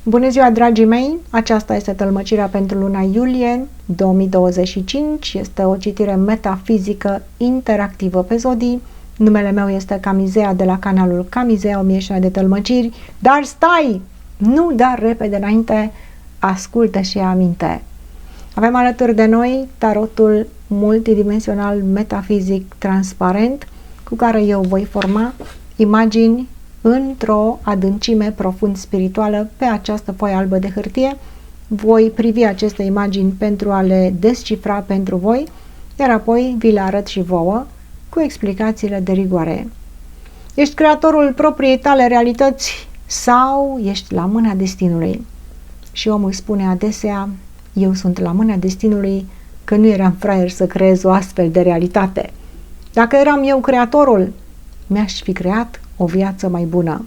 Bună ziua, dragii mei! Aceasta este tălmăcirea pentru luna iulie 2025. Este o citire metafizică interactivă pe zodii. Numele meu este Camizea de la canalul Camizea 1000 de tălmăciri. Dar stai! Nu da repede înainte, ascultă și ia aminte. Avem alături de noi tarotul multidimensional metafizic transparent cu care eu voi forma imagini într-o adâncime profund spirituală pe această foaie albă de hârtie. Voi privi aceste imagini pentru a le descifra pentru voi, iar apoi vi le arăt și vouă cu explicațiile de rigoare. Ești creatorul propriei tale realități sau ești la mâna destinului? Și omul spune adesea, eu sunt la mâna destinului, că nu eram fraier să creez o astfel de realitate. Dacă eram eu creatorul, mi-aș fi creat o viață mai bună.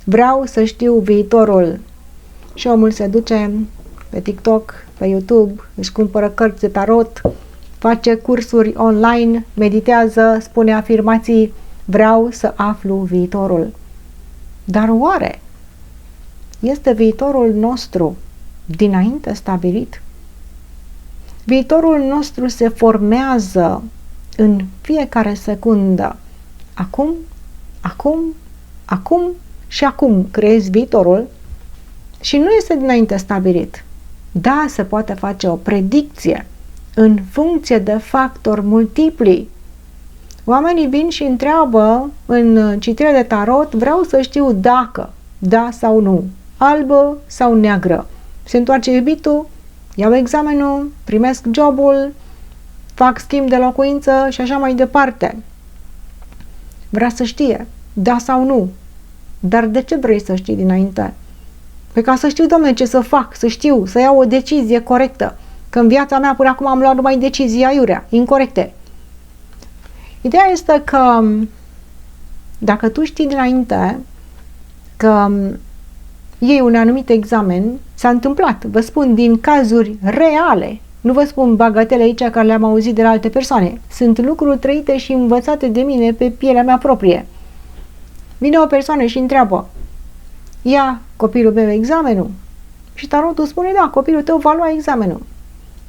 Vreau să știu viitorul. Și omul se duce pe TikTok, pe YouTube, își cumpără cărți de tarot, face cursuri online, meditează, spune afirmații, vreau să aflu viitorul. Dar oare este viitorul nostru dinainte stabilit? Viitorul nostru se formează în fiecare secundă. Acum și acum creezi viitorul și nu este dinainte stabilit. Da, se poate face o predicție în funcție de factori multipli. Oamenii vin și întreabă în citire de tarot, vreau să știu dacă, da sau nu, albă sau neagră. Se întoarce iubitul, iau examenul, primesc jobul, fac schimb de locuință și așa mai departe. Vrea să știe, da sau nu. Dar de ce vrei să știi dinainte? Păi ca să știu, domnule, ce să fac, să știu, să iau o decizie corectă. Că în viața mea până acum am luat numai decizii aiurea, incorecte. Ideea este că dacă tu știi dinainte că iei un anumit examen, s-a întâmplat, vă spun, din cazuri reale, nu vă spun bagatele aici care le-am auzit de la alte persoane. Sunt lucruri trăite și învățate de mine pe pielea mea proprie. Vine o persoană și întreabă, ia copilul meu examenul? Și tarotul spune, da, copilul tău va lua examenul.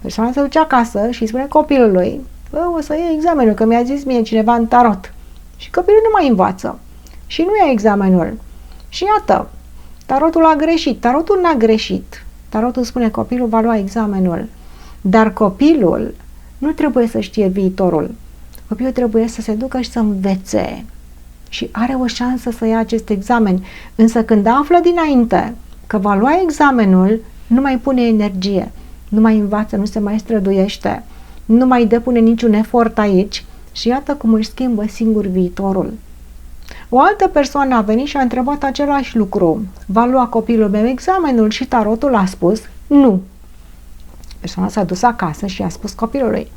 Persoana se duce acasă și spune copilului, o să iei examenul, că mi-a zis mie cineva în tarot. Și copilul nu mai învață. Și nu ia examenul. Și iată, tarotul a greșit. Tarotul n-a greșit. Tarotul spune, copilul va lua examenul. Dar copilul nu trebuie să știe viitorul. Copilul trebuie să se ducă și să învețe. Și are o șansă să ia acest examen. Însă când află dinainte că va lua examenul, nu mai pune energie, nu mai învață, nu se mai străduiește, nu mai depune niciun efort aici și iată cum își schimbă singur viitorul. O altă persoană a venit și a întrebat același lucru. Va lua copilul meu examenul? Și tarotul a spus nu. Persoana s-a dus acasă și a spus copilului,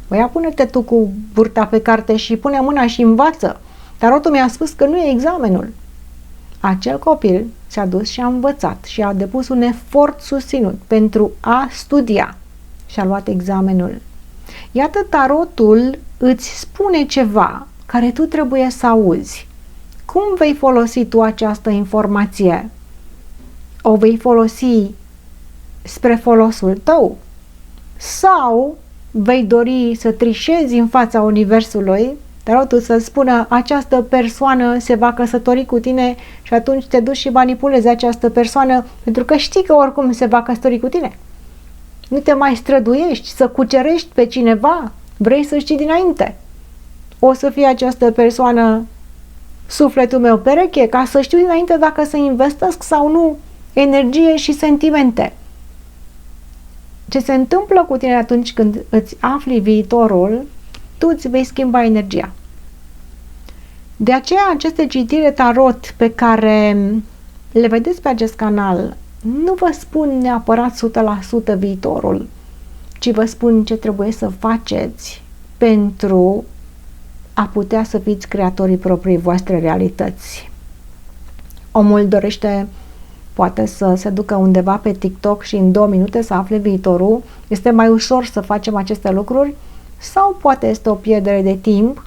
băia, pune-te tu cu burta pe carte și pune mâna și învață. Tarotul mi-a spus că nu e examenul. Acel copil s-a dus și a învățat și a depus un efort susținut pentru a studia și a luat examenul. Iată, tarotul îți spune ceva care tu trebuie să auzi. Cum vei folosi tu această informație? O vei folosi spre folosul tău? Sau vei dori să trișezi în fața universului, tarotul să spună această persoană se va căsători cu tine și atunci te duci și manipulezi această persoană pentru că știi că oricum se va căsători cu tine. Nu te mai străduiești să cucerești pe cineva, vrei să știi dinainte. O să fie această persoană sufletul meu pereche ca să știu dinainte dacă să investesc sau nu energie și sentimente. Ce se întâmplă cu tine atunci când îți afli viitorul, tu îți vei schimba energia. De aceea aceste citiri tarot pe care le vedeți pe acest canal nu vă spun neapărat 100% viitorul, ci vă spun ce trebuie să faceți pentru a putea să fiți creatorii proprii voastre realități. Omul dorește poate să se ducă undeva pe TikTok și în 2 minute să afle viitorul. Este mai ușor să facem aceste lucruri sau poate este o pierdere de timp.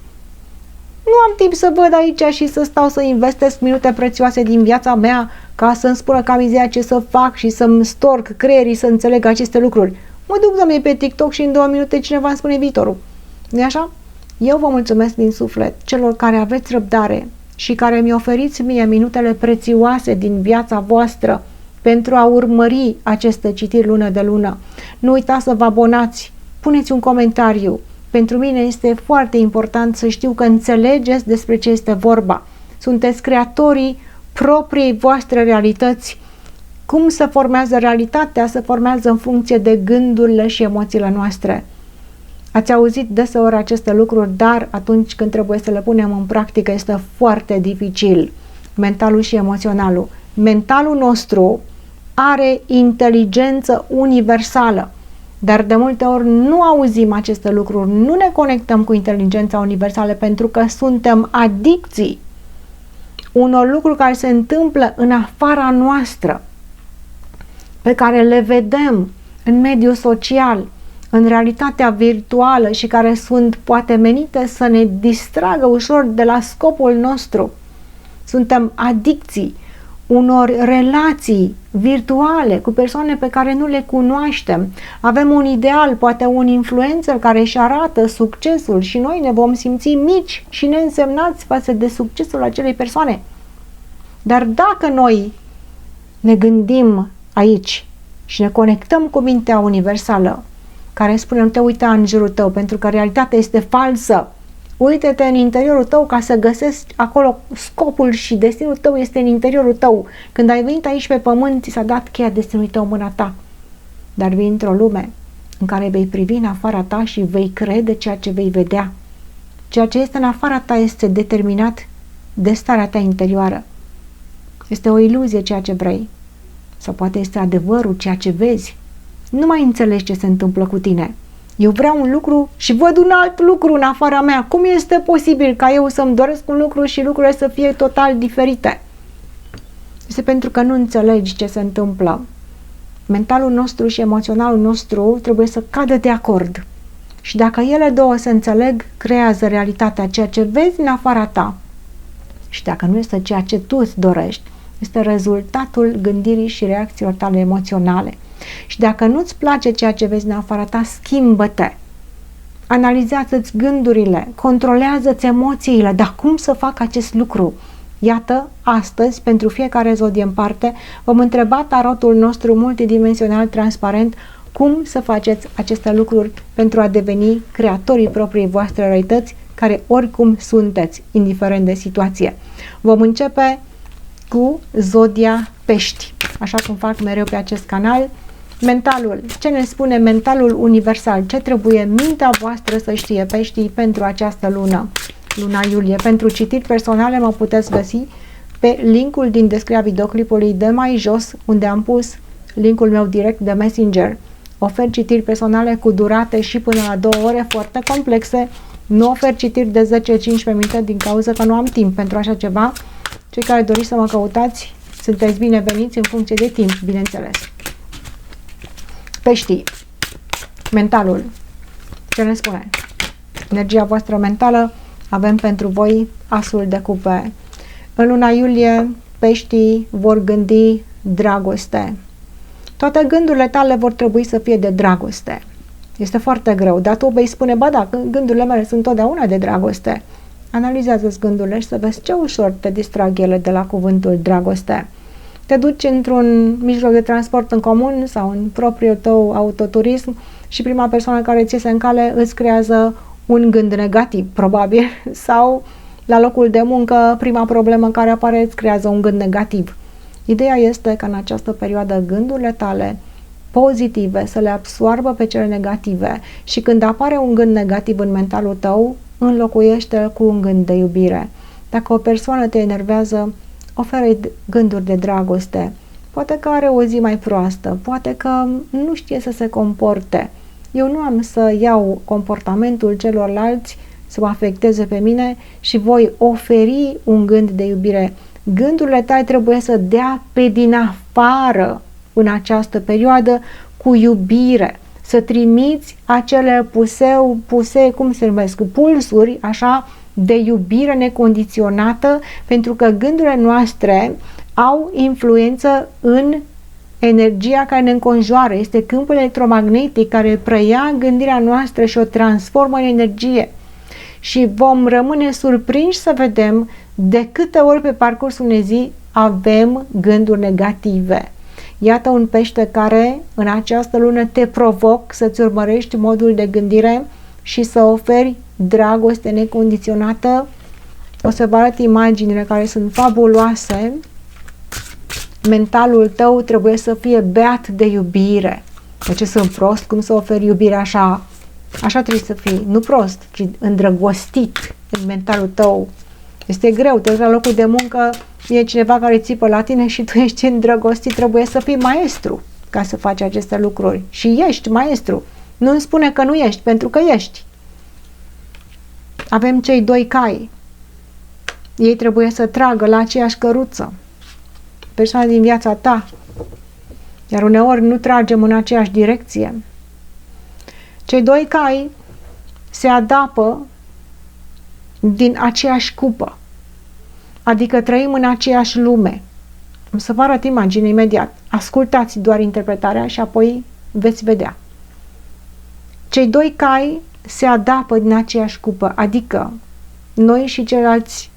Nu am timp să văd aici și să stau să investesc minute prețioase din viața mea ca să-mi spună cam ideea ce să fac și să-mi storc creierii să înțeleg aceste lucruri. Mă duc, Doamne, pe TikTok și în 2 minute cineva îmi spune viitorul. Nu-i așa? Eu vă mulțumesc din suflet celor care aveți răbdare și care mi oferiți mie minutele prețioase din viața voastră pentru a urmări aceste citiri lună de lună. Nu uitați să vă abonați, puneți un comentariu. Pentru mine este foarte important să știu că înțelegeți despre ce este vorba. Sunteți creatorii propriei voastre realități. Cum se formează realitatea? Se formează în funcție de gândurile și emoțiile noastre. Ați auzit deseori aceste lucruri, dar atunci când trebuie să le punem în practică este foarte dificil. Mentalul și emoționalul. Mentalul nostru are inteligență universală, dar de multe ori nu auzim aceste lucruri, nu ne conectăm cu inteligența universală pentru că suntem adicții unor lucruri care se întâmplă în afara noastră, pe care le vedem în mediul social, în realitatea virtuală și care sunt poate menite să ne distragă ușor de la scopul nostru. Suntem adicții unor relații virtuale cu persoane pe care nu le cunoaștem. Avem un ideal, poate un influencer care își arată succesul și noi ne vom simți mici și neînsemnați față de succesul acelei persoane. Dar dacă noi ne gândim aici și ne conectăm cu mintea universală care spune nu te uita în jurul tău pentru că realitatea este falsă, uite-te în interiorul tău ca să găsești acolo scopul și destinul tău este în interiorul tău. Când ai venit aici pe pământ, ți s-a dat cheia destinului tău în mâna ta. Dar vii într-o lume în care vei privi în afara ta și vei crede ceea ce vei vedea. Ceea ce este în afara ta este determinat de starea ta interioară. Este o iluzie ceea ce vrei. Sau poate este adevărul ceea ce vezi. Nu mai înțelegi ce se întâmplă cu tine. Eu vreau un lucru și văd un alt lucru în afara mea. Cum este posibil ca eu să-mi doresc un lucru și lucrurile să fie total diferite? Este pentru că nu înțelegi ce se întâmplă. Mentalul nostru și emoționalul nostru trebuie să cadă de acord. Și dacă ele două se înțeleg, creează realitatea, ceea ce vezi în afara ta. Și dacă nu este ceea ce tu îți dorești, este rezultatul gândirii și reacțiilor tale emoționale. Și dacă nu-ți place ceea ce vezi în afara ta, schimbă-te. Analizează-ți gândurile, controlează-ți emoțiile. Dar cum să fac acest lucru? Iată, astăzi, pentru fiecare zodie în parte, vom întreba tarotul nostru multidimensional transparent cum să faceți aceste lucruri pentru a deveni creatorii propriei voastre realități, care oricum sunteți, indiferent de situație. Vom începe cu zodia Pești, așa cum fac mereu pe acest canal. Mentalul. Ce ne spune mentalul universal? Ce trebuie mintea voastră să știe, Peștii, pentru această lună, luna iulie? Pentru citiri personale mă puteți găsi pe linkul din descrierea videoclipului de mai jos, unde am pus linkul meu direct de Messenger. Ofer citiri personale cu durate și până la 2 ore foarte complexe. Nu ofer citiri de 10-15 minute din cauza că nu am timp pentru așa ceva. Cei care doriți să mă căutați, sunteți bineveniți în funcție de timp, bineînțeles. Peștii. Mentalul. Ce ne spune? Energia voastră mentală. Avem pentru voi asul de cupe. În luna iulie, peștii vor gândi dragoste. Toate gândurile tale vor trebui să fie de dragoste. Este foarte greu, dar tu vei spune, ba da, gândurile mele sunt totdeauna de dragoste. Analizează-ți gândurile și să vezi ce ușor te distrag ele de la cuvântul dragoste. Te duci într-un mijloc de transport în comun sau în propriul tău autoturism și prima persoană care ți iese în cale îți creează un gând negativ, probabil, sau la locul de muncă, prima problemă care apare îți creează un gând negativ. Ideea este că în această perioadă gândurile tale pozitive să le absoarbă pe cele negative și când apare un gând negativ în mentalul tău, înlocuiește cu un gând de iubire. Dacă o persoană te enervează, oferă-i gânduri de dragoste. Poate că are o zi mai proastă, poate că nu știe să se comporte. Eu nu am să iau comportamentul celorlalți să mă afecteze pe mine și voi oferi un gând de iubire. Gândurile tale trebuie să dea pe din afară în această perioadă cu iubire. Să trimiți acele cum se numesc, pulsuri, așa, de iubire necondiționată, pentru că gândurile noastre au influență în energia care ne înconjoară. Este câmpul electromagnetic care preia gândirea noastră și o transformă în energie. Și vom rămâne surprinși să vedem de câte ori pe parcursul unei zi avem gânduri negative. Iată un pește care în această lună te provoc să-ți urmărești modul de gândire și să oferi dragoste necondiționată. O să vă arăt imaginile care sunt fabuloase. Mentalul tău trebuie să fie beat de iubire. De ce sunt prost? Cum să oferi iubire așa? Așa trebuie să fii, nu prost, ci îndrăgostit în mentalul tău. Este greu, te duci la locul de muncă, e cineva care țipă la tine și tu ești îndrăgostit, trebuie să fii maestru ca să faci aceste lucruri. Și ești maestru. Nu îmi spune că nu ești, pentru că ești. Avem cei doi cai. Ei trebuie să tragă la aceeași căruță. Persoana din viața ta. Iar uneori nu tragem în aceeași direcție. Cei doi cai se adapă din aceeași cupă. Adică trăim în aceeași lume. Am să vă arăt imagine imediat. Ascultați doar interpretarea și apoi veți vedea. Cei doi cai se adapă din aceeași cupă, adică noi și ceilalți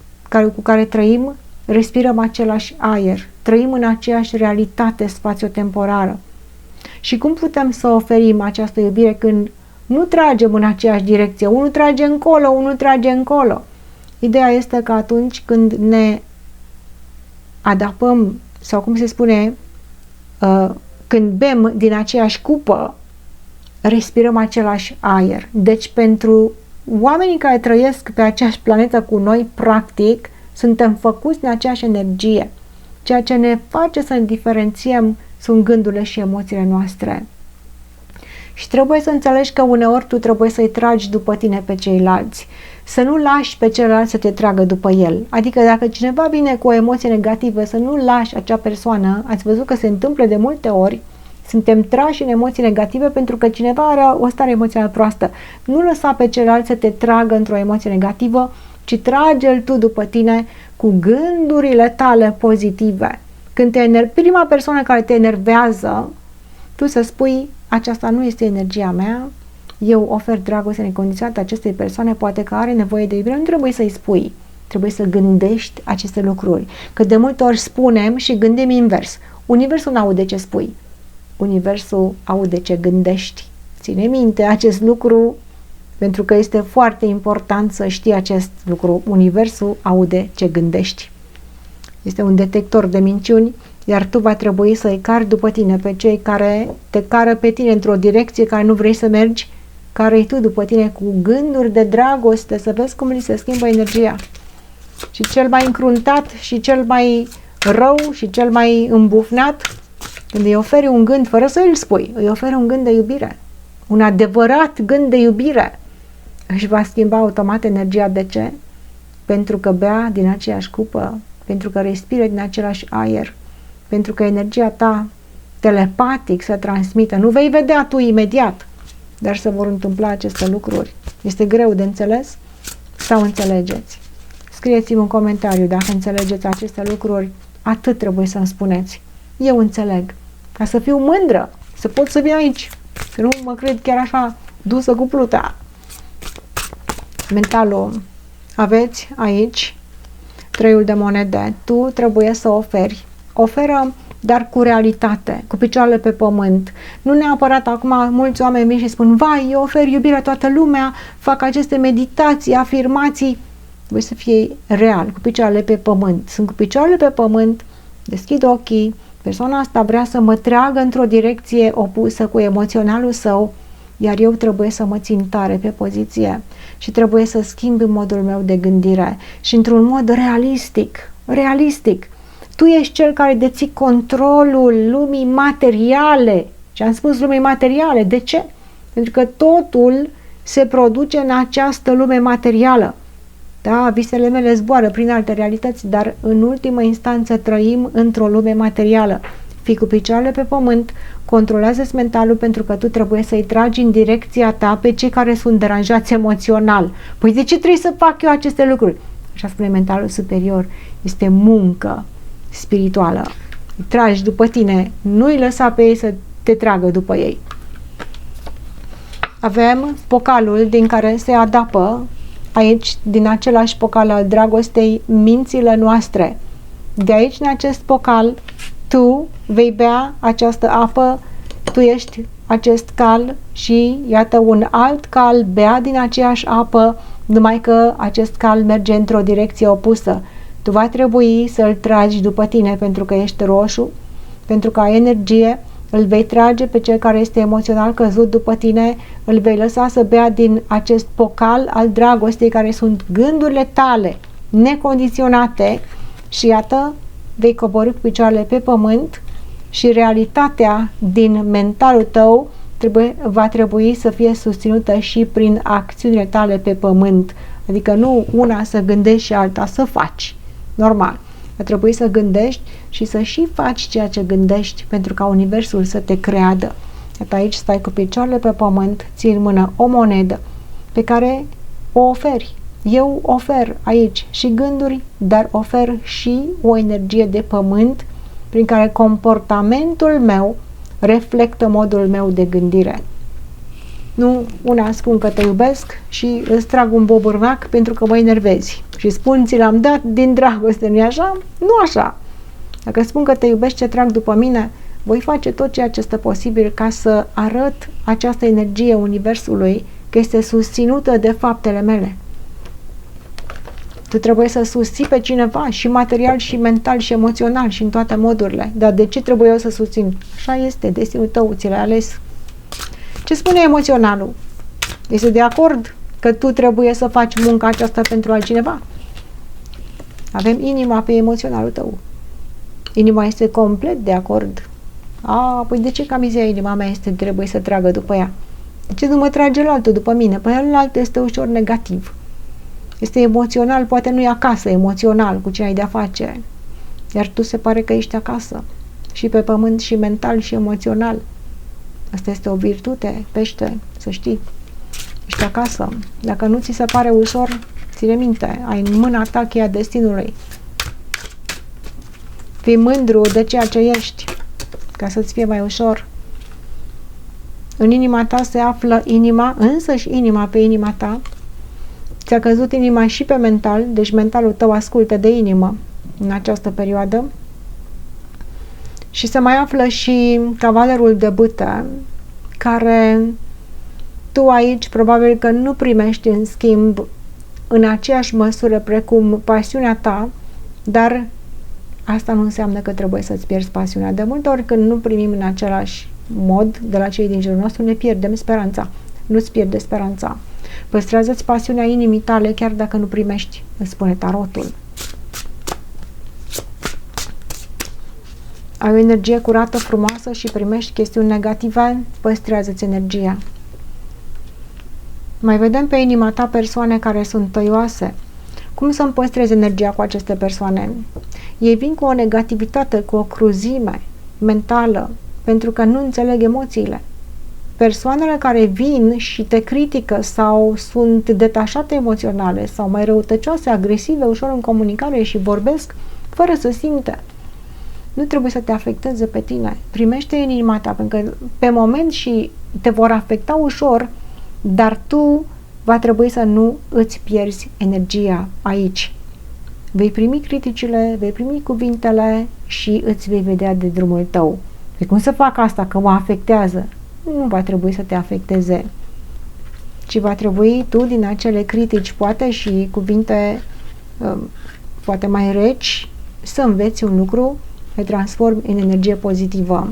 cu care trăim respirăm același aer, trăim în aceeași realitate spațiotemporară. Și cum putem să oferim această iubire când nu tragem în aceeași direcție? Unul trage încolo, unul trage încolo. Ideea este că atunci când ne adapăm, sau cum se spune, când bem din aceeași cupă, respirăm același aer. Deci pentru oamenii care trăiesc pe aceeași planetă cu noi, practic, suntem făcuți din aceeași energie. Ceea ce ne face să ne diferențiem sunt gândurile și emoțiile noastre. Și trebuie să înțelegi că uneori tu trebuie să-i tragi după tine pe ceilalți. Să nu lași pe celălalt să te tragă după el. Adică dacă cineva vine cu o emoție negativă, să nu lași acea persoană. Ați văzut că se întâmplă de multe ori. Suntem trași în emoții negative pentru că cineva are o stare emoțională proastă. Nu lăsa pe celălalt să te tragă într-o emoție negativă, ci trage-l tu după tine cu gândurile tale pozitive. Când prima persoană care te enervează, tu să spui, aceasta nu este energia mea, eu ofer dragoste necondiționată acestei persoane, poate că are nevoie de iubire. Nu trebuie să-i spui, trebuie să gândești aceste lucruri. Că de multe ori spunem și gândim invers. Universul nu aude ce spui, Universul aude ce gândești. Ține minte acest lucru, pentru că este foarte important să știi acest lucru. Universul aude ce gândești. Este un detector de minciuni, iar tu va trebui să-i cari după tine pe cei care te cară pe tine într-o direcție care nu vrei să mergi, care-i tu după tine cu gânduri de dragoste, să vezi cum li se schimbă energia. Și cel mai încruntat și cel mai rău și cel mai îmbufnat, când îi oferi un gând, fără să îl spui, îi oferi un gând de iubire. Un adevărat gând de iubire. Își va schimba automat energia. De ce? Pentru că bea din aceeași cupă, pentru că respiră din același aer, pentru că energia ta telepatic se transmită. Nu vei vedea tu imediat, dar se vor întâmpla aceste lucruri. Este greu de înțeles sau înțelegeți? Scrieți-mi un comentariu dacă înțelegeți aceste lucruri. Atât trebuie să-mi spuneți. Eu înțeleg. Ca să fiu mândră, să pot să vin aici. Că nu mă cred chiar așa dusă cu pluta. Mentalul. Aveți aici treiul de monede. Tu trebuie să oferi. Oferă, dar cu realitate, cu picioarele pe pământ. Nu neapărat acum mulți oameni vin și spun, vai, eu ofer iubire toată lumea, fac aceste meditații, afirmații. Trebuie să fie real, cu picioarele pe pământ. Sunt cu picioarele pe pământ, deschid ochii, persoana asta vrea să mă tragă într-o direcție opusă cu emoționalul său, iar eu trebuie să mă țin tare pe poziție și trebuie să schimb modul meu de gândire și într-un mod realistic. Tu ești cel care deții controlul lumii materiale. Și am spus lumii materiale. De ce? Pentru că totul se produce în această lume materială. Da, visele mele zboară prin alte realități, dar în ultimă instanță trăim într-o lume materială. Fii cu picioarele pe pământ, controlează-ți mentalul pentru că tu trebuie să-i tragi în direcția ta pe cei care sunt deranjați emoțional. Păi de ce trebuie să fac eu aceste lucruri? Așa spune mentalul superior. Este muncă. spirituală. Îi tragi după tine, nu-i lăsa pe ei să te tragă după ei. Avem pocalul din care se adapă aici, din același pocal al dragostei, mințile noastre. De aici, în acest pocal, tu vei bea această apă, tu ești acest cal și iată un alt cal bea din aceeași apă, numai că acest cal merge într-o direcție opusă. Tu va trebui să-l tragi după tine pentru că ești roșu, pentru că ai energie, îl vei trage pe cel care este emoțional căzut după tine, îl vei lăsa să bea din acest pocal al dragostei care sunt gândurile tale necondiționate și iată, vei coborî cu picioarele pe pământ și realitatea din mentalul tău va trebui să fie susținută și prin acțiunile tale pe pământ. Adică nu una să gândești și alta să faci. Normal. Va trebui să gândești și să și faci ceea ce gândești pentru ca universul să te creadă. Iată aici stai cu picioarele pe pământ, ții în mână o monedă pe care o oferi. Eu ofer aici și gânduri, dar ofer și o energie de pământ prin care comportamentul meu reflectă modul meu de gândire. Nu una spun că te iubesc și îți trag un bobârnac pentru că mă enervezi și spun ți l-am dat din dragoste, nu-i așa? Nu așa. Dacă spun că te iubești, ce trag după mine, voi face tot ceea ce este posibil ca să arăt această energie universului că este susținută de faptele mele. Tu trebuie să susții pe cineva și material și mental și emoțional și în toate modurile. Dar de ce trebuie eu să susțin? Așa este, destinul tău, ți l-ai ales. Ce spune emoționalul? Este de acord că tu trebuie să faci munca aceasta pentru altcineva? Avem inima pe emoționalul tău. Inima este complet de acord. Păi de ce camizia inima mea trebuie să tragă după ea? De ce nu mă trage la altul după mine? Păi altul este ușor negativ. Este emoțional, poate nu e acasă, emoțional cu cine ai de-a face. Iar tu se pare că ești acasă. Și pe pământ, și mental, și emoțional. Asta este o virtute, pește, să știi. Ești acasă. Dacă nu ți se pare ușor, ține minte, ai în mâna ta cheia destinului. Fii mândru de ceea ce ești, ca să-ți fie mai ușor. În inima ta se află inima, însăși inima pe inima ta. Ți-a căzut inima și pe mental, deci mentalul tău ascultă de inimă în această perioadă. Și se mai află și cavalerul de bâte, care tu aici probabil că nu primești în schimb în aceeași măsură precum pasiunea ta, dar asta nu înseamnă că trebuie să-ți pierzi pasiunea. De multe ori când nu primim în același mod de la cei din jurul nostru, ne pierdem speranța. Nu-ți pierde speranța. Păstrează-ți pasiunea inimii tale chiar dacă nu primești, îți spune tarotul. Ai o energie curată, frumoasă și primești chestiuni negative, păstrează-ți energia. Mai vedem pe inima ta persoane care sunt tăioase. Cum să-mi păstrezi energia cu aceste persoane? Ei vin cu o negativitate, cu o cruzime mentală, pentru că nu înțeleg emoțiile. Persoanele care vin și te critică sau sunt detașate emoționale sau mai răutăcioase, agresive, ușor în comunicare și vorbesc fără să simte, nu trebuie să te afecteze pe tine. Primește în inima ta, pentru că pe moment și te vor afecta ușor, dar tu va trebui să nu îți pierzi energia aici. Vei primi criticile, vei primi cuvintele și îți vei vedea de drumul tău. De cum să fac asta, că mă afectează? Nu va trebui să te afecteze, ci va trebui tu din acele critici, poate și cuvinte poate mai reci, să înveți un lucru, le transformi în energie pozitivă.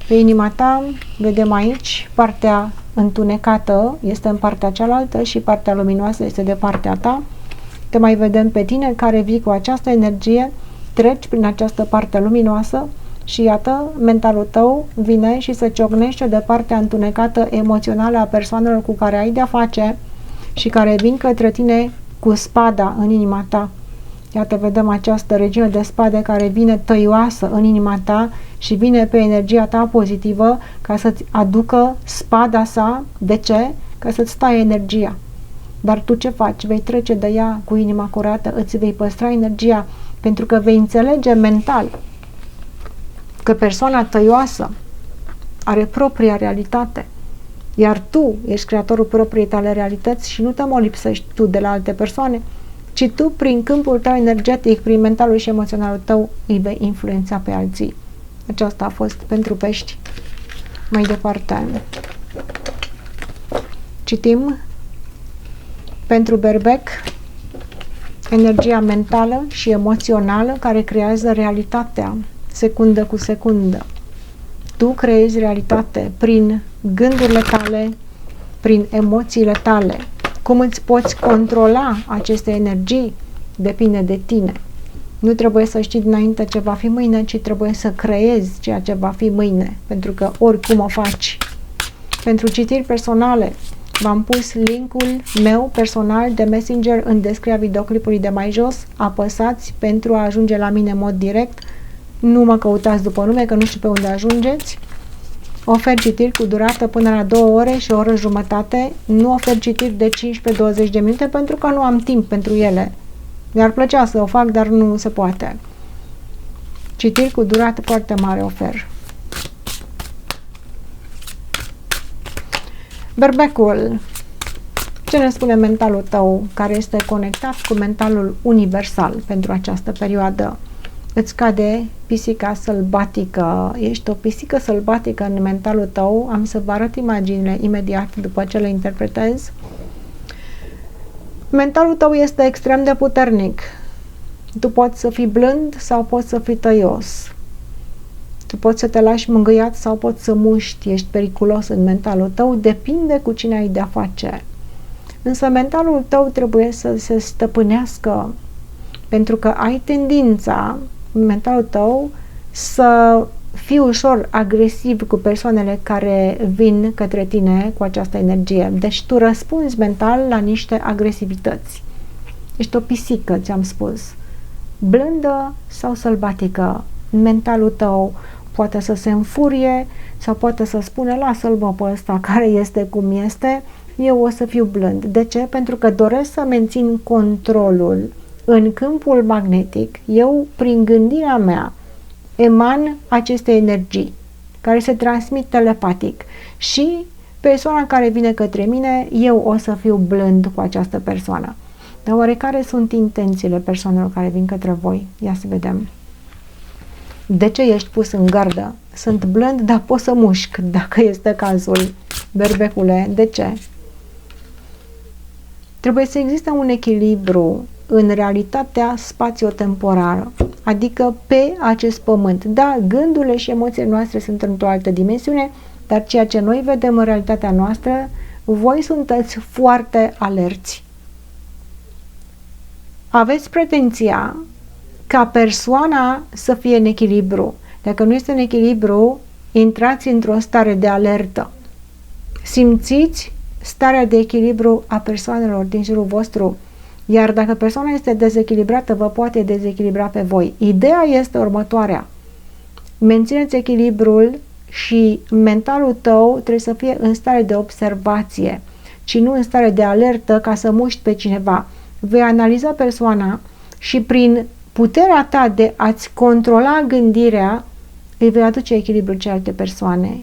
Pe inima ta, vedem aici, partea întunecată este în partea cealaltă și partea luminoasă este de partea ta. Te mai vedem pe tine care vii cu această energie, treci prin această parte luminoasă și iată, mentalul tău vine și se ciocnește de partea întunecată emoțională a persoanelor cu care ai de-a face și care vin către tine cu spada în inima ta. Iată, vedem această regină de spade care vine tăioasă în inima ta și vine pe energia ta pozitivă ca să-ți aducă spada sa. De ce? Ca să-ți taie energia. Dar tu ce faci? Vei trece de ea cu inima curată, îți vei păstra energia pentru că vei înțelege mental că persoana tăioasă are propria realitate, iar tu ești creatorul propriei tale realități și nu te molipsești tu de la alte persoane, ci tu, prin câmpul tău energetic, prin mentalul și emoționalul tău, îi vei influența pe alții. Aceasta a fost pentru pești. Mai departe, citim pentru berbec, energia mentală și emoțională care creează realitatea, secundă cu secundă. Tu creezi realitate prin gândurile tale, prin emoțiile tale. Cum îți poți controla aceste energii depinde de tine. Nu trebuie să știi dinainte ce va fi mâine, ci trebuie să creezi ceea ce va fi mâine, pentru că oricum o faci. Pentru citiri personale, v-am pus linkul meu personal de Messenger în descrierea videoclipului de mai jos. Apăsați pentru a ajunge la mine în mod direct. Nu mă căutați după nume, că nu știu pe unde ajungeți. Ofer citiri cu durată până la 2 ore și o oră jumătate. Nu ofer citiri de 15-20 de minute pentru că nu am timp pentru ele. Mi-ar plăcea să o fac, dar nu se poate. Citiri cu durată foarte mare ofer. Berbecul. Ce ne spune mentalul tău care este conectat cu mentalul universal pentru această perioadă? Îți cade pisica sălbatică. Ești o pisică sălbatică în mentalul tău. Am să vă arăt imaginile imediat după ce le interpretez. Mentalul tău este extrem de puternic. Tu poți să fii blând sau poți să fii tăios. Tu poți să te lași mângâiat sau poți să muști. Ești periculos în mentalul tău. Depinde cu cine ai de-a face. Însă mentalul tău trebuie să se stăpânească, pentru că ai tendința în mentalul tău să fii ușor agresiv cu persoanele care vin către tine cu această energie. Deci tu răspunzi mental la niște agresivități. Ești o pisică, ți-am spus. Blândă sau sălbatică. Mentalul tău poate să se înfurie sau poate să spune: lasă-l bă pe ăsta care este cum este, eu o să fiu blând. De ce? Pentru că doresc să mențin controlul în câmpul magnetic. Eu, prin gândirea mea, eman aceste energii care se transmit telepatic și persoana care vine către mine, eu o să fiu blând cu această persoană. Dar oare care sunt intențiile persoanelor care vin către voi? Ia să vedem. De ce ești pus în gardă? Sunt blând, dar pot să mușc, dacă este cazul. Berbecule, de ce? Trebuie să existe un echilibru în realitatea spațio-temporară, adică pe acest pământ. Da, gândurile și emoțiile noastre sunt într-o altă dimensiune, dar ceea ce noi vedem în realitatea noastră, voi sunteți foarte alerți. Aveți pretenția ca persoana să fie în echilibru. Dacă nu este în echilibru, intrați într-o stare de alertă. Simțiți starea de echilibru a persoanelor din jurul vostru. Iar dacă persoana este dezechilibrată, vă poate dezechilibra pe voi. Ideea este următoarea. Mențineți echilibrul și mentalul tău trebuie să fie în stare de observație, ci nu în stare de alertă ca să muști pe cineva. Vei analiza persoana și prin puterea ta de a-ți controla gândirea, îi vei aduce echilibru celelalte persoane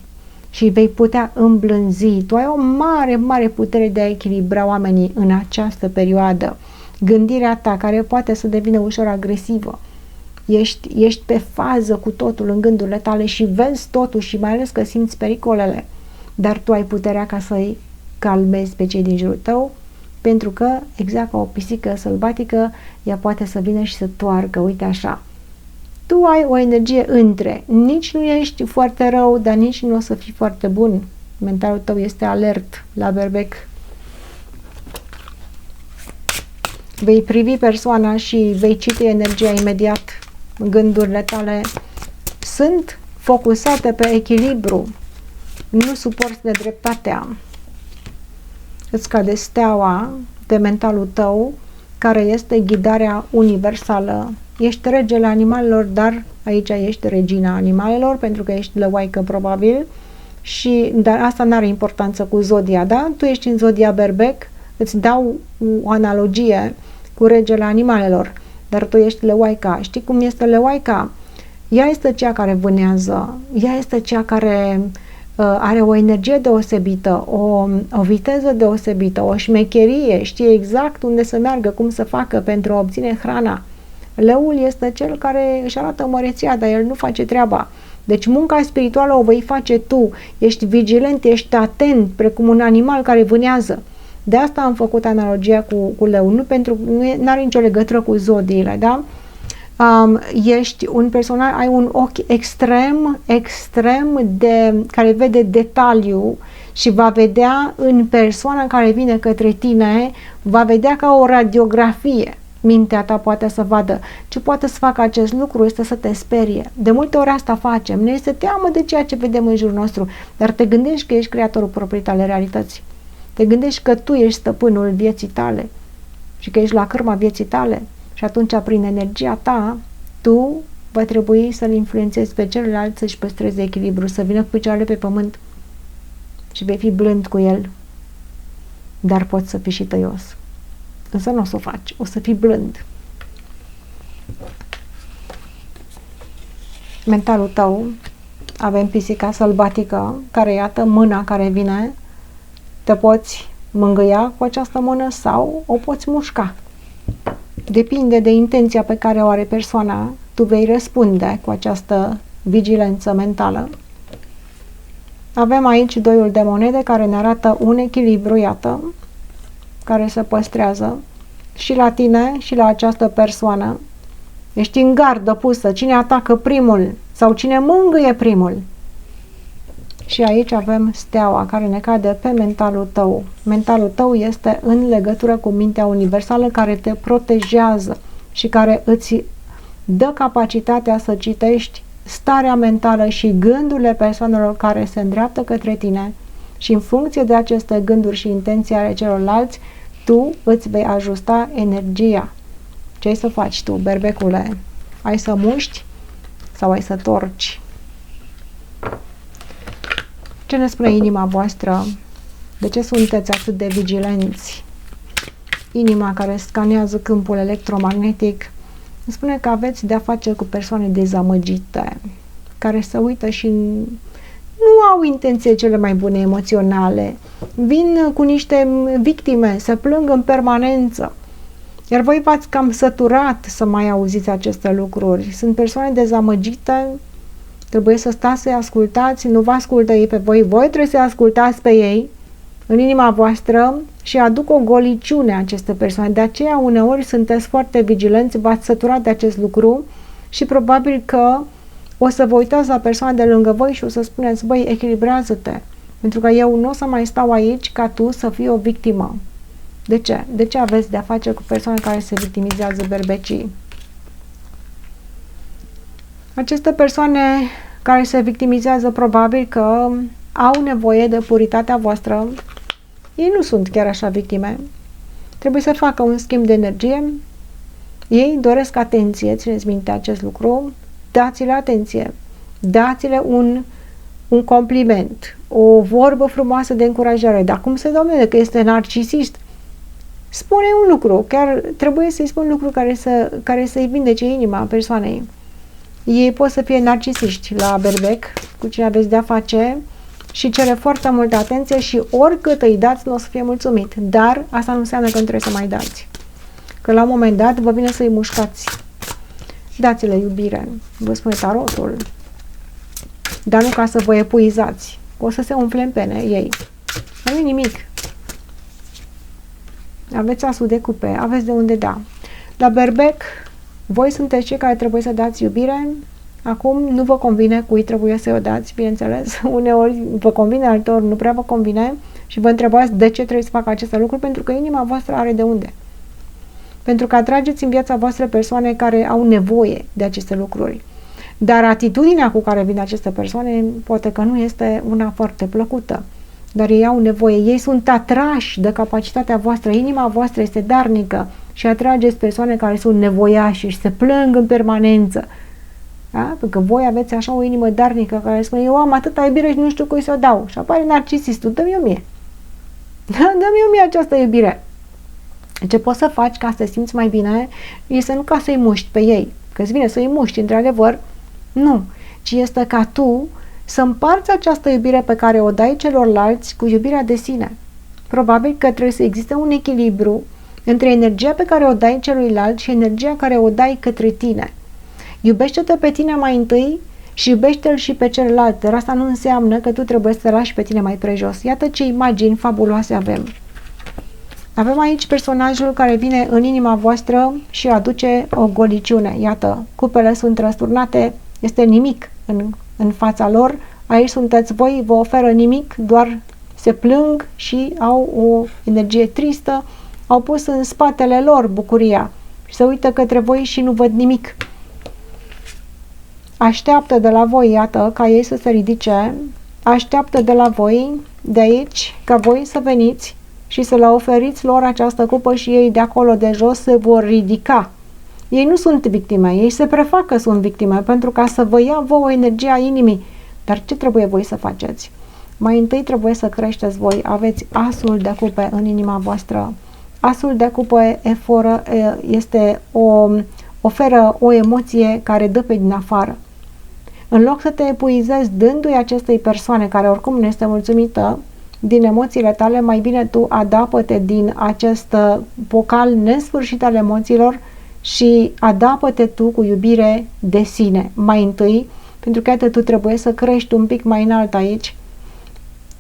și vei putea îmblânzi. Tu ai o mare, mare putere de a echilibra oamenii în această perioadă. Gândirea ta, care poate să devină ușor agresivă. Ești pe fază cu totul în gândurile tale și vezi totul și mai ales că simți pericolele. Dar tu ai puterea ca să-i calmezi pe cei din jurul tău, pentru că, exact ca o pisică sălbatică, ea poate să vină și să toarcă, uite așa. Tu ai o energie între. Nici nu ești foarte rău, dar nici nu o să fii foarte bun. Mentalul tău este alert la berbec. Vei privi persoana și vei citi energia imediat. Gândurile tale sunt focusate pe echilibru. Nu suporți nedreptatea. Îți cade steaua de mentalul tău, care este ghidarea universală. Ești regele animalelor, dar aici ești regina animalelor, pentru că ești lăoaică probabil, dar asta nu are importanță cu zodia, da? Tu ești în zodia berbec, îți dau o analogie cu regele animalelor. dar tu ești leoaica. Știi cum este leoaica? Ea este cea care vânează, ea este cea care are o energie deosebită, o viteză deosebită, o șmecherie, știe exact unde să meargă, cum să facă pentru a obține hrana. Leul este cel care își arată măreția, dar el nu face treaba. Deci munca spirituală o vei face tu, ești vigilent, ești atent, precum un animal care vânează. De asta am făcut analogia cu leu, nu are nicio legătură cu zodiile, da? Ești un personaj, ai un ochi extrem care vede detaliu și va vedea în persoana care vine către tine, va vedea ca o radiografie. Mintea ta poate să vadă. Ce poate să facă acest lucru este să te sperie. De multe ori asta facem. Ne este teamă de ceea ce vedem în jurul nostru, dar te gândești că ești creatorul propriei tale realități. Te gândești că tu ești stăpânul vieții tale și că ești la cârma vieții tale și atunci prin energia ta tu va trebui să-l influențezi pe celălalt să-și păstreze echilibru, să vină cu picioarele pe pământ și vei fi blând cu el, dar poți să fii și tăios. Însă nu o să o faci, o să fii blând. Mentalul tău, avem pisica sălbatică, care iată mâna care vine, te poți mângâia cu această mână sau o poți mușca. Depinde de intenția pe care o are persoana, tu vei răspunde cu această vigilență mentală. Avem aici doiul de monede care ne arată un echilibru, iată, care se păstrează și la tine și la această persoană. Ești în gardă pusă, cine atacă primul sau cine mângâie primul. Și aici avem steaua care ne cade pe mentalul tău. Mentalul tău este în legătură cu mintea universală care te protejează și care îți dă capacitatea să citești starea mentală și gândurile persoanelor care se îndreaptă către tine și în funcție de aceste gânduri și intenții ale celorlalți, tu îți vei ajusta energia. Ce ai să faci tu, berbecule? Ai să muști sau ai să torci? Ce ne spune inima voastră? De ce sunteți atât de vigilenți? Inima care scanează câmpul electromagnetic îmi spune că aveți de-a face cu persoane dezamăgite, care se uită și nu au intenții cele mai bune emoționale, vin cu niște victime, se plâng în permanență. Iar voi v-ați cam săturat să mai auziți aceste lucruri. Sunt persoane dezamăgite, trebuie să stați să-i ascultați, nu vă ascultă ei pe voi, voi trebuie să-i ascultați pe ei în inima voastră și aduc o goliciune aceste persoane. De aceea uneori sunteți foarte vigilenți, v-ați săturat de acest lucru și probabil că o să vă uitați la persoana de lângă voi și o să spuneți, băi, echilibrează-te, pentru că eu nu o să mai stau aici ca tu să fii o victimă. De ce? De ce aveți de-a face cu persoane care se victimizează, berbecii? Aceste persoane care se victimizează probabil că au nevoie de puritatea voastră. Ei nu sunt chiar așa victime. Trebuie să facă un schimb de energie. Ei doresc atenție, țineți minte acest lucru. Dați-le atenție. Dați-le un compliment, o vorbă frumoasă de încurajare. Dar cum se domnule că este narcisist? Spune un lucru, chiar trebuie să-i spun lucru care să-i vindece inima persoanei. Ei pot să fie narcisiști la berbec, cu cine aveți de-a face și cere foarte multă atenție și oricât îi dați nu o să fie mulțumit. Dar asta nu înseamnă că nu trebuie să mai dați. Că la un moment dat vă vine să-i mușcați. Dați-le iubire, vă spune tarotul. Dar nu ca să vă epuizați. O să se umfle în pene ei. Nu e nimic. Aveți asul de cupe, aveți de unde da. La berbec, voi sunteți cei care trebuie să dați iubire. Acum nu vă convine cui trebuie să o dați, bineînțeles. Uneori vă convine, alteori nu prea vă convine și vă întrebați de ce trebuie să facă aceste lucruri, pentru că inima voastră are de unde. Pentru că atrageți în viața voastră persoane care au nevoie de aceste lucruri. Dar atitudinea cu care vin aceste persoane poate că nu este una foarte plăcută. Dar ei au nevoie, ei sunt atrași de capacitatea voastră, inima voastră este darnică și atrageți persoane care sunt nevoiași și se plâng în permanență. Da? Pentru că voi aveți așa o inimă darnică care spune, eu am atâta iubire și nu știu cui să o dau. Și apare narcisistul, dă-mi o mie. Dă-mi o mie această iubire. Ce poți să faci ca să te simți mai bine este nu ca să-i muști pe ei, că-ți vine să-i muști, într-adevăr, nu, ci este ca tu să împarți această iubire pe care o dai celorlalți cu iubirea de sine. Probabil că trebuie să existe un echilibru între energia pe care o dai celuilalt și energia care o dai către tine. Iubește-te pe tine mai întâi și iubește-l și pe celălalt, dar asta nu înseamnă că tu trebuie să te lași pe tine mai prejos. Iată ce imagini fabuloase avem. Avem aici personajul care vine în inima voastră și aduce o goliciune. Iată, cupele sunt răsturnate, este nimic în fața lor. Aici sunteți voi, vă oferă nimic, doar se plâng și au o energie tristă, au pus în spatele lor bucuria și se uită către voi și nu văd nimic. Așteaptă de la voi, iată, ca ei să se ridice, așteaptă de la voi, de aici, ca voi să veniți și să le oferiți lor această cupă și ei de acolo de jos se vor ridica. Ei nu sunt victime, ei se prefac că sunt victime pentru ca să vă ia vouă energia inimii. Dar ce trebuie voi să faceți? Mai întâi trebuie să creșteți voi, aveți asul de cupe în inima voastră. Asul de cupe oferă o emoție care dă pe din afară. În loc să te epuizezi dându-i acestei persoane care oricum nu este mulțumită din emoțiile tale, mai bine tu adapă-te din acest pocal nesfârșit al emoțiilor și adapă-te tu cu iubire de sine. Mai întâi, pentru că iată, tu trebuie să crești un pic mai înalt aici,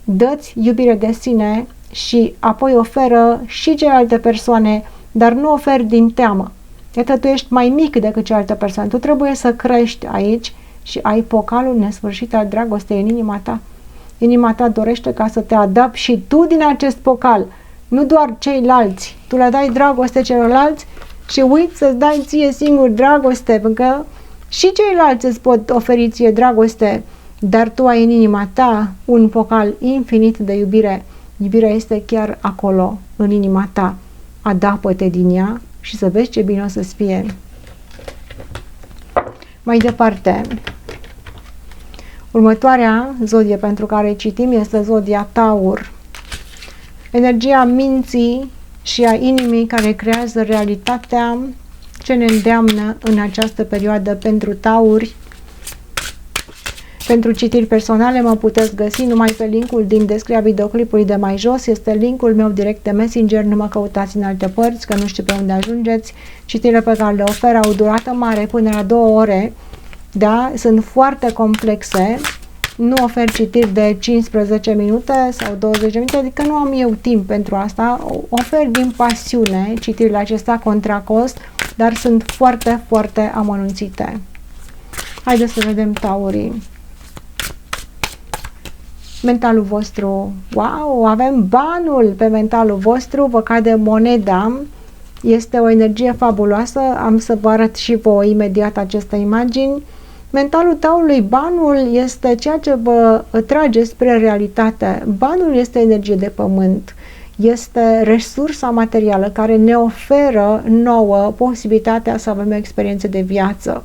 dă-ți iubire de sine și apoi oferă și celelalte persoane, dar nu oferi din teamă. Iată, tu ești mai mic decât cealaltă persoană. Tu trebuie să crești aici și ai pocalul nesfârșit al dragostei în inima ta. Inima ta dorește ca să te adapți și tu din acest pocal, nu doar ceilalți. Tu le dai dragoste celorlalți și uiți să-ți dai ție singur dragoste, pentru că și ceilalți îți pot oferi ție dragoste, dar tu ai în inima ta un pocal infinit de iubire. Iubirea este chiar acolo, în inima ta. Adapă-te din ea și să vezi ce bine o să-ți fie. Mai departe, următoarea zodie pentru care citim este zodia Taur. Energia minții și a inimii care creează realitatea ce ne îndeamnă în această perioadă pentru Tauri. Pentru citiri personale mă puteți găsi numai pe linkul din descrierea videoclipului de mai jos. Este linkul meu direct de Messenger, nu mă căutați în alte părți, că nu știu pe unde ajungeți. Citirile pe care le ofer au durată mare, până la 2 ore. Da, sunt foarte complexe. Nu ofer citiri de 15 minute sau 20 de minute, adică nu am eu timp pentru asta. Ofer din pasiune citirile acestea contra cost, dar sunt foarte, foarte amănunțite. Haideți să vedem Taurii. Mentalul vostru, wow, avem banul pe mentalul vostru, vă cade moneda, este o energie fabuloasă, am să vă arăt și vouă imediat aceste imagini. Mentalul Taurului, banul este ceea ce vă trage spre realitate. Banul este energie de pământ, este resursa materială care ne oferă nouă posibilitatea să avem experiențe de viață.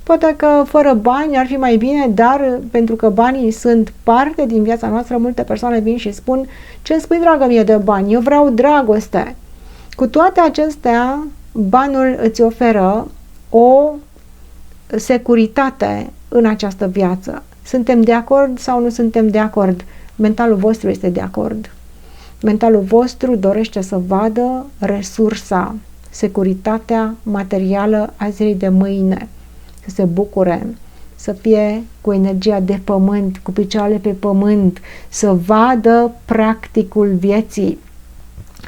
Poate că fără bani ar fi mai bine, dar pentru că banii sunt parte din viața noastră, multe persoane vin și spun: ce îmi spui, dragă mie, de bani? Eu vreau dragoste. Cu toate acestea, banul îți oferă o securitate în această viață. Suntem de acord sau nu suntem de acord? Mentalul vostru este de acord. Mentalul vostru dorește să vadă resursa, securitatea materială a zilei de mâine, să se bucure, să fie cu energia de pământ, cu picioarele pe pământ, să vadă practicul vieții,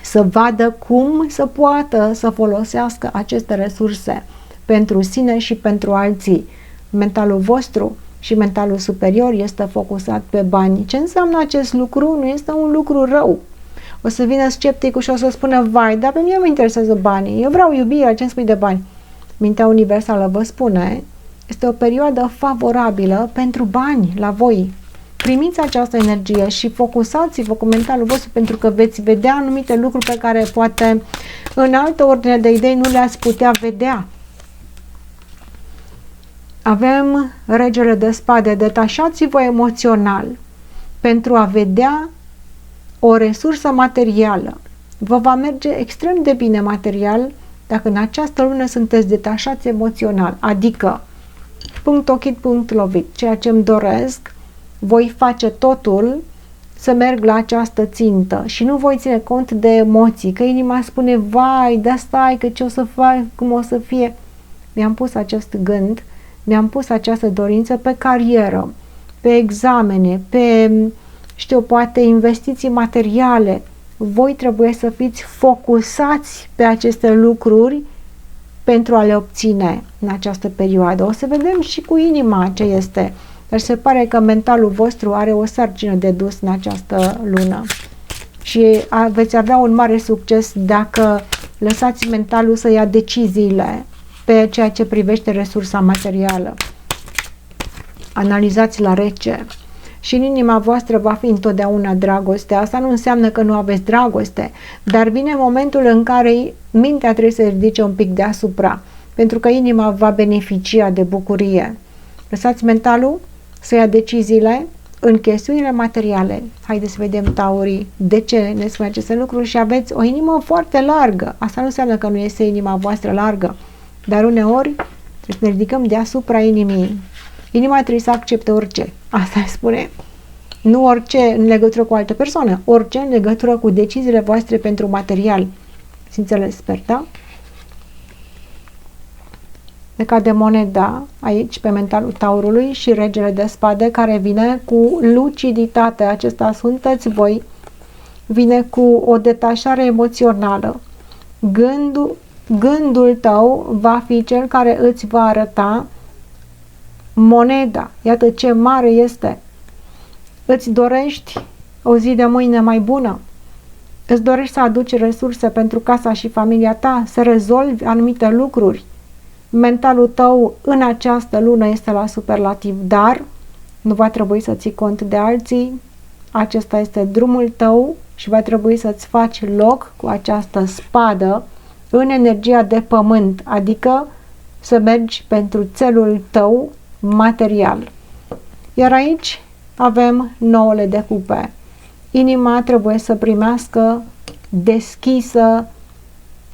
să vadă cum să poată să folosească aceste resurse pentru sine și pentru alții. Mentalul vostru și mentalul superior este focusat pe bani. Ce înseamnă acest lucru? Nu este un lucru rău. O să vină scepticul și o să spună: vai, dar pe mine mă interesează banii, eu vreau iubire, ce-mi spui de bani? Mintea universală vă spune: este o perioadă favorabilă pentru bani la voi. Primiți această energie și focusați-vă cu mentalul vostru, pentru că veți vedea anumite lucruri pe care poate în altă ordine de idei nu le-ați putea vedea. Avem regele de spade. Detașați-vă emoțional pentru a vedea o resursă materială. vă va merge extrem de bine material dacă în această lună sunteți detașați emoțional, adică punct ochit, punct lovit, ceea ce îmi doresc, voi face totul să merg la această țintă și nu voi ține cont de emoții, că inima spune, vai, da stai, că ce o să fac, cum o să fie. Mi-am pus acest gând, mi-am pus această dorință pe carieră, pe examene, pe, știu, poate investiții materiale. Voi trebuie să fiți focusați pe aceste lucruri pentru a le obține în această perioadă. O să vedem și cu inima ce este. Dar se pare că mentalul vostru are o sarcină de dus în această lună. Și veți avea un mare succes dacă lăsați mentalul să ia deciziile pe ceea ce privește resursa materială. Analizați la rece. Și în inima voastră va fi întotdeauna dragoste. Asta nu înseamnă că nu aveți dragoste, dar vine momentul în care mintea trebuie să ridice un pic deasupra, pentru că inima va beneficia de bucurie. Lăsați mentalul să ia deciziile în chestiunile materiale. Haideți să vedem, taurii, de ce ne spune aceste lucruri și aveți o inimă foarte largă. Asta nu înseamnă că nu este inima voastră largă, dar uneori trebuie să ne ridicăm deasupra inimii. Inima trebuie să accepte orice. Asta spune. Nu orice în legătură cu o altă persoană, orice în legătură cu deciziile voastre pentru material. Ați înțeles, sper, da? Deca de moneda aici pe mentalul taurului și regele de spade care vine cu luciditate. Acesta sunteți voi. Vine cu o detașare emoțională. Gândul tău va fi cel care îți va arăta moneda. Iată ce mare este. Îți dorești o zi de mâine mai bună. Îți dorești să aduci resurse pentru casa și familia ta, să rezolvi anumite lucruri. Mentalul tău în această lună este la superlativ, dar nu va trebui să ții cont de alții. Acesta este drumul tău și va trebui să-ți faci loc cu această spadă în energia de pământ, adică să mergi pentru țelul tău material. Iar aici avem 9 de cupe. Inima trebuie să primească deschisă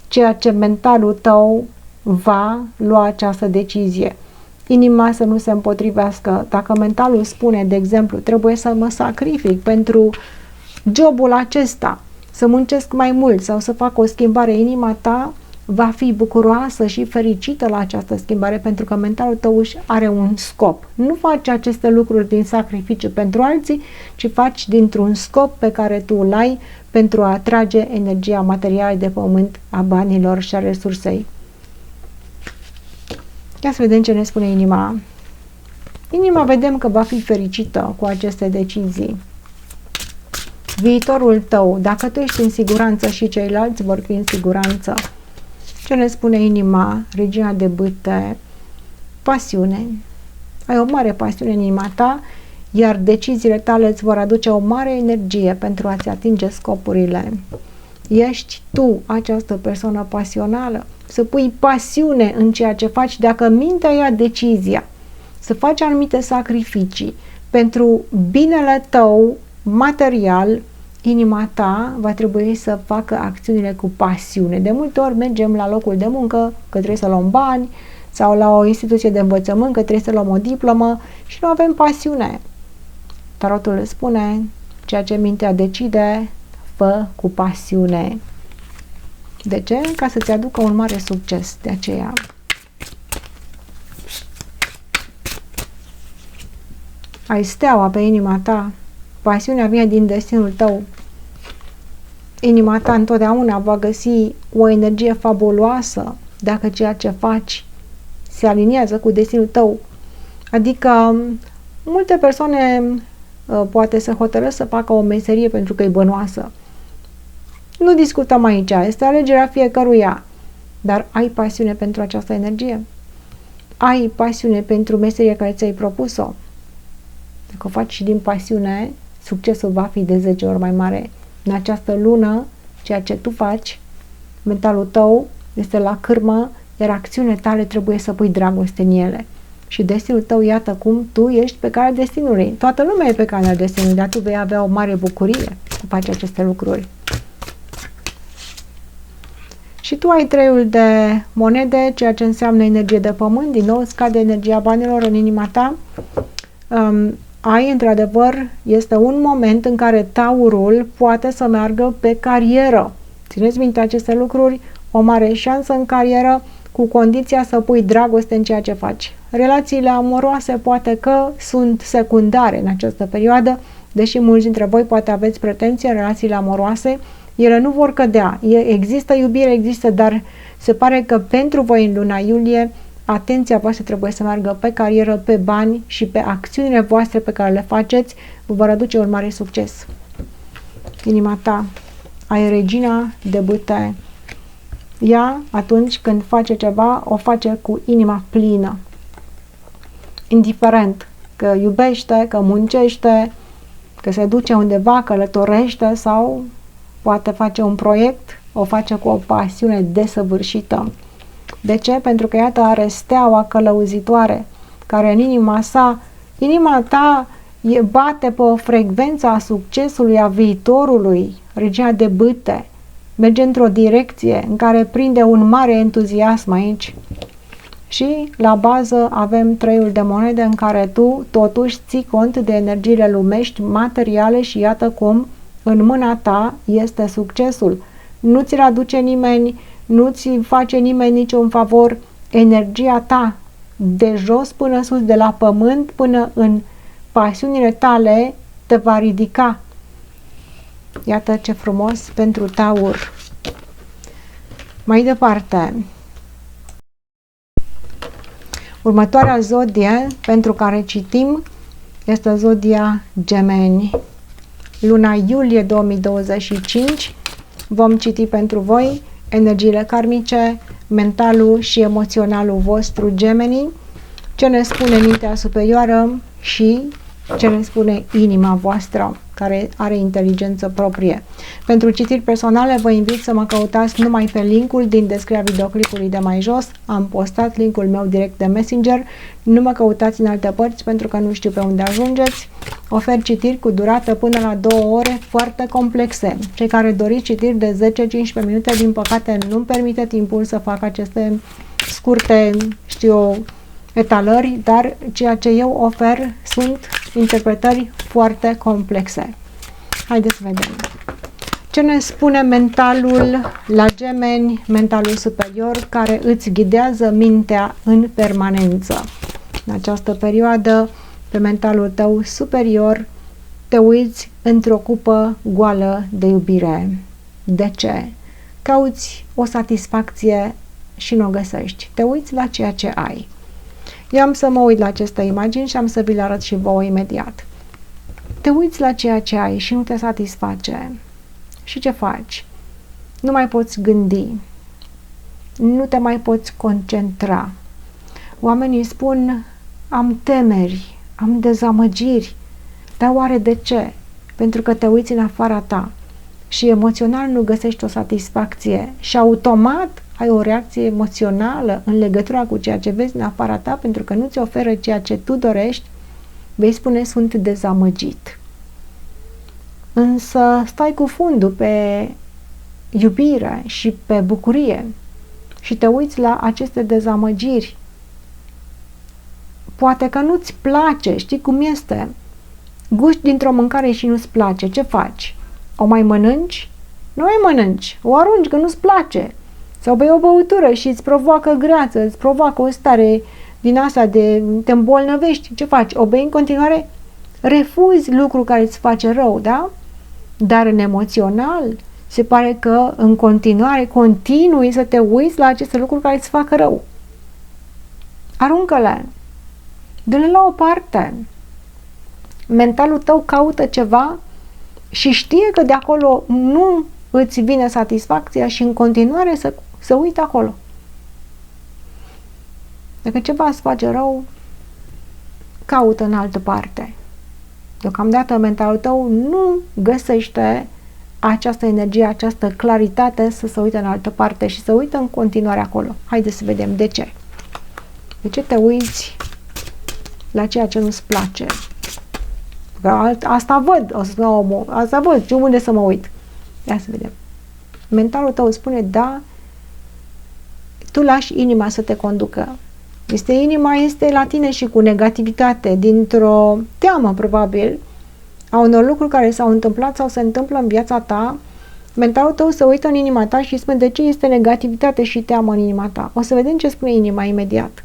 ceea ce mentalul tău va lua această decizie. Inima să nu se împotrivească. Dacă mentalul spune, de exemplu, trebuie să mă sacrific pentru jobul acesta, să muncesc mai mult sau să fac o schimbare, inima ta va fi bucuroasă și fericită la această schimbare pentru că mentalul tău își are un scop. Nu faci aceste lucruri din sacrificiu pentru alții, ci faci dintr-un scop pe care tu îl ai pentru a atrage energia materială de pământ, a banilor și a resursei. Ia să vedem ce ne spune inima. Inima vedem că va fi fericită cu aceste decizii. Viitorul tău, dacă tu ești în siguranță și ceilalți vor fi în siguranță. Ce ne spune inima, regina de bâte? Pasiune. Ai o mare pasiune în inima ta, iar deciziile tale îți vor aduce o mare energie pentru a-ți atinge scopurile. Ești tu această persoană pasională. Să pui pasiune în ceea ce faci, dacă mintea ia decizia să faci anumite sacrificii pentru binele tău material, inima ta va trebui să facă acțiunile cu pasiune. De multe ori mergem la locul de muncă că trebuie să luăm bani sau la o instituție de învățământ că trebuie să luăm o diplomă și nu avem pasiune. Tarotul spune, ceea ce mintea decide, fă cu pasiune. De ce? Ca să-ți aducă un mare succes. De aceea. Ai steaua pe inima ta. Pasiunea vine din destinul tău. Inima ta întotdeauna va găsi o energie fabuloasă dacă ceea ce faci se aliniază cu destinul tău. Adică multe persoane poate să hotărăsc să facă o meserie pentru că e bănoasă. Nu discutăm aici, este alegerea fiecăruia. Dar ai pasiune pentru această energie? Ai pasiune pentru meseria care ți-ai propus-o? Dacă o faci și din pasiune, succesul va fi de 10 ori mai mare. În această lună, ceea ce tu faci, mentalul tău este la cârmă, iar acțiunile tale trebuie să pui dragoste în ele. Și destinul tău, iată cum tu ești pe calea destinului. Toată lumea e pe calea destinului, dar tu vei avea o mare bucurie să faci aceste lucruri. Și tu ai treiul de monede, ceea ce înseamnă energie de pământ, din nou scade energia banilor în inima ta. Ai, într-adevăr, este un moment în care taurul poate să meargă pe carieră. Țineți minte aceste lucruri, o mare șansă în carieră, cu condiția să pui dragoste în ceea ce faci. Relațiile amoroase poate că sunt secundare în această perioadă, deși mulți dintre voi poate aveți pretenții în relațiile amoroase, ele nu vor cădea. Există iubire, există, dar se pare că pentru voi în luna iulie atenția voastră trebuie să meargă pe carieră, pe bani și pe acțiunile voastre pe care le faceți, vă vor aduce un mare succes. Inima ta, ai regina de bâte. Ea, atunci când face ceva, o face cu inima plină. Indiferent că iubește, că muncește, că se duce undeva, călătorește sau poate face un proiect, o face cu o pasiune desăvârșită. De ce? Pentru că iată are steaua călăuzitoare, care în inima ta bate pe o frecvență a succesului, a viitorului, regina de bâte, merge într-o direcție în care prinde un mare entuziasm aici. Și la bază avem treiul de monede în care tu totuși ții cont de energiile lumești, materiale și iată cum în mâna ta este succesul. Nu ți-l aduce nimeni, nu ți face nimeni niciun favor, energia ta de jos până sus, de la pământ până în pasiunile tale te va ridica. Iată ce frumos pentru taur. Mai departe, următoarea zodie pentru care citim este zodia Gemeni. Luna iulie 2025 vom citi pentru voi energiile karmice, mentalul și emoționalul vostru Gemeni, ce ne spune mintea superioară și ce ne spune inima voastră, care are inteligență proprie. Pentru citiri personale vă invit să mă căutați numai pe linkul din descrierea videoclipului de mai jos. Am postat linkul meu direct de Messenger. Nu mă căutați în alte părți pentru că nu știu pe unde ajungeți. Ofer citiri cu durată până la 2 ore foarte complexe. Cei care doriți citiri de 10-15 minute, din păcate nu-mi permite timpul să fac aceste scurte, etalări, dar ceea ce eu ofer sunt interpretări foarte complexe. Haideți să vedem. Ce ne spune mentalul la Gemeni, mentalul superior, care îți ghidează mintea în permanență? În această perioadă, pe mentalul tău superior, te uiți într-o cupă goală de iubire. De ce? Cauți o satisfacție și nu o găsești. Te uiți la ceea ce ai. Eu am să mă uit la aceste imagini și am să vi le arăt și vouă imediat. Te uiți la ceea ce ai și nu te satisface. Și ce faci? Nu mai poți gândi. Nu te mai poți concentra. Oamenii spun, am temeri, am dezamăgiri. Dar oare de ce? Pentru că te uiți în afara ta și emoțional nu găsești o satisfacție și automat ai o reacție emoțională în legătură cu ceea ce vezi în afara ta, pentru că nu ți oferă ceea ce tu dorești, vei spune, sunt dezamăgit. Însă stai cu fundul pe iubire și pe bucurie și te uiți la aceste dezamăgiri. Poate că nu-ți place, știi cum este? Guști dintr-o mâncare și nu-ți place, ce faci? O mai mănânci? Nu mai mănânci, o arunci că nu-ți place. Sau bei o băutură și îți provoacă greață, îți provoacă o stare din asta de te îmbolnăvești. Ce faci? O bei în continuare? Refuzi lucru care îți face rău, da? Dar în emoțional se pare că în continuare continui să te uiți la aceste lucruri care îți fac rău. Aruncă-le. Dă-le la o parte. Mentalul tău caută ceva și știe că de acolo nu îți vine satisfacția și în continuare să uite acolo. Dacă ceva îți face rău, caută în altă parte. Deocamdată mentalul tău nu găsește această energie, această claritate să se uite în altă parte și să uită în continuare acolo. Haideți să vedem de ce. De ce te uiți la ceea ce nu-ți place? Că asta văd, o să spună omul, asta văd, unde să mă uit? Ia să vedem. Mentalul tău spune, da, tu lași inima să te conducă. Inima este la tine și cu negativitate, dintr-o teamă probabil a unor lucruri care s-au întâmplat sau se întâmplă în viața ta. Mentalul tău se uită în inima ta și spune de ce este negativitate și teamă în inima ta. O să vedem ce spune inima imediat.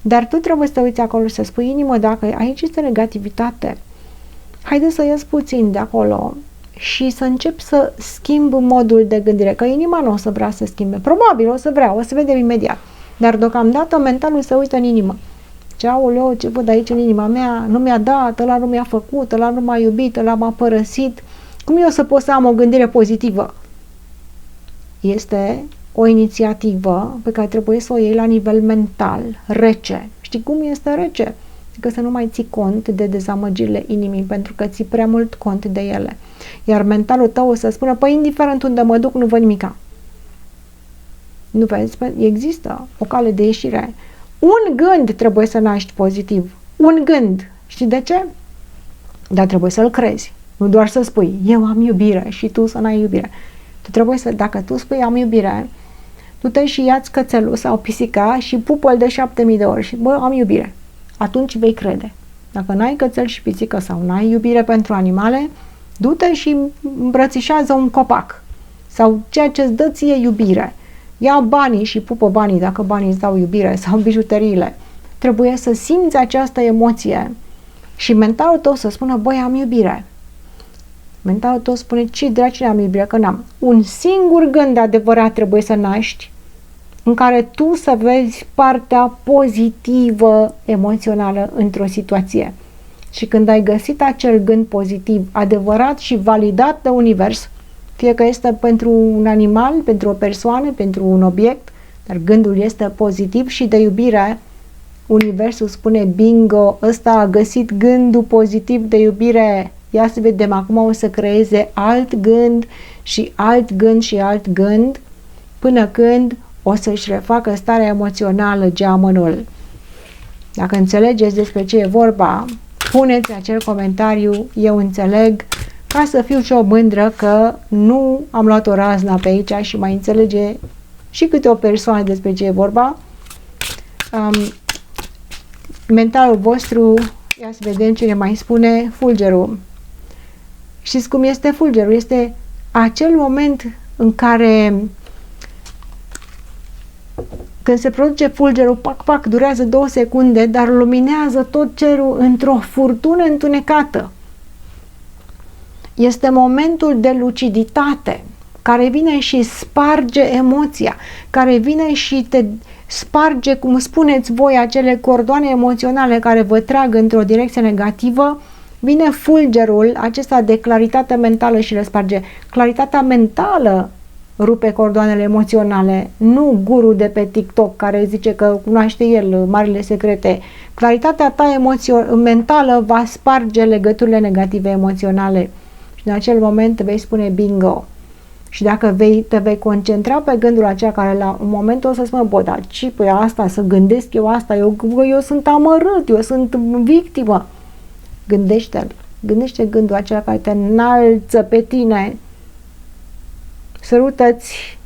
Dar tu trebuie să te uiți acolo și să spui, inimă, dacă aici este negativitate, haide să ies puțin de acolo și să încep să schimb modul de gândire, că inima nu o să vrea să schimbe. Probabil o să vrea, o să vedem imediat. Dar deocamdată mentalul se uită în inimă. Ce aoleu, ce văd aici în inima mea, nu mi-a dat, ăla nu mi-a făcut, ăla nu m-a iubit, ăla m-a părăsit. Cum eu să pot să am o gândire pozitivă? Este o inițiativă pe care trebuie să o iei la nivel mental, rece. Știi cum este rece? Că să nu mai ții cont de dezamăgirile inimii, pentru că ții prea mult cont de ele. Iar mentalul tău o să spună, păi indiferent unde mă duc, nu văd nimica. Nu vezi? Există o cale de ieșire. Un gând trebuie să naști pozitiv. Un gând. Știi de ce? Dar trebuie să-l crezi. Nu doar să spui, eu am iubire și tu să n-ai iubire. Tu trebuie să, dacă tu spui am iubire, du-te și ia-ți cățelul sau pisica și pupă-l de 7000 de ori și bă, am iubire. Atunci vei crede. Dacă n-ai cățel și pisică sau n-ai iubire pentru animale, du-te și îmbrățișează un copac sau ceea ce îți dă ție iubire. Ia banii și pupă banii dacă banii îți dau iubire sau bijuteriile. Trebuie să simți această emoție și mentalul tău să spună, băi, am iubire. Mentalul tău spune, ce draci am iubire, că n-am. Un singur gând adevărat trebuie să naști în care tu să vezi partea pozitivă emoțională într-o situație. Și când ai găsit acel gând pozitiv, adevărat și validat de univers, fie că este pentru un animal, pentru o persoană, pentru un obiect, dar gândul este pozitiv și de iubire, universul spune, bingo, ăsta a găsit gândul pozitiv de iubire. Ia să vedem, acum o să creeze alt gând și alt gând și alt gând, până când o să-și refacă starea emoțională geamănul. Dacă înțelegeți despre ce e vorba, puneți acel comentariu, eu înțeleg, ca să fiu și o mândră că nu am luat o razna pe aici și mai înțelege și câte o persoană despre ce e vorba. Mentalul vostru, ia să vedem ce ne mai spune fulgerul. Știți cum este fulgerul? Este acel moment în care când se produce fulgerul, pac, pac, durează 2 secunde, dar luminează tot cerul într-o furtună întunecată. Este momentul de luciditate care vine și sparge emoția, care vine și te sparge, cum spuneți voi, acele cordoane emoționale care vă trag într-o direcție negativă. Vine fulgerul acesta de claritate mentală și le sparge. Claritatea mentală rupe cordoanele emoționale, nu guru de pe TikTok care zice că cunoaște el marile secrete. Claritatea ta mentală va sparge legăturile negative emoționale și în acel moment vei spune bingo. Și dacă te vei concentra pe gândul acela care la un moment o să spună, bă, dar ce, păi asta, să gândesc eu asta, eu sunt amărât, eu sunt victimă. Gândește-l, gândește gândul acela care te înalță pe tine. Sărută-ți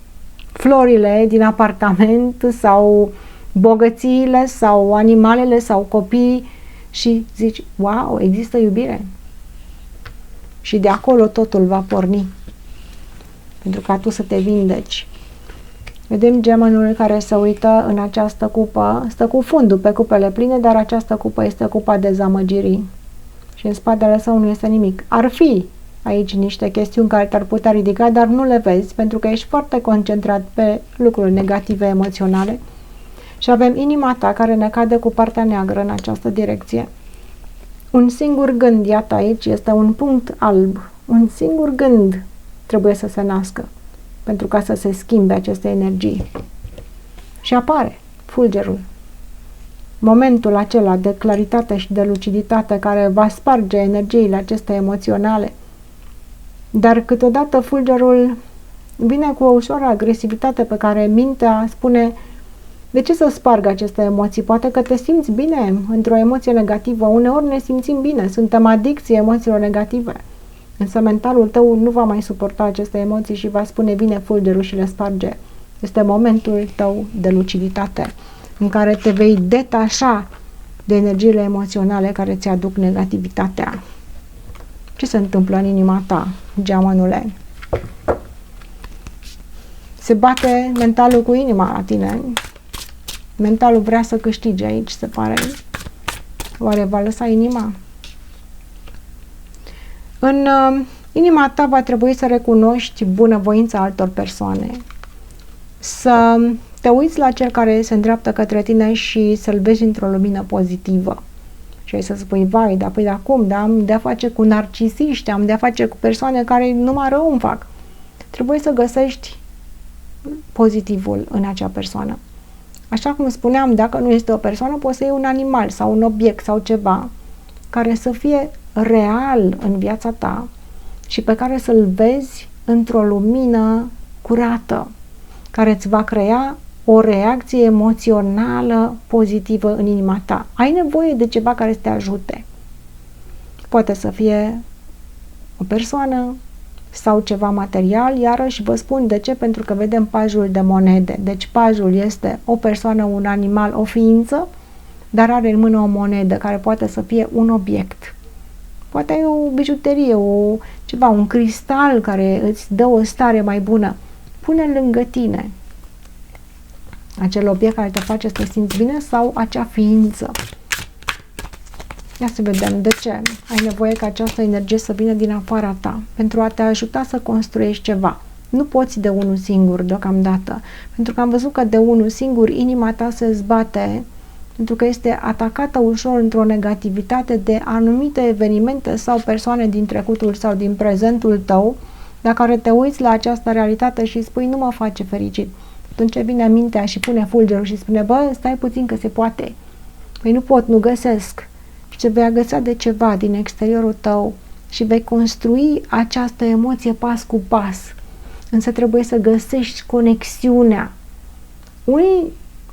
florile din apartament sau bogățiile sau animalele sau copiii și zici, wow, există iubire. Și de acolo totul va porni. Pentru ca tu să te vindeci. Vedem gemenul care se uită în această cupă, stă cu fundul pe cupele pline, dar această cupă este cupa dezamăgirii. Și în spatele său nu este nimic. Ar fi aici niște chestiuni care te-ar putea ridica, dar nu le vezi, pentru că ești foarte concentrat pe lucruri negative emoționale. Și avem inima ta care ne cade cu partea neagră în această direcție. Un singur gând, iată aici, este un punct alb. Un singur gând trebuie să se nască pentru ca să se schimbe aceste energii. Și apare fulgerul. Momentul acela de claritate și de luciditate care va sparge energiile acestea emoționale. Dar câteodată fulgerul vine cu o ușoară agresivitate pe care mintea spune, de ce să spargă aceste emoții? Poate că te simți bine într-o emoție negativă. Uneori ne simțim bine, suntem adicții emoțiilor negative. Însă mentalul tău nu va mai suporta aceste emoții și va spune, vine fulgerul și le sparge. Este momentul tău de luciditate, în care te vei detașa de energiile emoționale care ți aduc negativitatea. Ce se întâmplă în inima ta, geamănule? Se bate mentalul cu inima la tine. Mentalul vrea să câștige aici, se pare. Oare va lăsa inima? În inima ta va trebui să recunoști bunăvoința altor persoane. Să te uiți la cel care se îndreaptă către tine și să-l vezi într-o lumină pozitivă. Și ai să spui, vai, dar păi de acum, da, am de-a face cu narcisiști, am de-a face cu persoane care numai rău îmi fac. Trebuie să găsești pozitivul în acea persoană. Așa cum spuneam, dacă nu este o persoană, poți să iei un animal sau un obiect sau ceva care să fie real în viața ta și pe care să-l vezi într-o lumină curată, care îți va crea o reacție emoțională pozitivă în inima ta. Ai nevoie de ceva care să te ajute. Poate să fie o persoană sau ceva material, iarăși vă spun de ce, pentru că vedem pajul de monede. Deci pajul este o persoană, un animal, o ființă, dar are în mână o monedă care poate să fie un obiect. Poate e o bijuterie, ceva, un cristal care îți dă o stare mai bună. Pune-l lângă tine acel obiect care te face să te simți bine sau acea ființă. Ia să vedem de ce ai nevoie ca această energie să vină din afara ta, pentru a te ajuta să construiești ceva. Nu poți de unul singur deocamdată, pentru că am văzut că de unul singur inima ta se zbate, pentru că este atacată ușor într-o negativitate de anumite evenimente sau persoane din trecutul sau din prezentul tău, la care te uiți la această realitate și spui, nu mă face fericit. Atunci vine mintea și pune fulgerul și spune, bă, stai puțin că se poate. Păi nu pot, nu găsesc. Și te vei agăța de ceva din exteriorul tău și vei construi această emoție pas cu pas. Însă trebuie să găsești conexiunea.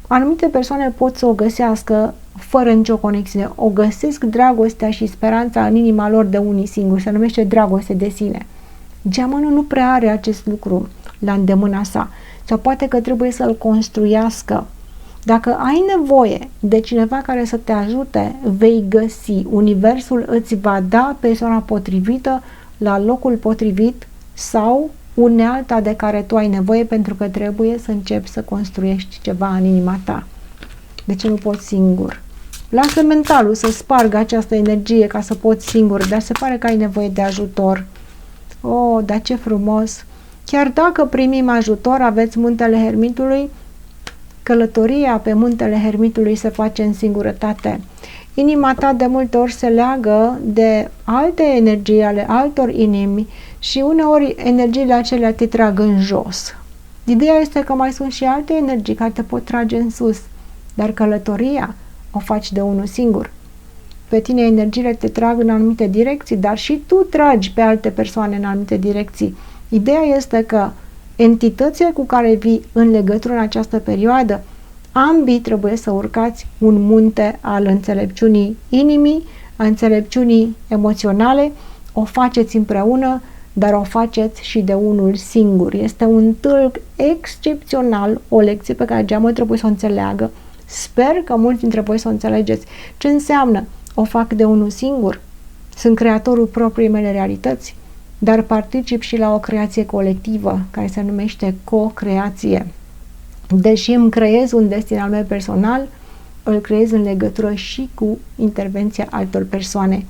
Anumite persoane pot să o găsească fără nicio conexiune. O găsesc dragostea și speranța în inima lor de unii singuri. Se numește dragoste de sine. Geamănul nu prea are acest lucru la îndemâna sa. Sau poate că trebuie să-l construiască. Dacă ai nevoie de cineva care să te ajute, vei găsi. Universul îți va da persoana potrivită la locul potrivit sau unealta de care tu ai nevoie, pentru că trebuie să începi să construiești ceva în inima ta. De ce nu poți singur? Lasă mentalul să spargă această energie ca să poți singur, dar se pare că ai nevoie de ajutor. Oh, dar ce frumos! Chiar dacă primim ajutor, aveți Muntele Hermitului, călătoria pe Muntele Hermitului se face în singurătate. Inima ta de multe ori se leagă de alte energii ale altor inimi și uneori energiile acelea te trag în jos. Ideea este că mai sunt și alte energii care te pot trage în sus, dar călătoria o faci de unul singur. Pe tine energiile te trag în anumite direcții, dar și tu tragi pe alte persoane în anumite direcții. Ideea este că entitățile cu care vii în legătură în această perioadă, ambii trebuie să urcați un munte al înțelepciunii inimii, a înțelepciunii emoționale, o faceți împreună, dar o faceți și de unul singur. Este un tâlc excepțional, o lecție pe care geamul trebuie să o înțeleagă. Sper că mulți dintre voi să o înțelegeți. Ce înseamnă? O fac de unul singur. Sunt creatorul propriei mele realități, dar particip și la o creație colectivă, care se numește co-creație. Deși îmi creez un destin al meu personal, îl creez în legătură și cu intervenția altor persoane.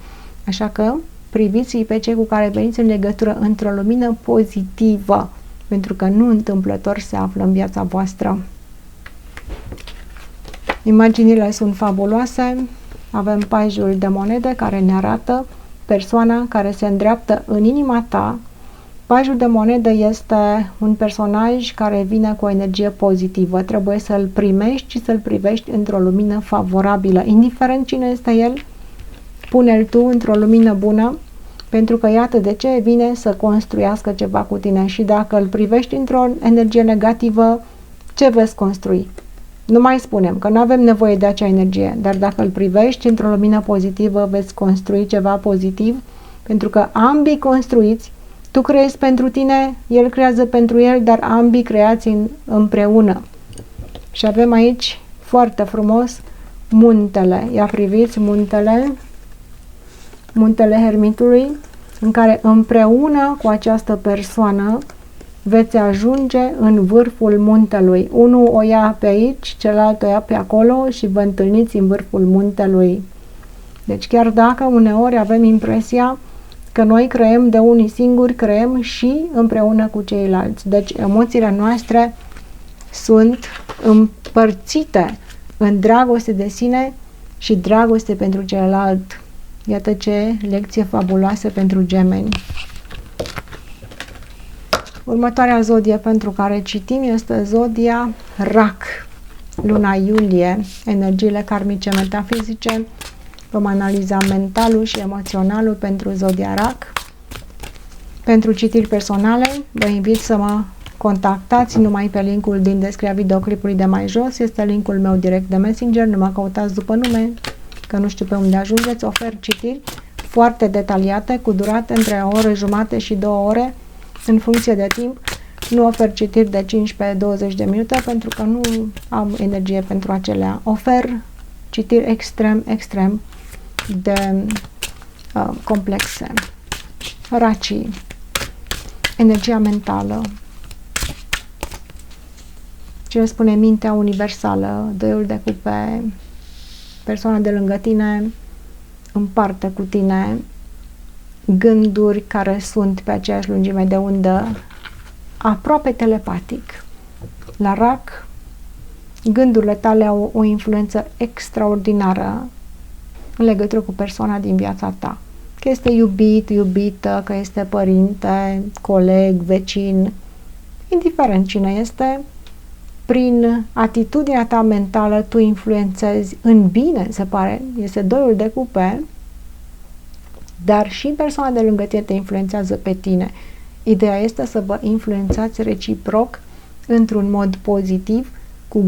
Așa că priviți-i pe cei cu care veniți în legătură într-o lumină pozitivă, pentru că nu întâmplător se află în viața voastră. Imaginile sunt fabuloase. Avem pajul de monede care ne arată persoana care se îndreaptă în inima ta. Pajul de monedă este un personaj care vine cu o energie pozitivă. Trebuie să-l primești și să-l privești într-o lumină favorabilă. Indiferent cine este el, pune-l tu într-o lumină bună, pentru că iată de ce vine să construiască ceva cu tine. Și dacă îl privești într-o energie negativă, ce veți construi? Nu mai spunem că nu avem nevoie de acea energie, dar dacă îl privești într-o lumină pozitivă, veți construi ceva pozitiv, pentru că ambii construiți Tu creezi pentru tine, el creează pentru el, dar ambii creați împreună. Și avem aici, foarte frumos, muntele. Ia priviți muntele, muntele Hermitului, în care împreună cu această persoană veți ajunge în vârful muntelui. Unul o ia pe aici, celălalt o ia pe acolo și vă întâlniți în vârful muntelui. Deci chiar dacă uneori avem impresia că noi creăm de unii singuri, creăm și împreună cu ceilalți. Deci emoțiile noastre sunt împărțite în dragoste de sine și dragoste pentru celălalt. Iată ce lecție fabuloasă pentru gemeni. Următoarea zodie pentru care citim este zodia Rac. Luna iulie, energiile karmice metafizice. Vom analiza mentalul și emoționalul pentru zodia Rac. Pentru citiri personale, vă invit să mă contactați numai pe linkul din descrierea videoclipului de mai jos. Este linkul meu direct de Messenger, nu mă căutați după nume, că nu știu pe unde ajungeți. Ofer citiri foarte detaliate, cu durată între o oră jumate și 2 ore, în funcție de timp. Nu ofer citiri de 15-20 de minute, pentru că nu am energie pentru acelea. Ofer citiri extrem de complexe. Racii, energia mentală, ce spune mintea universală, dăiul de cupe, persoana de lângă tine împarte cu tine gânduri care sunt pe aceeași lungime de undă, aproape telepatic. La Rac, gândurile tale au o influență extraordinară în legătură cu persoana din viața ta. Că este iubit, iubită, că este părinte, coleg, vecin, indiferent cine este, prin atitudinea ta mentală tu influențezi în bine, se pare, este doi de cupe, dar și persoana de lângă tine te influențează pe tine. Ideea este să vă influențați reciproc într-un mod pozitiv, cu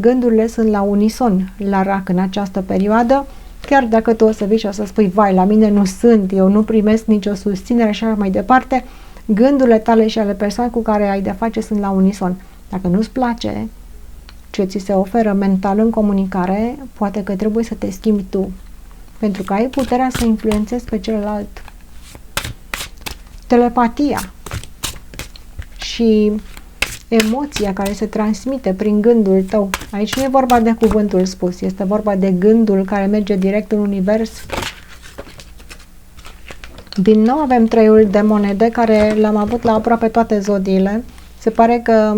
gândurile sunt la unison la Rac în această perioadă, chiar dacă tu o să vii și o să spui, vai, la mine nu sunt, eu nu primesc nicio susținere și așa mai departe, gândurile tale și ale persoanei cu care ai de face sunt la unison. Dacă nu-ți place ce ți se oferă mental în comunicare, poate că trebuie să te schimbi tu, pentru că ai puterea să influențezi pe celălalt. Telepatia și emoția care se transmite prin gândul tău. Aici nu e vorba de cuvântul spus, este vorba de gândul care merge direct în univers. Din nou avem treiul de monede, care l-am avut la aproape toate zodiile. Se pare că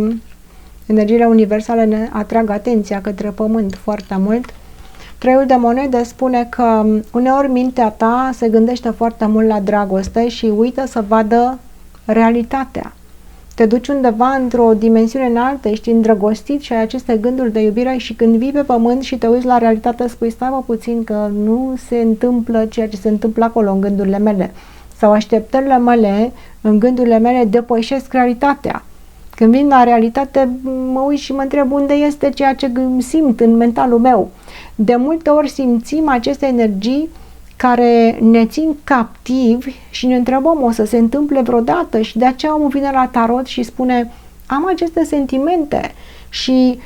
energiile universale ne atrag atenția către pământ foarte mult. Treiul de monede spune că uneori mintea ta se gândește foarte mult la dragoste și uită să vadă realitatea. Te duci undeva într-o dimensiune înaltă, ești îndrăgostit și ai aceste gânduri de iubire și când vii pe pământ și te uiți la realitate, spui, stai mă puțin că nu se întâmplă ceea ce se întâmplă acolo în gândurile mele. Sau așteptările mele în gândurile mele depășesc realitatea. Când vin la realitate, mă uit și mă întreb unde este ceea ce simt în mentalul meu. De multe ori simțim aceste energii care ne țin captivi și ne întrebăm, o să se întâmple vreodată? Și de aceea omul vine la tarot și spune, am aceste sentimente și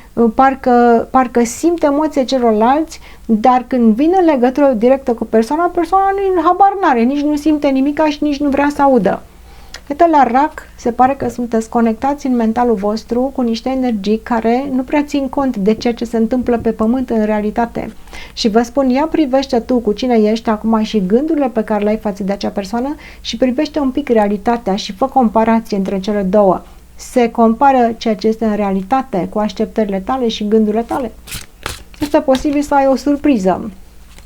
parcă simt emoții celorlalți, dar când vine în legătură directă cu persoana nici habar n-are, nici nu simte nimica și nici nu vrea să audă. Iată, la Rac se pare că sunteți conectați în mentalul vostru cu niște energii care nu prea țin cont de ceea ce se întâmplă pe pământ în realitate. Și vă spun, ia privește tu cu cine ești acum și gândurile pe care le ai față de acea persoană și privește un pic realitatea și fă comparație între cele două. Se compară ceea ce este în realitate cu așteptările tale și gândurile tale. Este posibil să ai o surpriză,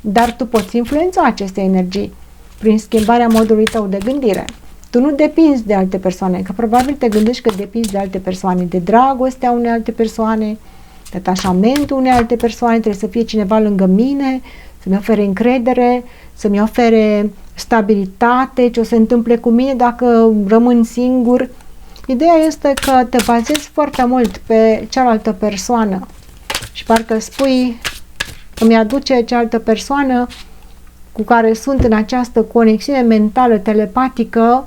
dar tu poți influența aceste energii prin schimbarea modului tău de gândire. Tu nu depinzi de alte persoane, că probabil te gândești că depinzi de alte persoane, de dragostea unei alte persoane, de atașamentul unei alte persoane, trebuie să fie cineva lângă mine, să-mi ofere încredere, să-mi ofere stabilitate, ce o să se întâmple cu mine dacă rămân singur. Ideea este că te bazezi foarte mult pe cealaltă persoană și parcă spui, îmi aduce cealaltă persoană cu care sunt în această conexiune mentală, telepatică,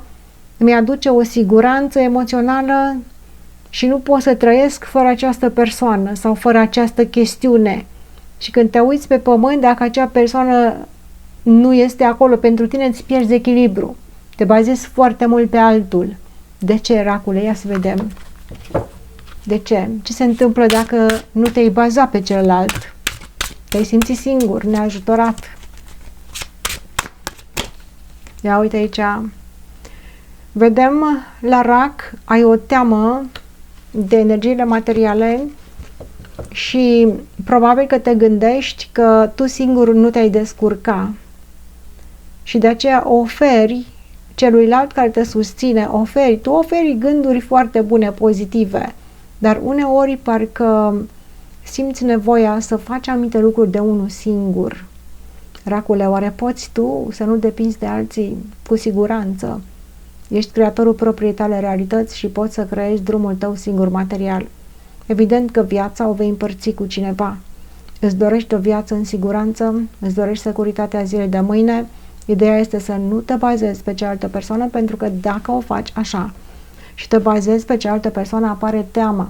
îmi aduce o siguranță emoțională și nu pot să trăiesc fără această persoană sau fără această chestiune. Și când te uiți pe pământ, dacă acea persoană nu este acolo pentru tine, îți pierzi echilibru. Te bazezi foarte mult pe altul. De ce, Racule? Ia să vedem. De ce? Ce se întâmplă dacă nu te-ai bazat pe celălalt? Te-ai simțit singur, neajutorat. Ia uite aici. Vedem la Rac, ai o teamă de energiile materiale și probabil că te gândești că tu singur nu te-ai descurca și de aceea oferi celuilalt care te susține, tu oferi gânduri foarte bune, pozitive, dar uneori parcă simți nevoia să faci anumite lucruri de unul singur. Racule, oare poți tu să nu depinzi de alții? Cu siguranță. Ești creatorul propriei tale realități și poți să creezi drumul tău singur material. Evident că viața o vei împărți cu cineva. Îți dorești o viață în siguranță, îți dorești securitatea zilei de mâine. Ideea este să nu te bazezi pe cealaltă persoană, pentru că dacă o faci așa și te bazezi pe cealaltă persoană, apare teama.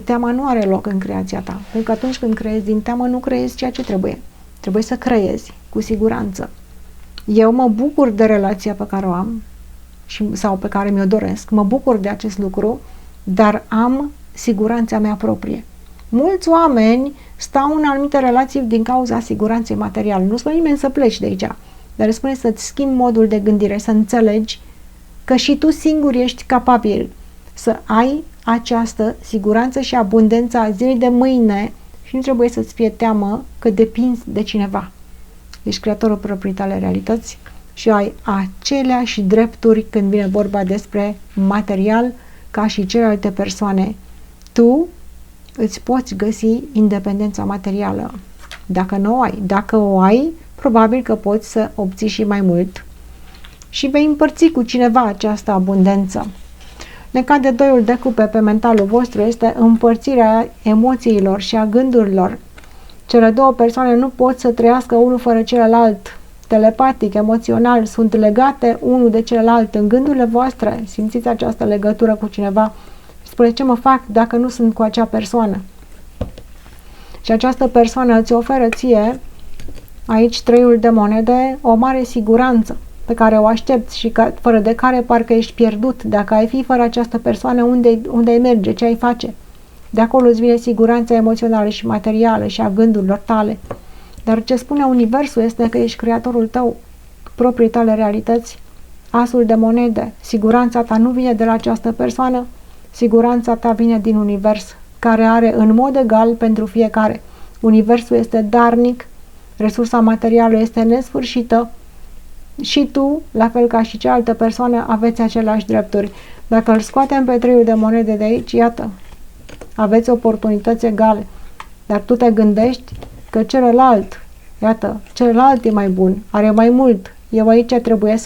Teama nu are loc în creația ta, pentru că atunci când creezi din teamă, nu creezi ceea ce trebuie. Trebuie să creezi, cu siguranță. Eu mă bucur de relația pe care o am sau pe care mi-o doresc. Mă bucur de acest lucru, dar am siguranța mea proprie. Mulți oameni stau în anumite relații din cauza siguranței materiale. Nu spune nimeni să pleci de aici, dar spune să-ți schimbi modul de gândire, să înțelegi că și tu singur ești capabil să ai această siguranță și abundența a zilei de mâine și nu trebuie să-ți fie teamă că depinzi de cineva. Ești creatorul propriei tale realități și ai aceleași drepturi când vine vorba despre material ca și celelalte persoane. Tu îți poți găsi independența materială. Dacă nu o ai, dacă o ai, probabil că poți să obții și mai mult și vei împărți cu cineva această abundență. Legat de doiul de cupe pe mentalul vostru este împărțirea emoțiilor și a gândurilor. Cele două persoane nu pot să trăiască unul fără celălalt. Telepatic, emoțional, sunt legate unul de celălalt. În gândurile voastre simțiți această legătură cu cineva. Spune, ce mă fac dacă nu sunt cu acea persoană? Și această persoană îți oferă ție, aici treiul de monede, o mare siguranță pe care o aștepți și fără de care parcă ești pierdut. Dacă ai fi fără această persoană, unde ai merge? Ce ai face? De acolo îți vine siguranța emoțională și materială și a gândurilor tale. Dar ce spune Universul este că ești creatorul tău, proprii tale realități, asul de monede. Siguranța ta nu vine de la această persoană, siguranța ta vine din Univers, care are în mod egal pentru fiecare. Universul este darnic, resursa materială este nesfârșită și tu, la fel ca și cealaltă persoană, aveți aceleași drepturi. Dacă îl scoatem pe treiul de monede de aici, iată, aveți oportunități egale, dar tu te gândești că celălalt, iată, celălalt e mai bun, are mai mult. Eu aici trebuie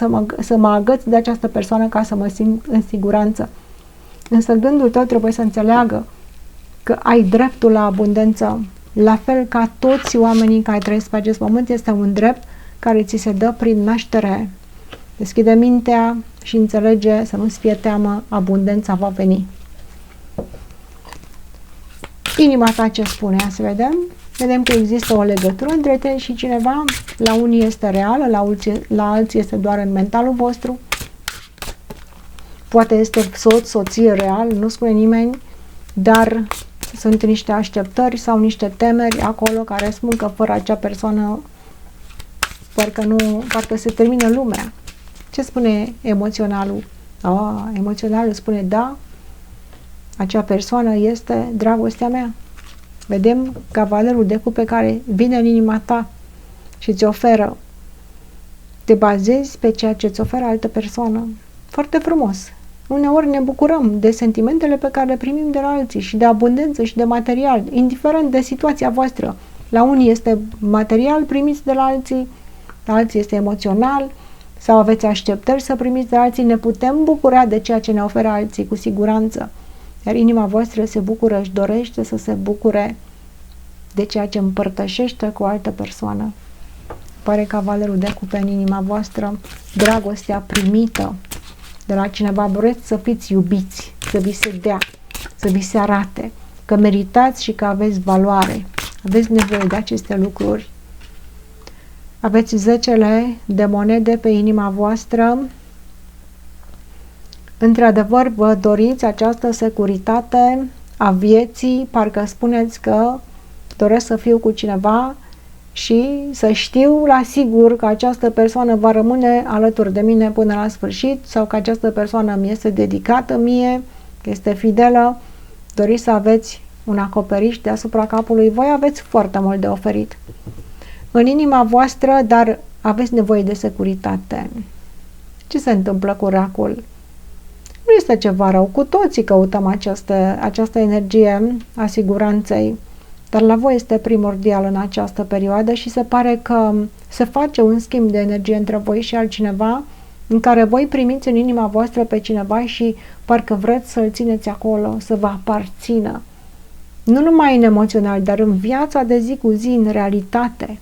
să mă agăț de această persoană ca să mă simt în siguranță. Însă gândul tău trebuie să înțeleagă că ai dreptul la abundență, la fel ca toți oamenii care trăiesc pe acest pământ. Este un drept care ți se dă prin naștere. Deschide mintea și înțelege, să nu-ți fie teamă, abundența va veni. Inima ta ce spune? Ia să vedem. Vedem că există o legătură între tine și cineva. La unii este reală, la alții este doar în mentalul vostru. Poate este soț, soție real, nu spune nimeni, dar sunt niște așteptări sau niște temeri acolo care spun că fără acea persoană parcă se termină lumea. Ce spune emoționalul? Emoționalul spune da, acea persoană este dragostea mea. Vedem cavalerul de cupe care vine în inima ta și îți oferă. Te bazezi pe ceea ce îți oferă altă persoană. Foarte frumos. Uneori ne bucurăm de sentimentele pe care le primim de la alții și de abundență și de material, indiferent de situația voastră. La unii este material primiți de la alții este emoțional, sau aveți așteptări să primiți de alții. Ne putem bucura de ceea ce ne oferă alții, cu siguranță. Iar inima voastră se bucură, își dorește să se bucure de ceea ce împărtășește cu o altă persoană. Pare cavalerul de cupe în inima voastră, dragostea primită de la cineva, vreți să fiți iubiți, să vi se dea, să vi se arate că meritați și că aveți valoare. Aveți nevoie de aceste lucruri. Aveți 10 de monede pe inima voastră. Într-adevăr, vă doriți această securitate a vieții, parcă spuneți că doresc să fiu cu cineva și să știu la sigur că această persoană va rămâne alături de mine până la sfârșit sau că această persoană mi este dedicată mie, că este fidelă. Doriți să aveți un acoperiș deasupra capului, voi aveți foarte mult de oferit în inima voastră, dar aveți nevoie de securitate. Ce se întâmplă cu racul? Nu este ceva rău, cu toții căutăm această energie a siguranței, dar la voi este primordial în această perioadă și se pare că se face un schimb de energie între voi și altcineva, în care voi primiți în inima voastră pe cineva și parcă vreți să-l țineți acolo, să vă aparțină. Nu numai în emoțional, dar în viața de zi cu zi, în realitate.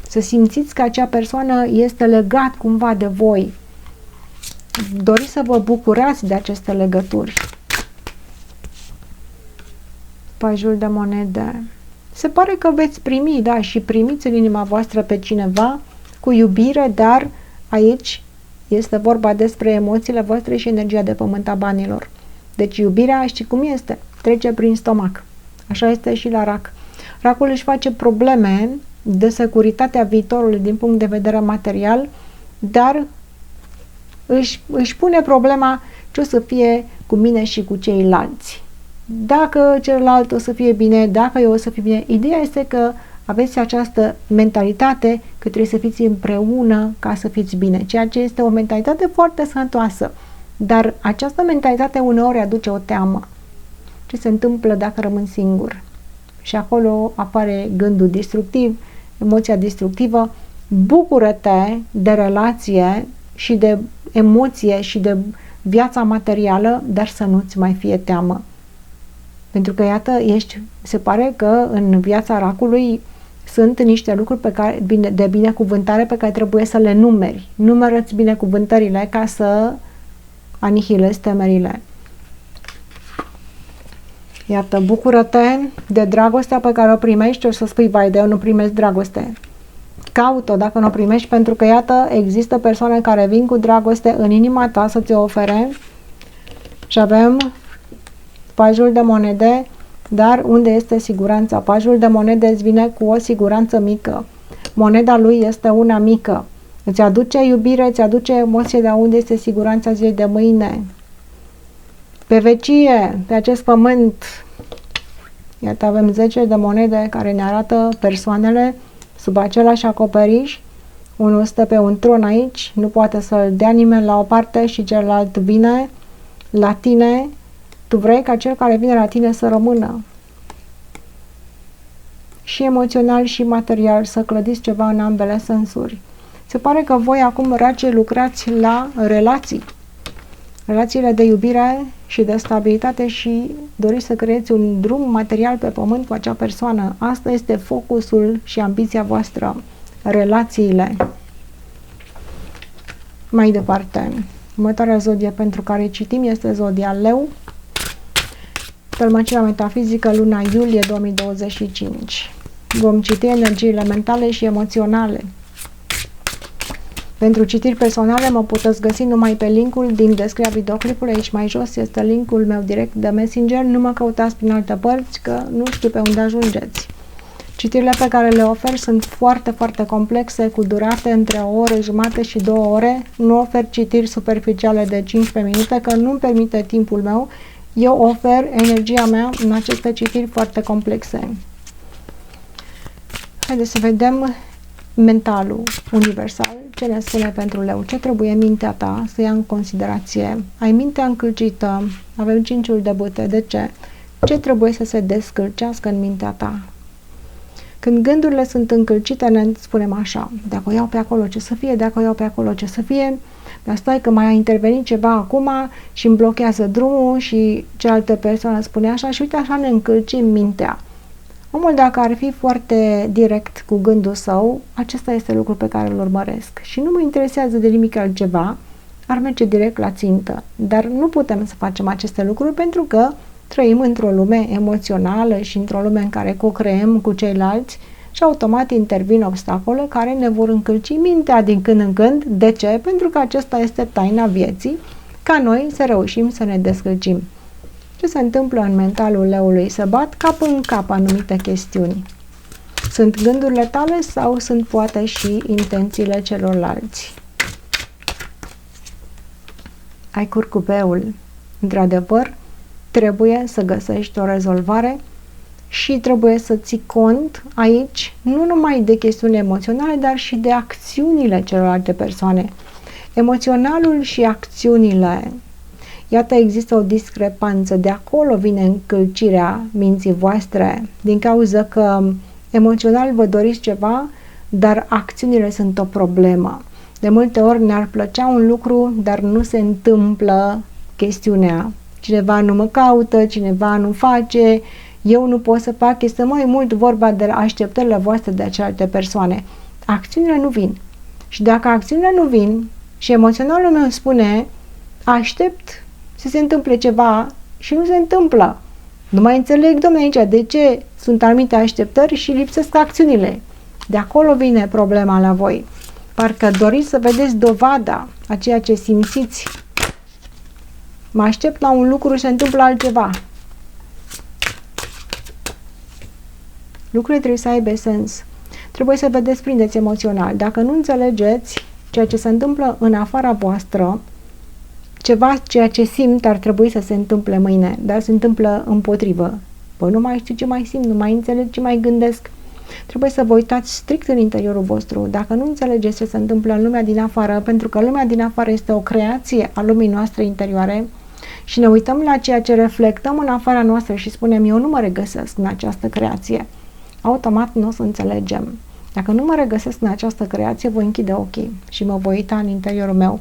Să simțiți că acea persoană este legat cumva de voi. Doriți să vă bucurați de aceste legături. Pajul de monede. Se pare că veți primi, da, și primiți în inima voastră pe cineva cu iubire, dar aici este vorba despre emoțiile voastre și energia de pământ a banilor. Deci iubirea, știi cum este? Trece prin stomac. Așa este și la rac. Racul își face probleme de securitatea viitorului din punct de vedere material, dar își pune problema ce o să fie cu mine și cu ceilalți. Dacă celălalt o să fie bine, dacă eu o să fiu bine. Ideea este că aveți această mentalitate că trebuie să fiți împreună ca să fiți bine, ceea ce este o mentalitate foarte sănătoasă. Dar această mentalitate uneori aduce o teamă. Ce se întâmplă dacă rămân singur? Și acolo apare gândul destructiv, emoția destructivă. Bucură-te de relație și de emoție și de viața materială, dar să nu-ți mai fie teamă. Pentru că, iată, se pare că în viața racului sunt niște lucruri de binecuvântare pe care trebuie să le numeri. Numără-ți binecuvântările ca să anihilezi temerile. Iată, bucură-te de dragostea pe care o primești. O să spui, vai, de eu nu primesc dragoste. Caut-o dacă nu o primești, pentru că, iată, există persoane care vin cu dragoste în inima ta să ți-o ofere. Și avem pajul de monede, dar unde este siguranța? Pajul de monede îți vine cu o siguranță mică. Moneda lui este una mică. Îți aduce iubire, îți aduce emoție, dar unde este siguranța zilei de mâine? Pe vecie, pe acest pământ, iată, avem 10 de monede care ne arată persoanele sub același acoperiș. Unul stă pe un tron aici, nu poate să-l dea nimeni la o parte și celălalt vine la tine. Tu vrei ca cel care vine la tine să rămână. Și emoțional și material, să clădiți ceva în ambele sensuri. Se pare că voi acum, race, lucrați la relații. Relațiile de iubire și de stabilitate și doriți să creați un drum material pe pământ cu acea persoană. Asta este focusul și ambiția voastră. Relațiile. Mai departe, următoarea zodie pentru care citim este zodia Leu. Tălmăcirea metafizică, luna iulie 2025. Vom citi energiile mentale și emoționale. Pentru citiri personale mă puteți găsi numai pe linkul din descrierea videoclipului. Aici mai jos este linkul meu direct de Messenger. Nu mă căutați prin alte părți, că nu știu pe unde ajungeți. Citirile pe care le ofer sunt foarte, foarte complexe, cu durate între o oră jumate și 2 ore. Nu ofer citiri superficiale de 15 minute, că nu-mi permite timpul meu. Eu ofer energia mea în aceste citiri foarte complexe. Haideți să vedem mentalul universal. Ce ne spune pentru Leu? Ce trebuie mintea ta să ia în considerație? Ai mintea încălcită, avem 5-ul de bâte. De ce? Ce trebuie să se descălcească în mintea ta? Când gândurile sunt încălcite, ne spunem așa: dacă o iau pe acolo, ce să fie? Dacă o iau pe acolo, ce să fie? Dar stai că mai a intervenit ceva acum și îmi blochează drumul și cealaltă persoană spune așa și uite, așa ne încălcim mintea. Omul, dacă ar fi foarte direct cu gândul său, acesta este lucrul pe care îl urmăresc și nu mă interesează de nimic altceva, ar merge direct la țintă. Dar nu putem să facem aceste lucruri pentru că trăim într-o lume emoțională și într-o lume în care co-creăm cu ceilalți și automat intervin obstacole care ne vor încălci mintea din când în când. De ce? Pentru că aceasta este taina vieții, ca noi să reușim să ne descălcim. Ce se întâmplă în mentalul leului? Să bat cap în cap anumite chestiuni. Sunt gândurile tale sau sunt poate și intențiile celorlalți? Ai curcubeul. Într-adevăr, trebuie să găsești o rezolvare și trebuie să ții cont aici nu numai de chestiuni emoționale, dar și de acțiunile celorlalte persoane. Emoționalul și acțiunile. Iată, există o discrepanță. De acolo vine încălcirea minții voastre, din cauza că emoțional vă doriți ceva, dar acțiunile sunt o problemă. De multe ori ne-ar plăcea un lucru, dar nu se întâmplă chestiunea. Cineva nu mă caută, cineva nu face, eu nu pot să fac, este mai mult vorba de așteptările voastre de celelalte persoane. Acțiunile nu vin. Și dacă acțiunile nu vin și emoționalul meu spune aștept să se întâmple ceva și nu se întâmplă, nu mai înțeleg, domnule, aici de ce sunt anumite așteptări și lipsesc acțiunile. De acolo vine problema la voi. Parcă doriți să vedeți dovada a ceea ce simțiți. Mă aștept la un lucru și se întâmplă altceva. Lucrurile trebuie să aibă sens. Trebuie să vă desprindeți emoțional. Dacă nu înțelegeți ceea ce se întâmplă în afara voastră, ceva, ceea ce simt ar trebui să se întâmple mâine, dar se întâmplă împotrivă. Păi nu mai știu ce mai simt, nu mai înțeleg ce mai gândesc. Trebuie să vă uitați strict în interiorul vostru. Dacă nu înțelegeți ce se întâmplă în lumea din afară, pentru că lumea din afară este o creație a lumii noastre interioare și ne uităm la ceea ce reflectăm în afara noastră și spunem eu nu mă regăsesc în această creație, automat nu o să înțelegem. Dacă nu mă regăsesc în această creație, voi închide ochii și mă voi uita în interiorul meu.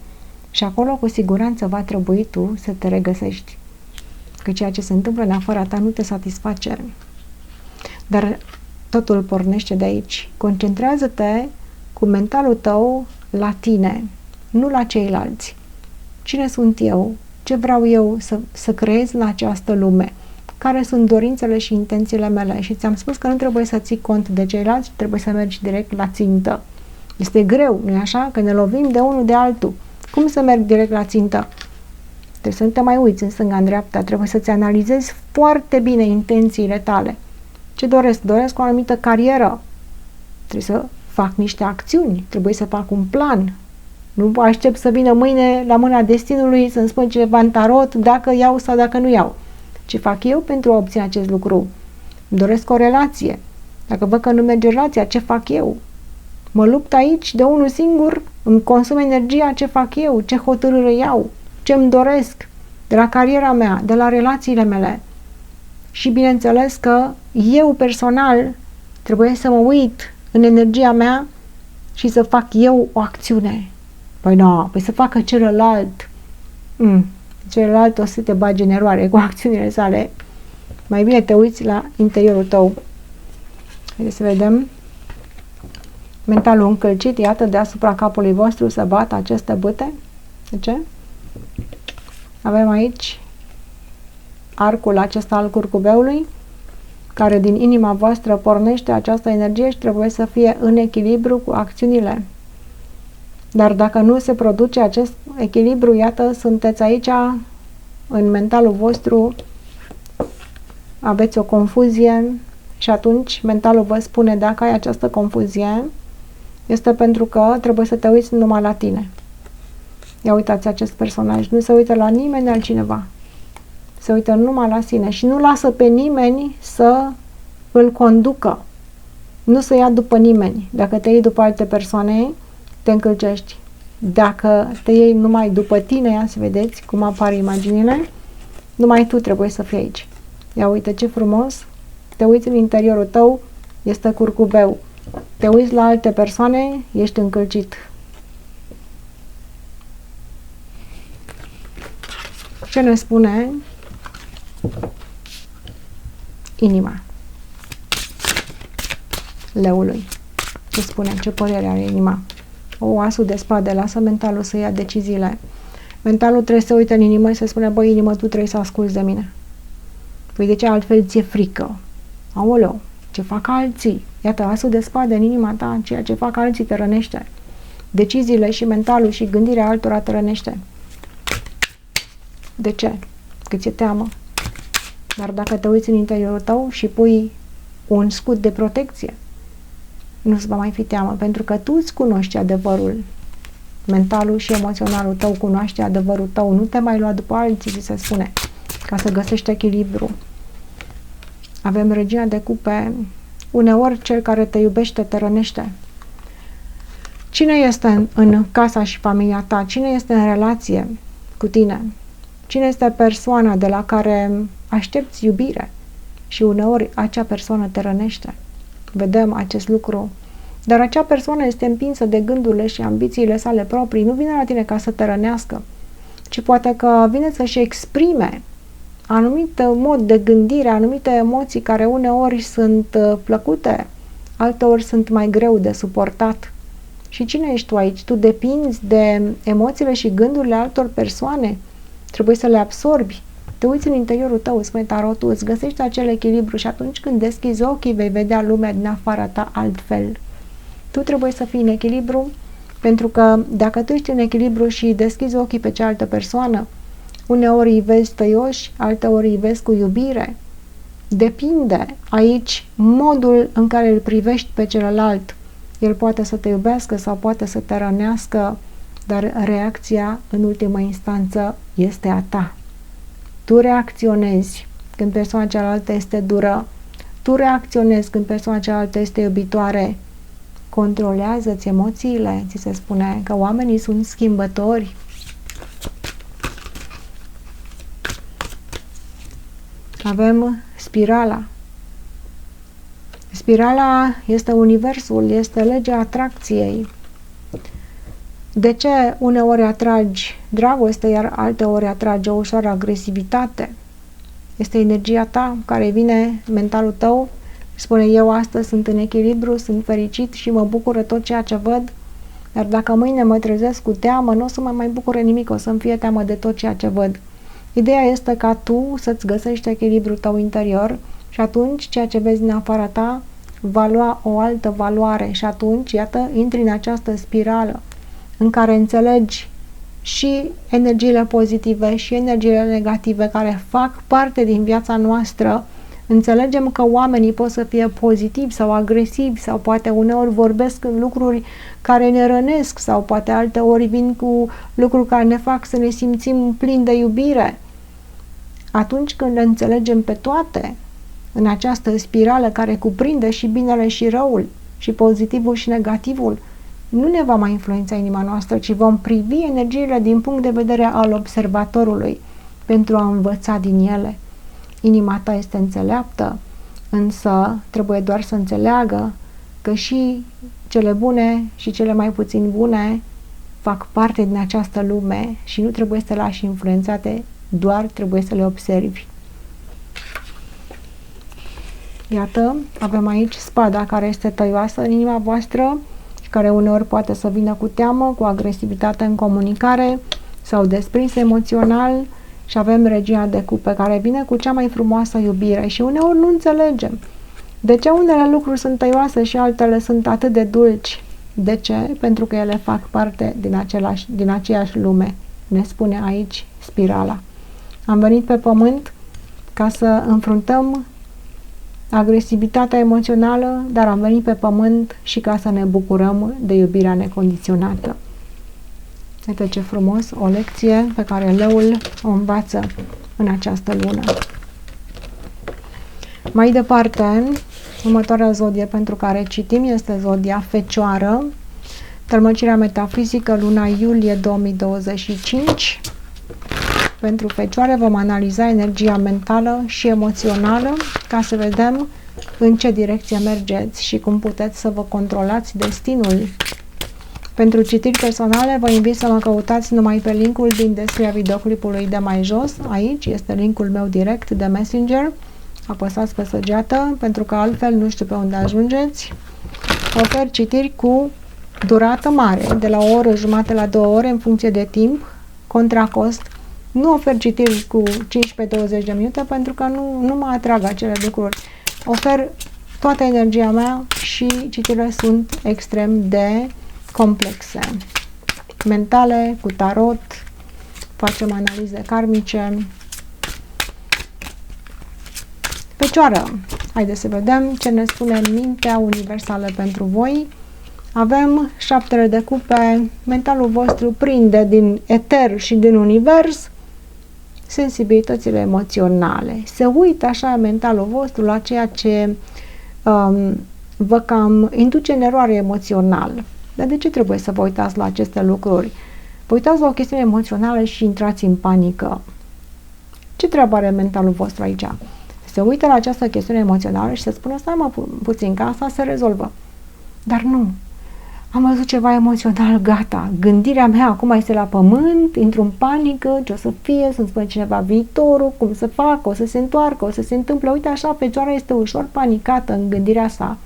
Și acolo, cu siguranță, va trebui tu să te regăsești. Că ceea ce se întâmplă în afara ta nu te satisface. Dar totul pornește de aici. Concentrează-te cu mentalul tău la tine, nu la ceilalți. Cine sunt eu? Ce vreau eu să creez în această lume? Care sunt dorințele și intențiile mele? Și ți-am spus că nu trebuie să ții cont de ceilalți, trebuie să mergi direct la țintă. Este greu, nu-i așa? Că ne lovim de unul de altul. Cum să merg direct la țintă? Trebuie să nu te mai uiți în stânga, în dreapta, trebuie să-ți analizezi foarte bine intențiile tale. Ce doresc? Doresc o anumită carieră. Trebuie să fac niște acțiuni, trebuie să fac un plan. Nu aștept să vină mâine la mâna destinului să-mi spun ceva în tarot dacă iau sau dacă nu iau. Ce fac eu pentru a obține acest lucru? Îmi doresc o relație. Dacă văd că nu merge relația, ce fac eu? Mă lupt aici de unul singur, îmi consum energia, ce fac eu? Ce hotărâre iau? Ce îmi doresc? De la cariera mea, de la relațiile mele. Și bineînțeles că eu personal trebuie să mă uit în energia mea și să fac eu o acțiune. Păi nu, păi să facă celălalt. Celălalt o să te bagi în eroare cu acțiunile sale. Mai bine te uiți la interiorul tău. Haideți să vedem. Mentalul încălcit, iată, deasupra capului vostru să bată aceste bâte. De ce? Avem aici arcul acesta al curcubeului, care din inima voastră pornește această energie și trebuie să fie în echilibru cu acțiunile. Dar dacă nu se produce acest echilibru, iată, sunteți aici, în mentalul vostru, aveți o confuzie și atunci mentalul vă spune dacă ai această confuzie, este pentru că trebuie să te uiți numai la tine. Ia uitați acest personaj, nu se uită la nimeni altcineva. Se uită numai la sine și nu lasă pe nimeni să îl conducă. Nu se ia după nimeni. Dacă te iei după alte persoane, te încălcești. Dacă te iei numai după tine, ia să vedeți cum apar imaginile, numai tu trebuie să fii aici. Ia uite ce frumos, te uiți în interiorul tău, este curcubeu. Te uiți la alte persoane, ești încălcit. Ce ne spune inima leului? Ce spune? Ce părere are inima? O, asul de spade, lasă mentalul să ia deciziile. Mentalul trebuie să se uite în inimă și să spune, băi, inimă, tu trebuie să asculți de mine. Păi de ce altfel ți-e frică? Aoleu, ce fac alții? Iată, asul de spade în inima ta, ceea ce fac alții te rănește. Deciziile și mentalul și gândirea altora te rănește. De ce? Că ți-e teamă. Dar dacă te uiți în interiorul tău și pui un scut de protecție, nu-ți va mai fi teamă, pentru că tu îți cunoști adevărul. Mentalul și emoționalul tău cunoaște adevărul tău. Nu te mai lua după alții, ți se spune, ca să găsești echilibru. Avem regina de cupe. Uneori cel care te iubește te rănește. Cine este în casa și familia ta? Cine este în relație cu tine? Cine este persoana de la care aștepți iubire? Și uneori acea persoană te rănește. Vedem acest lucru. Dar acea persoană este împinsă de gândurile și ambițiile sale proprii. Nu vine la tine ca să te rănească, ci poate că vine să-și exprime anumit mod de gândire, anumite emoții care uneori sunt plăcute, alteori sunt mai greu de suportat. Și cine ești tu aici? Tu depinzi de emoțiile și gândurile altor persoane? Trebuie să le absorbi. Te uiți în interiorul tău, spune tarotul, îți găsești acel echilibru și atunci când deschizi ochii vei vedea lumea din afara ta altfel. Tu trebuie să fii în echilibru, pentru că dacă tu ești în echilibru și deschizi ochii pe cealaltă persoană, uneori îi vezi tăioși, alteori îi vezi cu iubire. Depinde aici modul în care îl privești pe celălalt. El poate să te iubească sau poate să te rănească, dar reacția, în ultimă instanță, este a ta. Tu reacționezi când persoana cealaltă este dură, tu reacționezi când persoana cealaltă este iubitoare. Controlează-ți emoțiile, ți se spune că oamenii sunt schimbători. Avem spirala. Spirala este universul, este legea atracției. De ce uneori atragi dragoste, iar alteori atragi o ușoară agresivitate? Este energia ta care vine, mentalul tău, spune eu astăzi sunt în echilibru, sunt fericit și mă bucură tot ceea ce văd, dar dacă mâine mă trezesc cu teamă, nu o să mă mai bucure nimic, o să-mi fie teamă de tot ceea ce văd. Ideea este ca tu să-ți găsești echilibrul tău interior și atunci ceea ce vezi din afara ta va lua o altă valoare și atunci, iată, intri în această spirală în care înțelegi și energiile pozitive și energiile negative care fac parte din viața noastră. Înțelegem că oamenii pot să fie pozitivi sau agresivi sau poate uneori vorbesc în lucruri care ne rănesc sau poate alteori vin cu lucruri care ne fac să ne simțim plini de iubire. Atunci când le înțelegem pe toate în această spirală care cuprinde și binele și răul și pozitivul și negativul, nu ne va mai influența inima noastră, ci vom privi energiile din punct de vedere al observatorului pentru a învăța din ele. Inima ta este înțeleaptă, însă trebuie doar să înțeleagă că și cele bune și cele mai puțin bune fac parte din această lume și nu trebuie să le lași influențate, doar trebuie să le observi. Iată, avem aici spada care este tăioasă în inima voastră, care uneori poate să vină cu teamă, cu agresivitate în comunicare sau desprins emoțional, și avem regina de cupe care vine cu cea mai frumoasă iubire și uneori nu înțelegem de ce unele lucruri sunt tăioase și altele sunt atât de dulci. De ce? Pentru că ele fac parte din aceeași lume, ne spune aici spirala. Am venit pe pământ ca să înfruntăm agresivitatea emoțională, dar am venit pe pământ și ca să ne bucurăm de iubirea necondiționată. Uite ce frumos, o lecție pe care leul o învață în această lună. Mai departe, următoarea zodie pentru care citim este zodia Fecioară, tălmăcirea metafizică, luna iulie 2025. Pentru Fecioare vom analiza energia mentală și emoțională ca să vedem în ce direcție mergeți și cum puteți să vă controlați destinul. Pentru citiri personale vă invit să mă căutați numai pe linkul din descrierea videoclipului de mai jos. Aici este linkul meu direct de Messenger. Apăsați pe săgeată pentru că altfel nu știu pe unde ajungeți. Ofer citiri cu durată mare, de la o oră jumate la 2 ore în funcție de timp contra cost. Nu ofer citiri cu 15-20 de minute pentru că nu mă atrag acele lucruri. Ofer toată energia mea și citirile sunt extrem de complexe. Mentale, cu tarot, facem analize karmice. Fecioară, haideți să vedem ce ne spune mintea universală pentru voi. Avem 7 de cupe, mentalul vostru prinde din eter și din univers sensibilitățile emoționale. Se uită așa mentalul vostru la ceea ce vă cam induce în eroare emoțional. Dar de ce trebuie să vă uitați la aceste lucruri? Vă uitați la o chestiune emoțională și intrați în panică. Ce treabă are mentalul vostru aici? Se uită la această chestiune emoțională și se spune, stai mă puțin, că asta se rezolvă. Dar nu. Am văzut ceva emoțional, gata. Gândirea mea acum este la pământ, intru în panică, ce o să fie, să-mi spune cineva viitorul, cum să fac, o să se întoarcă, o să se întâmple. Uite așa, Fecioara este ușor panicată în gândirea sa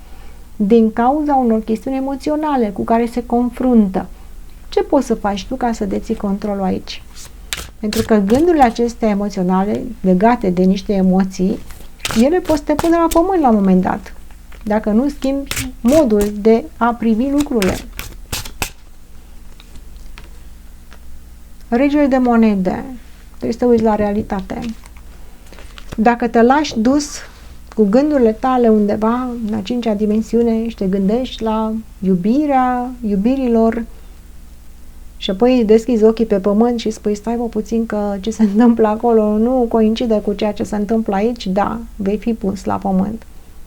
din cauza unor chestiuni emoționale cu care se confruntă. Ce poți să faci tu ca să deții controlul aici? Pentru că gândurile acestea emoționale, legate de niște emoții, ele pot să te pună la pământ la un moment dat, dacă nu schimbi modul de a privi lucrurile. Regele de monede. Trebuie să te uiți la realitate. Dacă te lași dus cu gândurile tale undeva în a 5-a dimensiune și te gândești la iubirilor și apoi deschizi ochii pe pământ și spui, stai bă puțin că ce se întâmplă acolo nu coincide cu ceea ce se întâmplă aici, da, vei fi pus la pământ.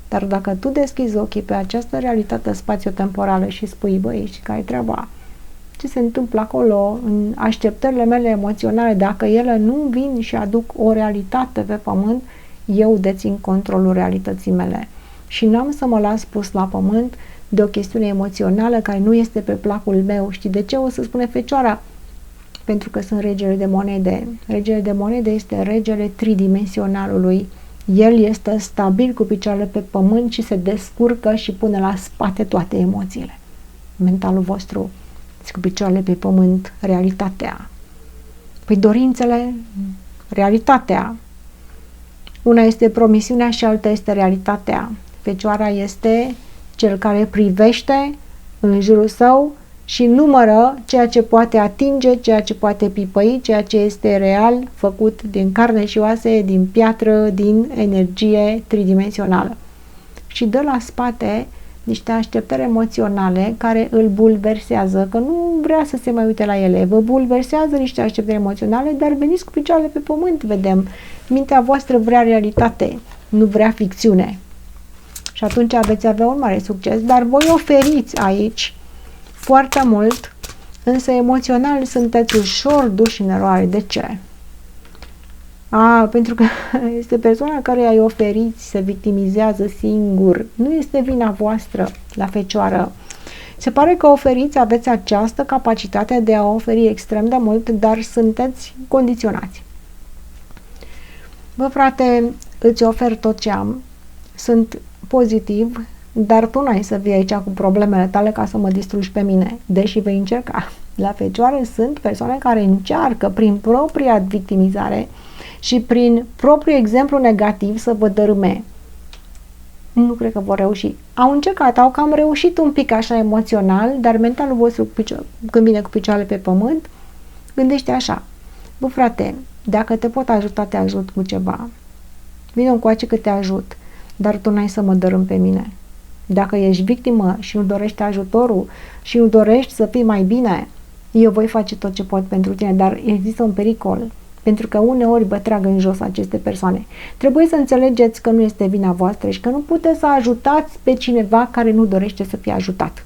Dar dacă tu deschizi ochii pe această realitate spațio-temporală și spui, băi, și care e treaba? Ce se întâmplă acolo în așteptările mele emoționale, dacă ele nu vin și aduc o realitate pe pământ, eu dețin controlul realității mele. Și n-am să mă las pus la pământ de o chestiune emoțională care nu este pe placul meu. Știi de ce o să spune Fecioara? Pentru că sunt regele de monede. Regele de monede este regele tridimensionalului. El este stabil cu picioarele pe pământ și se descurcă și pune la spate toate emoțiile. Mentalul vostru cu picioarele pe pământ, realitatea. Păi dorințele, realitatea. Una este promisiunea și alta este realitatea. Fecioara este cel care privește în jurul său și numără ceea ce poate atinge, ceea ce poate pipăi, ceea ce este real, făcut din carne și oase, din piatră, din energie tridimensională. Și dă la spate niște așteptări emoționale care îl bulversează, că nu vrea să se mai uite la ele. Vă bulversează niște așteptări emoționale, dar veniți cu picioarele pe pământ, vedem. Mintea voastră vrea realitate, nu vrea ficțiune. Și atunci veți avea un mare succes, dar voi oferiți aici foarte mult, însă emoțional sunteți ușor duși în eroare. De ce? Pentru că este persoana care îi oferiți, se victimizează singur. Nu este vina voastră la Fecioară. Se pare că oferiți, aveți această capacitate de a oferi extrem de mult, dar sunteți condiționați. Bă, frate, îți ofer tot ce am, sunt pozitiv, dar tu n-ai să vii aici cu problemele tale ca să mă distrugi pe mine, deși vei încerca. La Fecioare sunt persoane care încearcă prin propria victimizare și prin propriul exemplu negativ să vă dărâme. Nu cred că vor reuși. Au încercat, au cam reușit un pic așa emoțional, dar mentalul vostru, când vine cu picioarele pe pământ, gândește așa. Bă, frate, dacă te pot ajuta, te ajut cu ceva. Vino încoace că te ajut, dar tu n-ai să mă dărâm pe mine. Dacă ești victimă și nu dorești ajutorul și nu dorești să fii mai bine, eu voi face tot ce pot pentru tine, dar există un pericol. Pentru că uneori vă trag în jos aceste persoane. Trebuie să înțelegeți că nu este vina voastră și că nu puteți să ajutați pe cineva care nu dorește să fie ajutat.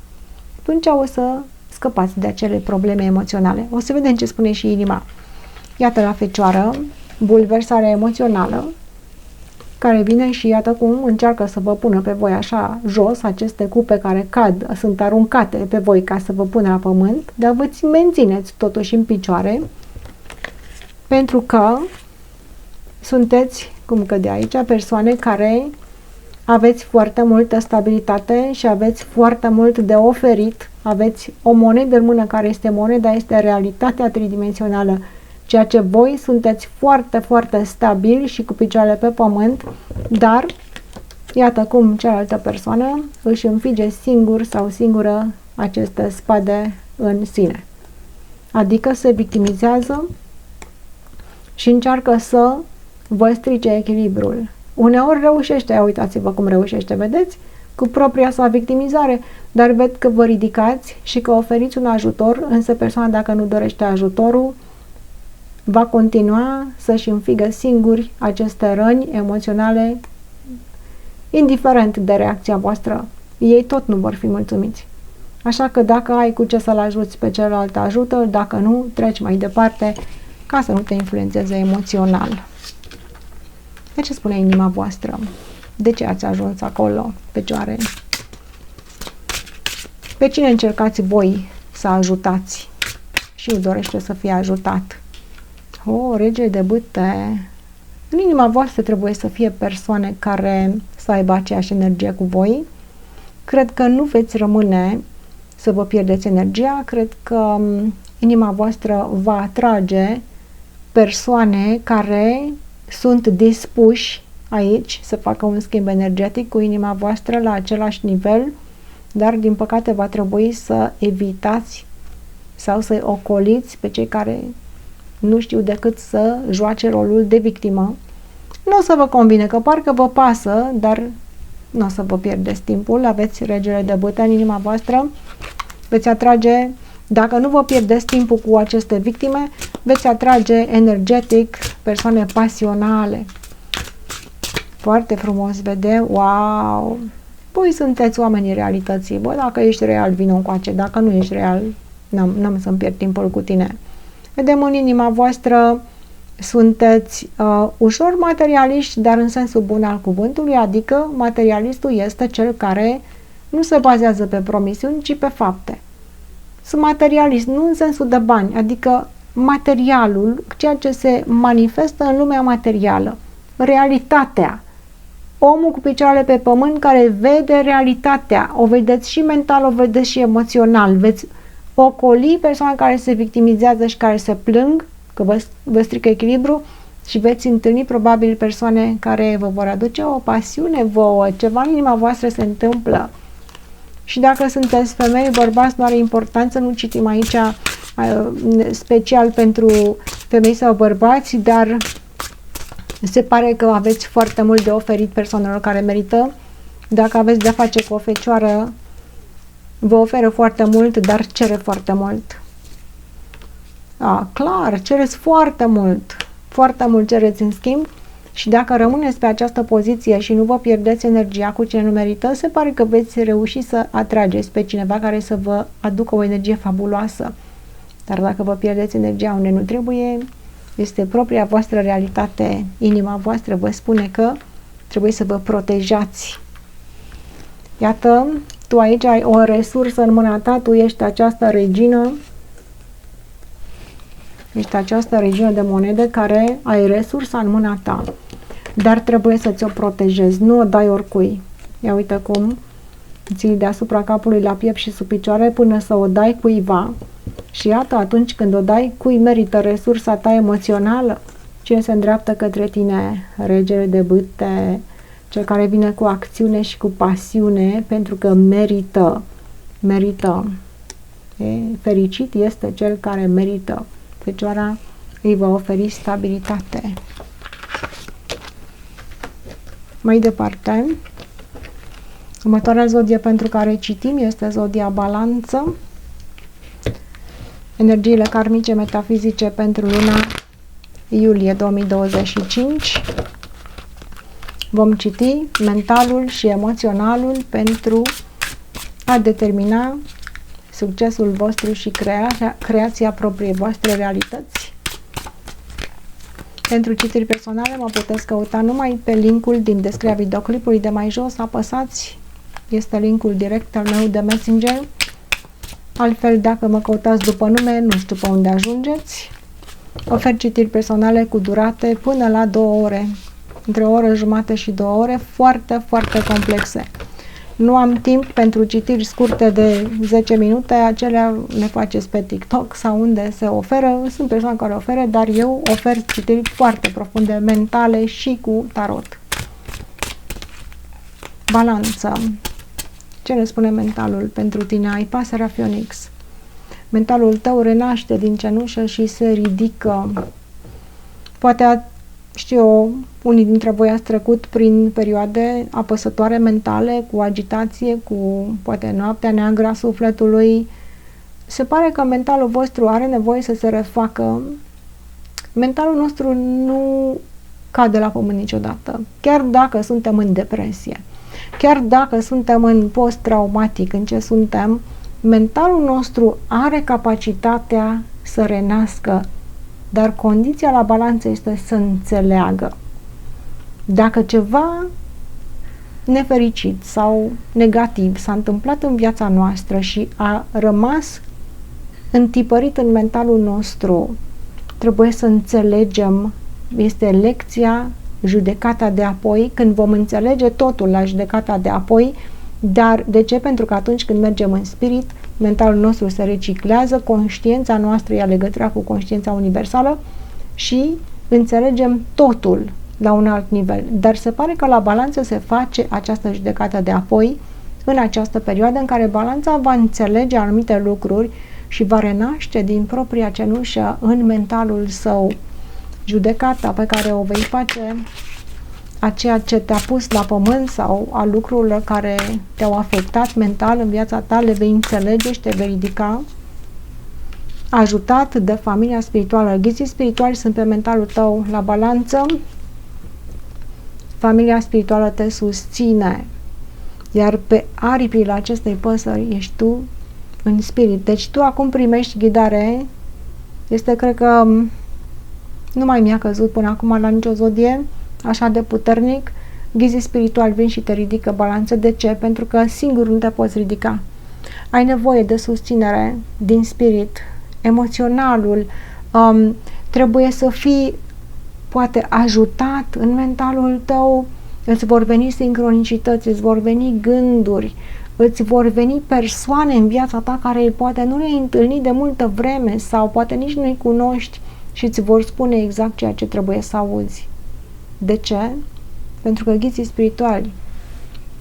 Atunci o să scăpați de acele probleme emoționale. O să vedem ce spune și inima. Iată la Fecioară, bulversarea emoțională, care vine și iată cum încearcă să vă pună pe voi așa jos, aceste cupe care cad, sunt aruncate pe voi ca să vă pună la pământ, dar vă mențineți totuși în picioare, pentru că sunteți, cum căde aici, persoane care aveți foarte multă stabilitate și aveți foarte mult de oferit, aveți o monedă în mână care este moneda, este realitatea tridimensională ceea ce voi sunteți foarte, foarte stabili și cu picioarele pe pământ, dar iată cum cealaltă persoană își înfige singur sau singură aceste spade în sine. Adică se victimizează și încearcă să vă strice echilibrul. Uneori reușește, uitați-vă cum reușește, vedeți? Cu propria sa victimizare, dar ved că vă ridicați și că oferiți un ajutor, însă persoana, dacă nu dorește ajutorul, va continua să-și înfigă singuri aceste răni emoționale, indiferent de reacția voastră. Ei tot nu vor fi mulțumiți. Așa că dacă ai cu ce să-l ajuți pe celălalt, ajută-l, dacă nu, treci mai departe ca să nu te influențeze emoțional. De ce spune inima voastră? De ce ați ajuns acolo, picioare? Pe cine încercați voi să ajutați și nu dorește să fie ajutat? O, rege de bâte. În inima voastră trebuie să fie persoane care să aibă aceeași energie cu voi. Cred că nu veți rămâne să vă pierdeți energia. Cred că inima voastră va atrage persoane care sunt dispuși aici să facă un schimb energetic cu inima voastră la același nivel, dar din păcate va trebui să evitați sau să-i ocoliți pe cei care nu știu decât să joace rolul de victimă. Nu o să vă convine, că parcă vă pasă, dar nu o să vă pierdeți timpul. Aveți regele de bâte în inima voastră, veți atrage, dacă nu vă pierdeți timpul cu aceste victime, veți atrage energetic persoane pasionale. Foarte frumos, vede, wow! Voi sunteți oamenii realității. Bă, dacă ești real, vină încoace. Dacă nu ești real, n-am să-mi pierd timpul cu tine. Vedem în inima voastră, sunteți ușor materialiști, dar în sensul bun al cuvântului, adică materialistul este cel care nu se bazează pe promisiuni, ci pe fapte. Sunt materialist, nu în sensul de bani, adică materialul, ceea ce se manifestă în lumea materială, realitatea. Omul cu picioarele pe pământ care vede realitatea, o vedeți și mental, o vedeți și emoțional, veți ocoli persoane care se victimizează și care se plâng, că vă strică echilibru, și veți întâlni probabil persoane care vă vor aduce o pasiune vouă, ceva în inima voastră se întâmplă. Și dacă sunteți femei, bărbați, nu are importanță, nu citim aici special pentru femei sau bărbați, dar se pare că aveți foarte mult de oferit persoanelor care merită. Dacă aveți de-a face cu o fecioară, vă oferă foarte mult, dar cere foarte mult. Clar, cereți foarte mult cereți în schimb, și dacă rămâneți pe această poziție și nu vă pierdeți energia cu cine nu merită, se pare că veți reuși să atrageți pe cineva care să vă aducă o energie fabuloasă. Dar dacă vă pierdeți energia unde nu trebuie, este propria voastră realitate. Inima voastră vă spune că trebuie să vă protejați. Iată, tu aici ai o resursă în mâna ta, tu ești această regină, de monede care ai resursa în mâna ta, dar trebuie să ți-o protejezi, nu o dai oricui. Ia uite cum ții deasupra capului la piept și sub picioare până să o dai cuiva. Și iată, atunci când o dai, cui merită resursa ta emoțională? Cine se îndreaptă către tine? Regele de bâte, cel care vine cu acțiune și cu pasiune, pentru că merită. Fericit este cel care merită. Fecioara îi va oferi stabilitate. Mai departe, următoarea zodie pentru care citim este zodia Balanță. Energiile karmice metafizice pentru luna iulie 2025. Vom citi mentalul și emoționalul pentru a determina succesul vostru și creația propriei voastre realități. Pentru citiri personale mă puteți căuta numai pe linkul din descrierea videoclipului de mai jos, apăsați, este linkul direct al meu de Messenger. Altfel, dacă mă căutați după nume, nu știu pe unde ajungeți. Ofer citiri personale cu durate până la 2 ore, între o oră jumate și 2 ore, foarte, foarte complexe. nu am timp pentru citiri scurte de 10 minute, acelea le faceți pe TikTok sau unde se oferă. Sunt persoane care oferă, dar eu ofer citiri foarte profunde, mentale și cu tarot. Balanță. Ce ne spune mentalul pentru tine? Ai pasărea Phoenix. Mentalul tău renaște din cenușă și se ridică. Poate, știu eu, unii dintre voi ați trecut prin perioade apăsătoare mentale, cu agitație, cu poate noaptea neagră a sufletului. Se pare că mentalul vostru are nevoie să se refacă. Mentalul nostru nu cade la pământ niciodată, chiar dacă suntem în depresie, chiar dacă suntem în post-traumatic, în ce suntem, mentalul nostru are capacitatea să renască, dar condiția la balanță este să înțeleagă. Dacă ceva nefericit sau negativ s-a întâmplat în viața noastră și a rămas întipărit în mentalul nostru, trebuie să înțelegem, este lecția, judecata de apoi, când vom înțelege totul la judecata de apoi. Dar de ce? Pentru că atunci când mergem în spirit, mentalul nostru se reciclează, conștiința noastră ia legătura cu conștiința universală și înțelegem totul la un alt nivel. Dar se pare că la balanță se face această judecată de apoi, în această perioadă în care balanța va înțelege anumite lucruri și va renaște din propria cenușă în mentalul său. Judecata pe care o vei face a ceea ce te-a pus la pământ sau a lucrurilor care te-au afectat mental în viața ta, le vei înțelege și te vei ridica, ajutat de familia spirituală. Ghiții spirituali sunt pe mentalul tău la balanță, familia spirituală te susține, iar pe aripile acestei păsări ești tu în spirit. Deci tu acum primești ghidare. Este, cred că, nu mai mi-a căzut până acum la nicio zodie așa de puternic. Ghizii spirituali vin și te ridică balanță. De ce? Pentru că singur nu te poți ridica. Ai nevoie de susținere din spirit. Emoționalul trebuie să fii poate ajutat în mentalul tău. Îți vor veni sincronicități, îți vor veni gânduri, îți vor veni persoane în viața ta care poate nu le-ai întâlnit de multă vreme sau poate nici nu-i cunoști și îți vor spune exact ceea ce trebuie să auzi. De ce? Pentru că ghiții spirituali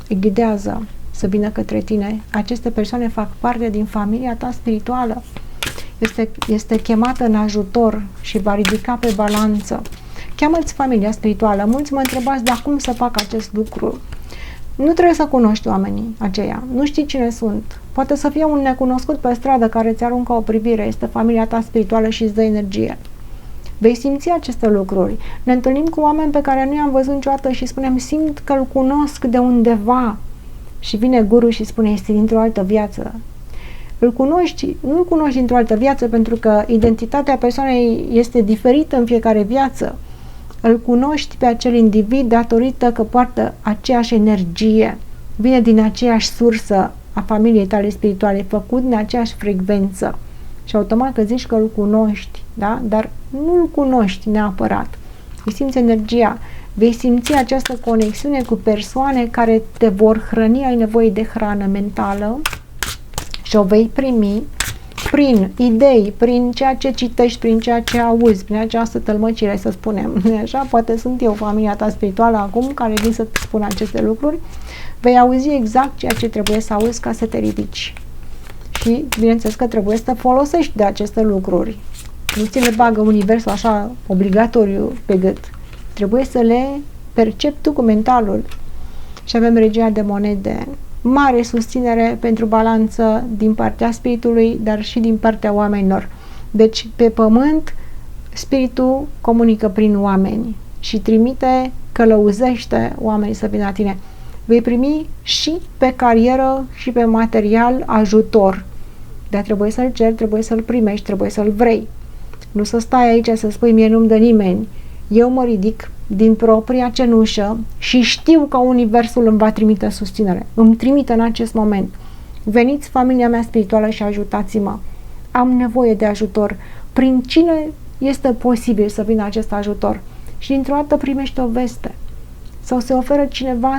îi ghidează să vină către tine. Aceste persoane fac parte din familia ta spirituală. Este chemată în ajutor și va ridica pe balanță. Cheamă-ți familia spirituală. Mulți mă întrebați, dar cum să fac acest lucru? Nu trebuie să cunoști oamenii aceia. Nu știi cine sunt. Poate să fie un necunoscut pe stradă care îți aruncă o privire. Este familia ta spirituală și îți dă energie. Vei simți aceste lucruri. Ne întâlnim cu oameni pe care nu i-am văzut niciodată și spunem, simt că îl cunosc de undeva. Și vine guru și spune, este dintr-o altă viață. Îl cunoști, nu îl cunoști dintr-o altă viață pentru că identitatea persoanei este diferită în fiecare viață. Îl cunoști pe acel individ datorită că poartă aceeași energie, vine din aceeași sursă a familiei tale spirituale, făcut în aceeași frecvență. Și automat că zici că îl cunoști, da? Dar nu îl cunoști neapărat. Îi simți energia, vei simți această conexiune cu persoane care te vor hrăni, ai nevoie de hrană mentală și o vei primi prin idei, prin ceea ce citești, prin ceea ce auzi, prin această tălmăcire, să spunem. Așa, poate sunt eu, familia ta spirituală acum, care vin să-ți spun aceste lucruri. Vei auzi exact ceea ce trebuie să auzi ca să te ridici. Și, bineînțeles că trebuie să te folosești de aceste lucruri. Nu ți le bagă universul așa obligatoriu pe gât. Trebuie să le percepi tu cu mentalul. Și avem regia de monede. Mare susținere pentru balanță din partea spiritului, dar și din partea oamenilor. Deci, pe pământ, spiritul comunică prin oameni și trimite, călăuzește oamenii să vină la tine. Vei primi și pe carieră și pe material ajutor. Dar trebuie să-l ceri, trebuie să-l primești, trebuie să-l vrei. Nu să stai aici să spui, mie nu-mi dă nimeni. Eu mă ridic din propria cenușă și știu că universul îmi va trimite susținere. Îmi trimite în acest moment. Veniți, familia mea spirituală, și ajutați-mă. Am nevoie de ajutor. Prin cine este posibil să vină acest ajutor? Și dintr-o dată primești o veste. sau se oferă cineva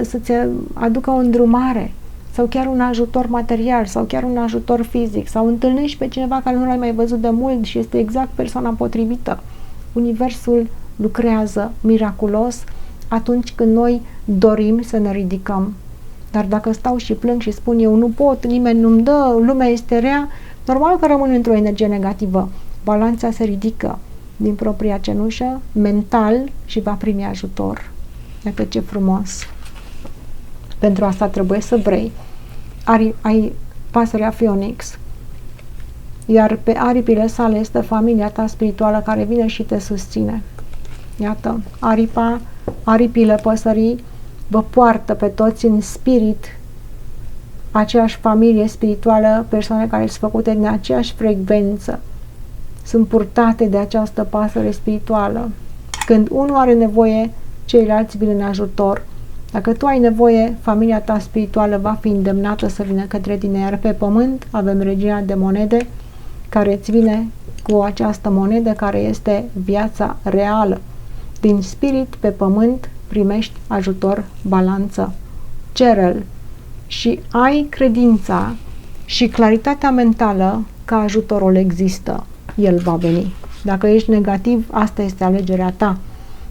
să-ți aducă o îndrumare sau chiar un ajutor material sau chiar un ajutor fizic sau întâlnești pe cineva care nu l-ai mai văzut de mult și este exact persoana potrivită. Universul lucrează miraculos atunci când noi dorim să ne ridicăm. Dar dacă stau și plâng și spun eu nu pot, nimeni nu-mi dă, lumea este rea, normal că rămân într-o energie negativă. Balanța se ridică din propria cenușă, mental, și va primi ajutor. Iată ce frumos! Pentru asta trebuie să vrei. Ai pasărea Phoenix, iar pe aripile sale este familia ta spirituală care vine și te susține. Iată, aripile păsării vă poartă pe toți în spirit, aceeași familie spirituală, persoane care sunt făcute din aceeași frecvență, sunt purtate de această pasăre spirituală. Când unul are nevoie, ceilalți vin în ajutor. Dacă tu ai nevoie, familia ta spirituală va fi îndemnată să vină către tine, iar pe pământ avem regina de monede care îți vine cu această monedă care este viața reală. Din spirit pe pământ primești ajutor, balanță. Cere-l și ai credința și claritatea mentală că ajutorul există. El va veni. Dacă ești negativ, asta este alegerea ta.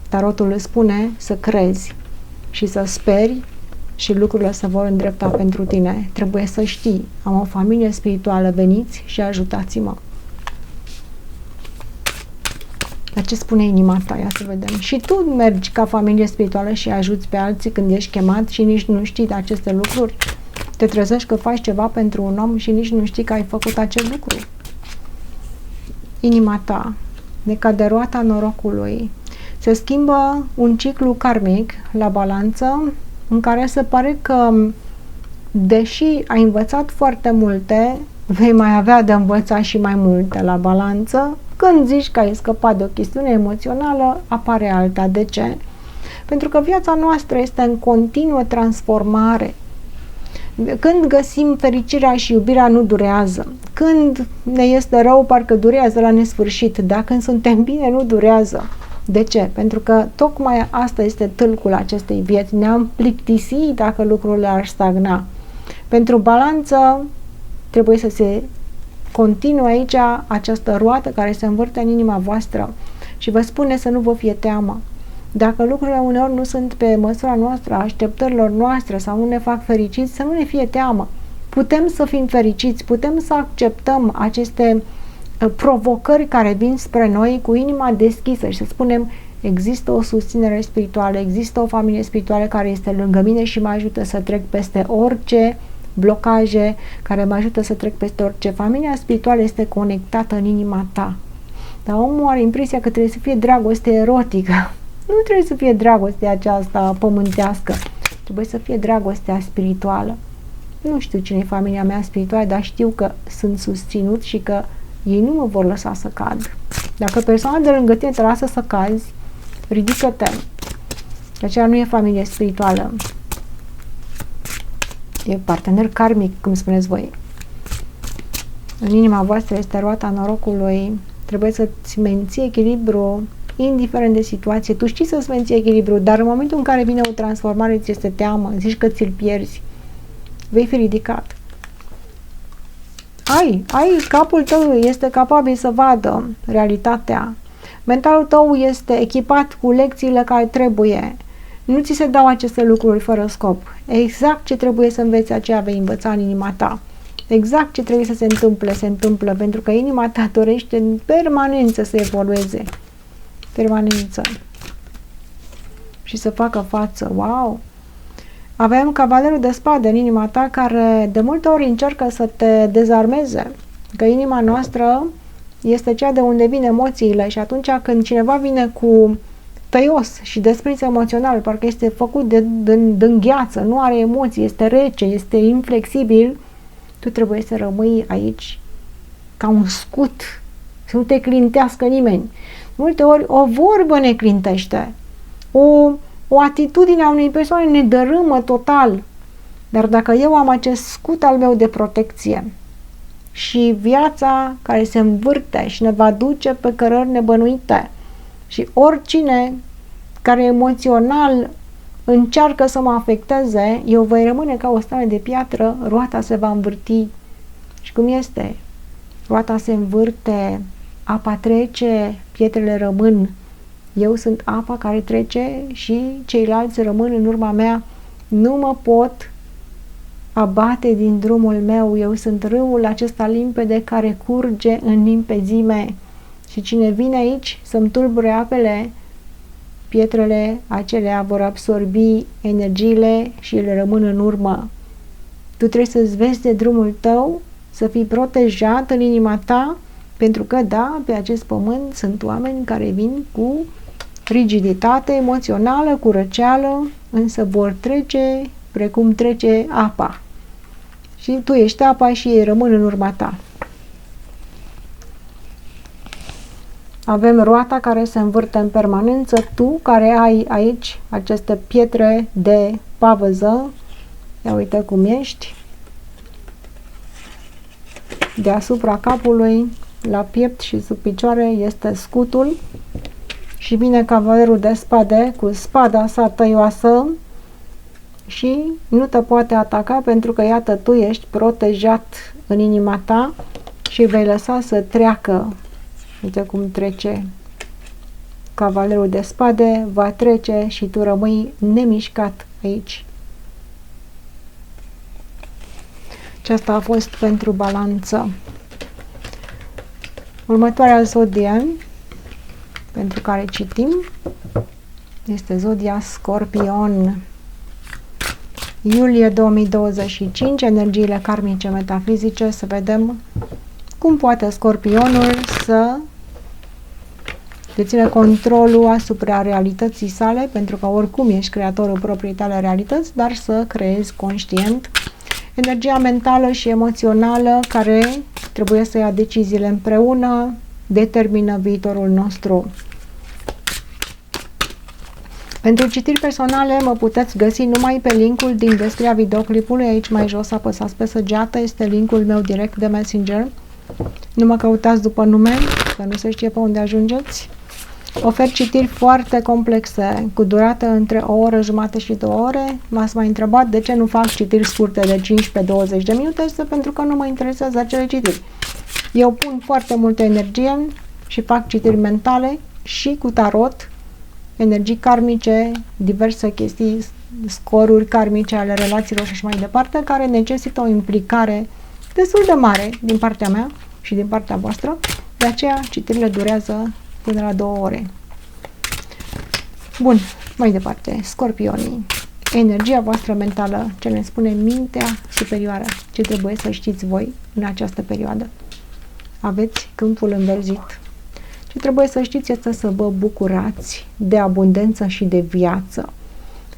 Tarotul îți spune să crezi și să speri și lucrurile se vor îndrepta pentru tine. Trebuie să știi, am o familie spirituală, veniți și ajutați-mă. Dar ce spune inima ta? Ia să vedem. Și tu mergi ca familie spirituală și ajuți pe alții când ești chemat și nici nu știi de aceste lucruri. Te trezești că faci ceva pentru un om și nici nu știi că ai făcut acel lucru. Inima ta, de ca de roata norocului, se schimbă un ciclu karmic la balanță în care se pare că, deși ai învățat foarte multe, vei mai avea de învățat și mai multe la balanță. Când zici că ai scăpat de o chestiune emoțională, apare alta. De ce? Pentru că viața noastră este în continuă transformare. Când găsim fericirea și iubirea, nu durează. Când ne este rău, parcă durează la nesfârșit. Dar când suntem bine, nu durează. De ce? Pentru că tocmai asta este tâlcul acestei vieți. Ne-am plictisit dacă lucrurile ar stagna. Pentru balanță trebuie să se continuă aici această roată care se învârte în inima voastră și vă spune să nu vă fie teamă. Dacă lucrurile uneori nu sunt pe măsura noastră, așteptărilor noastre sau nu ne fac fericiți, să nu ne fie teamă. Putem să fim fericiți, putem să acceptăm aceste provocări care vin spre noi cu inima deschisă și să spunem există o susținere spirituală, există o familie spirituală care este lângă mine și mă ajută să trec peste orice blocaje, care mă ajută să trec peste orice. Familia spirituală este conectată în inima ta. Dar omul are impresia că trebuie să fie dragoste erotică. Nu trebuie să fie dragostea aceasta pământească. Trebuie să fie dragostea spirituală. Nu știu cine e familia mea spirituală, dar știu că sunt susținut și că ei nu mă vor lăsa să cad. Dacă persoana de lângă tine te lasă să cazi, ridică-te. De aceea nu e familie spirituală. E partener karmic, cum spuneți voi. În inima voastră este roata norocului. Trebuie să-ți menții echilibru, indiferent de situație. Tu știi să-ți menții echilibru, dar în momentul în care vine o transformare, ți este teamă, zici că ți-l pierzi, vei fi ridicat. Capul tău este capabil să vadă realitatea. Mentalul tău este echipat cu lecțiile care trebuie. Nu ți se dau aceste lucruri fără scop. Exact ce trebuie să înveți, aceea vei învăța în inima ta. Exact ce trebuie să se întâmplă, pentru că inima ta dorește în permanență să evolueze. Permanență. Și să facă față. Wow! Avem cavalerul de spade în inima ta care de multe ori încearcă să te dezarmeze. Că inima noastră este cea de unde vin emoțiile și atunci când cineva vine cu tăios și desprins emoțional, parcă este făcut de gheață, nu are emoții, este rece, este inflexibil, tu trebuie să rămâi aici ca un scut, să nu te clintească nimeni. Multe ori o vorbă ne clintește, o atitudine a unei persoane ne dărâmă total, dar dacă eu am acest scut al meu de protecție și viața care se învârte și ne va duce pe cărări nebănuite și oricine care emoțional încearcă să mă afecteze, eu voi rămâne ca o stare de piatră, roata se va învârti. Și cum este? Roata se învârte, apa trece, pietrele rămân. Eu sunt apa care trece și ceilalți rămân în urma mea. Nu mă pot abate din drumul meu. Eu sunt râul acesta limpede care curge în limpezime. Și cine vine aici să-mi tulbure apele, pietrele acelea vor absorbi energiile și le rămân în urmă. Tu trebuie să-ți vezi de drumul tău, să fii protejat în inima ta, pentru că, da, pe acest pământ sunt oameni care vin cu rigiditate emoțională, cu răceală, însă vor trece precum trece apa. Și tu ești apa și ei rămân în urma ta. Avem roata care se învârte în permanență, tu care ai aici aceste pietre de pavăză, ia uite cum ești, deasupra capului, la piept și sub picioare este scutul și vine cavalerul de spade cu spada sa tăioasă și nu te poate ataca pentru că, iată, tu ești protejat în inima ta și vei lăsa să treacă. Uite cum trece cavalerul de spade, va trece și tu rămâi nemișcat aici. Aceasta a fost pentru balanță. Următoarea zodie pentru care citim este zodia Scorpion. Iulie 2025, energiile karmice metafizice, să vedem cum poate Scorpionul să deține controlul asupra realității sale, pentru că oricum ești creatorul propriei tale realități, dar să creezi conștient energia mentală și emoțională care trebuie să ia deciziile împreună, determină viitorul nostru. Pentru citiri personale mă puteți găsi numai pe linkul din descrierea videoclipului. Aici mai jos apăsați pe săgeată, este linkul meu direct de Messenger. Nu mă căutați după nume, că nu se știe pe unde ajungeți. Ofer citiri foarte complexe, cu durată între o oră, jumate și 2 ore. M-ați mai întrebat de ce nu fac citiri scurte de 15-20 de minute, este pentru că nu mă interesează acele citiri. Eu pun foarte multă energie și fac citiri mentale și cu tarot, energii karmice, diverse chestii, scoruri karmice ale relațiilor și așa mai departe, care necesită o implicare destul de mare din partea mea și din partea voastră. De aceea citirile durează până la 2 ore. Bun, mai departe, Scorpionii. Energia voastră mentală, ce ne spune mintea superioară, ce trebuie să știți voi în această perioadă. Aveți câmpul înverzit. Ce trebuie să știți este să vă bucurați de abundență și de viață.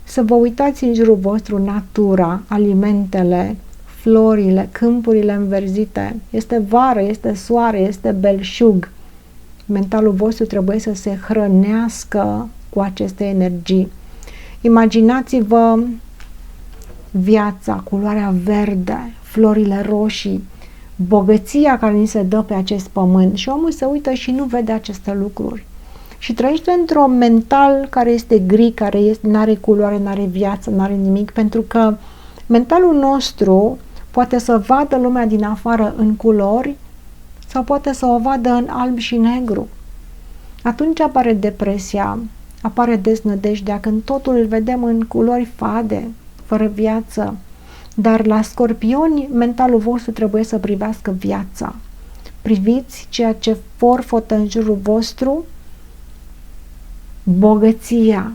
Să vă uitați în jurul vostru natura, alimentele, florile, câmpurile înverzite. Este vară, este soare, este belșug. Mentalul vostru trebuie să se hrănească cu aceste energii. Imaginați-vă viața, culoarea verde, florile roșii, bogăția care ni se dă pe acest pământ și omul se uită și nu vede aceste lucruri. Și trăiește într-un mental care este gri, care nu are culoare, nu are viață, nu are nimic, pentru că mentalul nostru poate să vadă lumea din afară în culori sau poate să o vadă în alb și negru. Atunci apare depresia, apare deznădejdea, când totul îl vedem în culori fade, fără viață. Dar la Scorpioni, mentalul vostru trebuie să privească viața. Priviți ceea ce forfotă în jurul vostru, bogăția,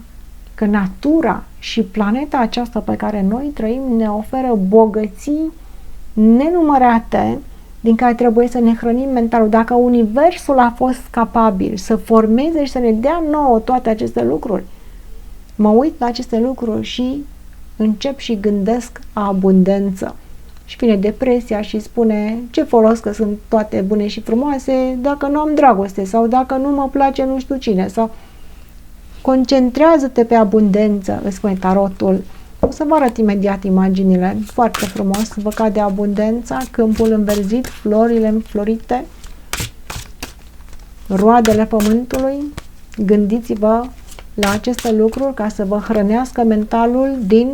că natura și planeta aceasta pe care noi trăim ne oferă bogății nenumărate din care trebuie să ne hrănim mentalul. Dacă universul a fost capabil să formeze și să ne dea nouă toate aceste lucruri, mă uit la aceste lucruri și încep și gândesc abundență. Și vine depresia și spune ce folos că sunt toate bune și frumoase dacă nu am dragoste sau dacă nu mă place nu știu cine, sau concentrează-te pe abundență, îți spune tarotul. O să vă arăt imediat imaginile, foarte frumos, vă cade abundența, câmpul înverzit, florile înflorite, roadele pământului. Gândiți-vă la aceste lucruri ca să vă hrănească mentalul din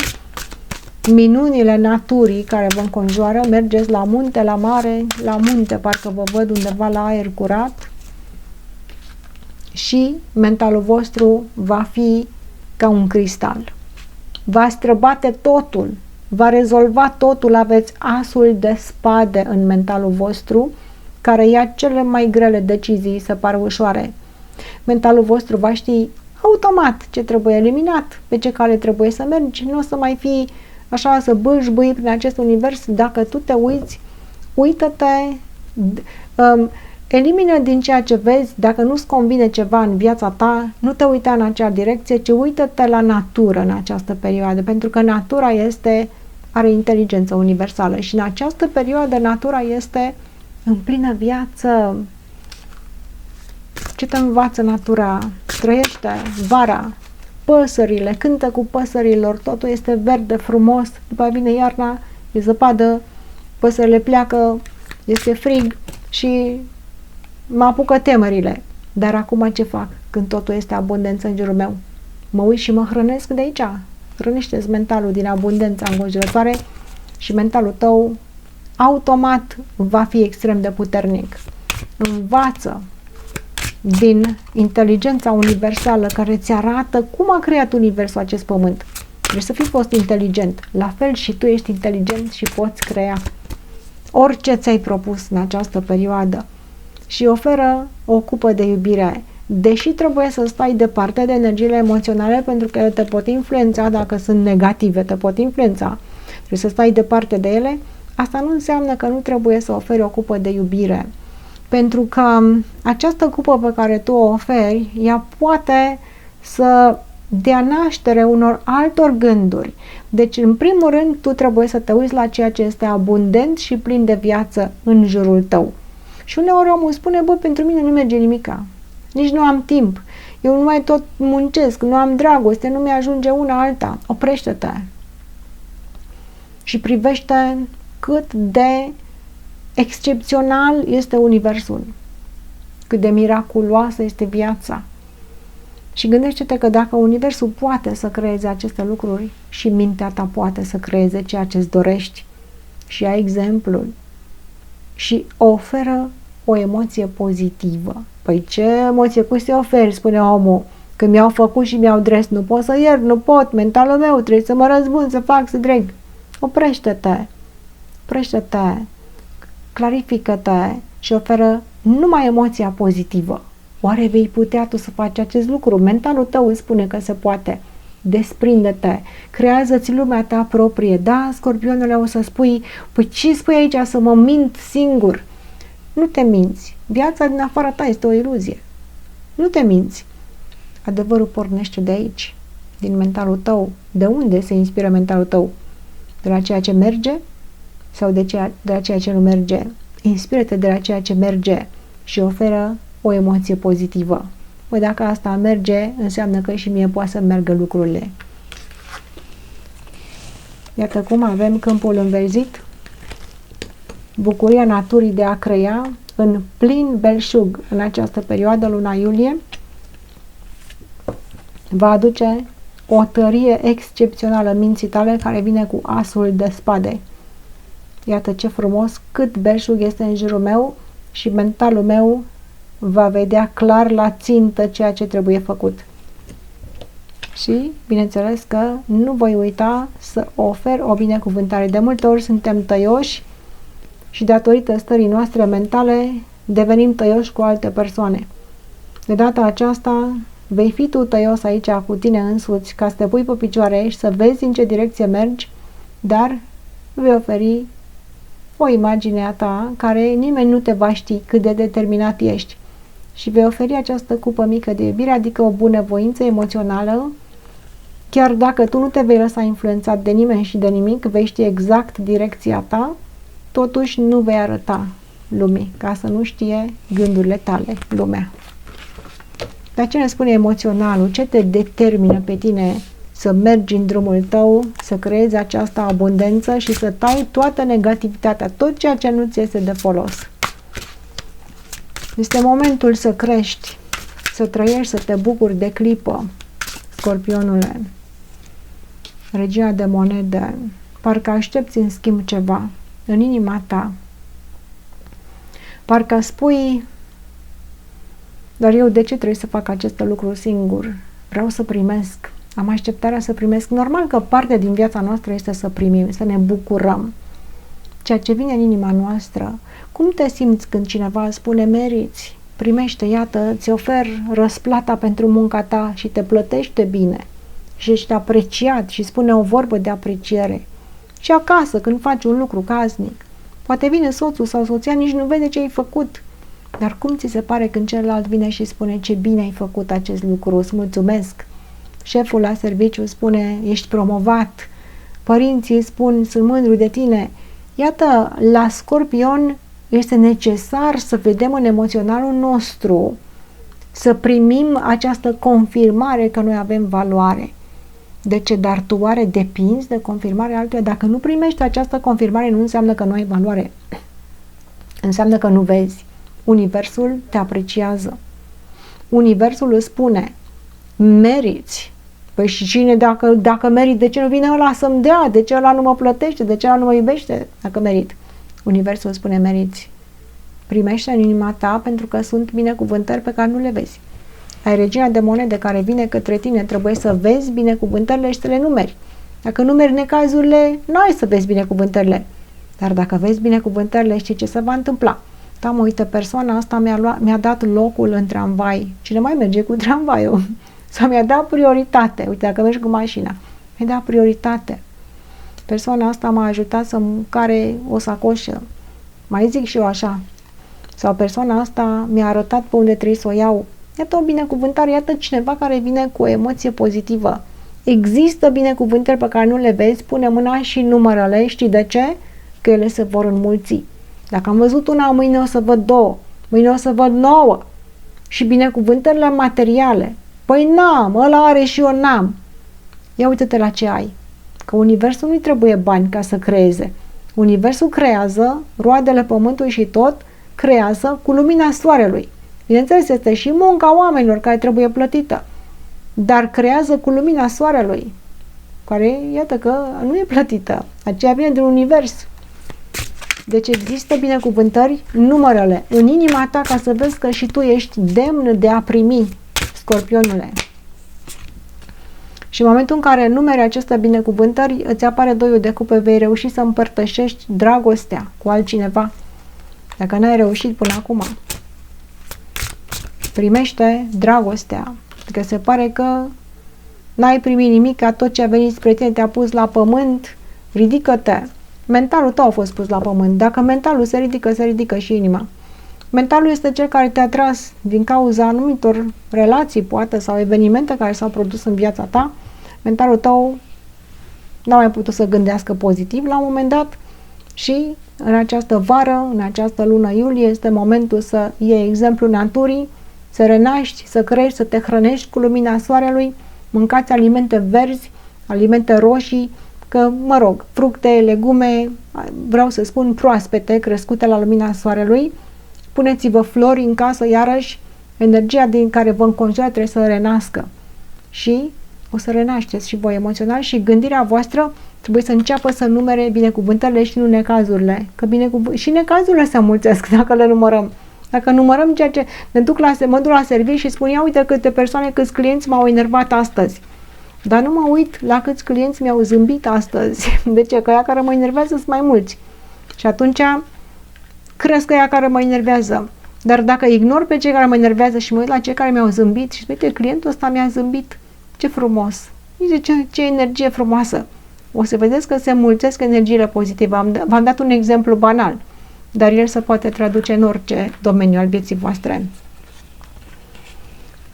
minunile naturii care vă înconjoară. Mergeți la munte, la mare, la munte, parcă vă văd undeva la aer curat, și mentalul vostru va fi ca un cristal. Va străbate totul, va rezolva totul, aveți asul de spade în mentalul vostru, care ia cele mai grele decizii să pară ușoare. Mentalul vostru va ști automat ce trebuie eliminat, pe ce cale trebuie să mergi, nu o să mai fii așa să bâșbâi prin acest univers. Dacă tu te uiți, uită-te, elimină din ceea ce vezi. Dacă nu-ți convine ceva în viața ta, nu te uita în acea direcție, ci uită-te la natură în această perioadă, pentru că natura are inteligență universală și în această perioadă natura este în plină viață. Ce te învață natura? Trăiește vara, păsările, cântă cu păsărilor, totul este verde, frumos, după vine iarna, e zăpadă, păsările pleacă, este frig și mă apucă temerile. Dar acum ce fac când totul este abundență în jurul meu? Mă uit și mă hrănesc de aici. Hrănește-ți mentalul din abundența înconjurătoare și mentalul tău automat va fi extrem de puternic. Învață din inteligența universală care ți arată cum a creat universul, acest pământ. Trebuie să fii fost inteligent. La fel și tu ești inteligent și poți crea orice ți-ai propus în această perioadă. Și oferă o cupă de iubire. Deși trebuie să stai departe de energiile emoționale, pentru că ele te pot influența, dacă sunt negative, te pot influența. Trebuie să stai departe de ele. Asta nu înseamnă că nu trebuie să oferi o cupă de iubire. Pentru că această cupă pe care tu o oferi, ea poate să dea naștere unor altor gânduri. Deci, în primul rând, tu trebuie să te uiți la ceea ce este abundent și plin de viață în jurul tău. Și uneori omul spune, bă, pentru mine nu merge nimica. Nici nu am timp. Eu nu mai tot muncesc, nu am dragoste, nu mi-ajunge una alta. Oprește-te. Și privește cât de excepțional este universul. Cât de miraculoasă este viața. Și gândește-te că dacă universul poate să creeze aceste lucruri și mintea ta poate să creeze ceea ce îți dorești și ai exemplul și oferă o emoție pozitivă. Păi ce emoție cu se oferi, spune omul, că mi-au făcut și mi-au dres, nu pot să iert, nu pot, mentalul meu trebuie să mă răzbun, să fac, să dreg. Oprește-te, oprește-te, clarifică-te și oferă numai emoția pozitivă. Oare vei putea tu să faci acest lucru? Mentalul tău îți spune că se poate. Desprinde-te, creează-ți lumea ta proprie. Da, Scorpionule, o să spui, păi ce spui aici, să mă mint singur? Nu te minți. Viața din afara ta este o iluzie. Nu te minți. Adevărul pornește de aici, din mentalul tău. De unde se inspiră mentalul tău? De la ceea ce merge sau de la ceea ce nu merge? Inspiră-te de la ceea ce merge și oferă o emoție pozitivă. Păi dacă asta merge, înseamnă că și mie poate să meargă lucrurile. Iată cum avem câmpul înverzit, bucuria naturii de a crea în plin belșug în această perioadă, luna iulie, va aduce o tărie excepțională minții tale care vine cu asul de spade. Iată ce frumos, cât belșug este în jurul meu și mentalul meu va vedea clar la țintă ceea ce trebuie făcut. Și, bineînțeles că nu voi uita să ofer o binecuvântare. De multe ori suntem tăioși și datorită stării noastre mentale devenim tăioși cu alte persoane. De data aceasta vei fi tu tăios aici cu tine însuți ca să te pui pe picioare și să vezi în ce direcție mergi, dar vei oferi o imagine a ta care nimeni nu te va ști cât de determinat ești. Și vei oferi această cupă mică de iubire, adică o bunăvoință emoțională, chiar dacă tu nu te vei lăsa influențat de nimeni și de nimic, vei ști exact direcția ta, totuși nu vei arăta lumii, ca să nu știe gândurile tale, lumea. Dar ce ne spune emoționalul? Ce te determină pe tine să mergi în drumul tău, să creezi această abundență și să tai toată negativitatea, tot ceea ce nu ți este de folos? Este momentul să crești, să trăiești, să te bucuri de clipă. Scorpionule, regina de monede, parcă aștepți în schimb ceva în inima ta. Parcă spui, dar eu de ce trebuie să fac acest lucru singur? Vreau să primesc, am așteptarea să primesc. Normal că parte din viața noastră este să primim, să ne bucurăm. Ceea ce vine în inima noastră. Cum te simți când cineva spune meriți? Primește, iată, ți ofer răsplata pentru munca ta și te plătește bine și ești apreciat și spune o vorbă de apreciere. Și acasă, când faci un lucru casnic, poate vine soțul sau soția, nici nu vede ce ai făcut. Dar cum ți se pare când celălalt vine și spune ce bine ai făcut acest lucru, îți mulțumesc. Șeful la serviciu spune ești promovat. Părinții spun sunt mândru de tine. Iată, la Scorpion este necesar să vedem în emoționalul nostru, să primim această confirmare că noi avem valoare. De ce? Dar tu oare depinzi de confirmarea altuia? Dacă nu primești această confirmare, nu înseamnă că nu ai valoare. Înseamnă că nu vezi. Universul te apreciază. Universul îți spune, meriți. Păi și cine, dacă merit, de ce nu vine ăla să-mi dea? De ce ăla nu mă plătește? De ce ăla nu mă iubește? Dacă merit. Universul îți spune, meriți. Primește în inima ta pentru că sunt binecuvântări pe care nu le vezi. Ai regina de monede care vine către tine, trebuie să vezi binecuvântările și să le numeri. Dacă numeri necazurile, nu ai să vezi binecuvântările. Dar dacă vezi binecuvântările, știi ce se va întâmpla. Da, uite, persoana asta mi-a dat locul în tramvai. Cine mai merge cu tramvaiul? Sau mi-a dat prioritate. Uite, dacă mergi cu mașina, mi-a dat prioritate. Persoana asta m-a ajutat să-mi care o sacoșă. Mai zic și eu așa. Sau persoana asta mi-a arătat pe unde trebuie să o iau. Iată o binecuvântare, iată cineva care vine cu o emoție pozitivă. Există binecuvântări pe care nu le vezi, pune mâna și numără-le. Știi de ce? Că ele se vor înmulți. Dacă am văzut una, mâine o să văd două, mâine o să văd 9. Și binecuvântările materiale. Păi n-am, ăla are și eu n-am. Ia uite-te la ce ai. Că universul nu-i trebuie bani ca să creeze. Universul creează, roadele pământului și tot, creează cu lumina soarelui. Bineînțeles, este și munca oamenilor care trebuie plătită. Dar creează cu lumina soarelui, care, iată că nu e plătită. Aceea vine din univers. Deci există binecuvântări, numărele în inima ta ca să vezi că și tu ești demn de a primi, Scorpionule. Și în momentul în care numeri aceste binecuvântări, îți apare 2 de cupe, vei reuși să împărtășești dragostea cu altcineva. Dacă n-ai reușit până acum, primește dragostea. Că se pare că n-ai primit nimic, ca tot ce a venit spre tine te-a pus la pământ, ridică-te. Mentalul tău a fost pus la pământ. Dacă mentalul se ridică și inima. Mentalul este cel care te-a tras din cauza anumitor relații, poate, sau evenimente care s-au produs în viața ta. Mentalul tău n-a mai putut să gândească pozitiv la un moment dat și în această vară, în această lună iulie, este momentul să iei exemplul naturii, să renaști, să crești, să te hrănești cu lumina soarelui, mâncați alimente verzi, alimente roșii, că, mă rog, fructe, legume, vreau să spun proaspete, crescute la lumina soarelui. Puneți-vă flori în casă, iarăși, energia din care vă înconjoară trebuie să renască. Și o să renașteți și voi emoțional și gândirea voastră trebuie să înceapă să numere binecuvântările și nu necazurile. Că și necazurile se mulțesc dacă le numărăm. Dacă numărăm ceea ce mă duc la serviciu și spun, ia uite câte persoane, câți clienți m-au enervat astăzi. Dar nu mă uit la câți clienți mi-au zâmbit astăzi. De ce? Că ea care mă enervează sunt mai mulți. Și atunci cresc că ea care mă enervează. Dar dacă ignor pe cei care mă enervează și mă uit la cei care mi-au zâmbit și uite, clientul ăsta mi-a zâmbit, ce frumos. Ce energie frumoasă. O să vedeți că se mulțesc energiile pozitive. V-am dat un exemplu banal, dar el se poate traduce în orice domeniu al vieții voastre.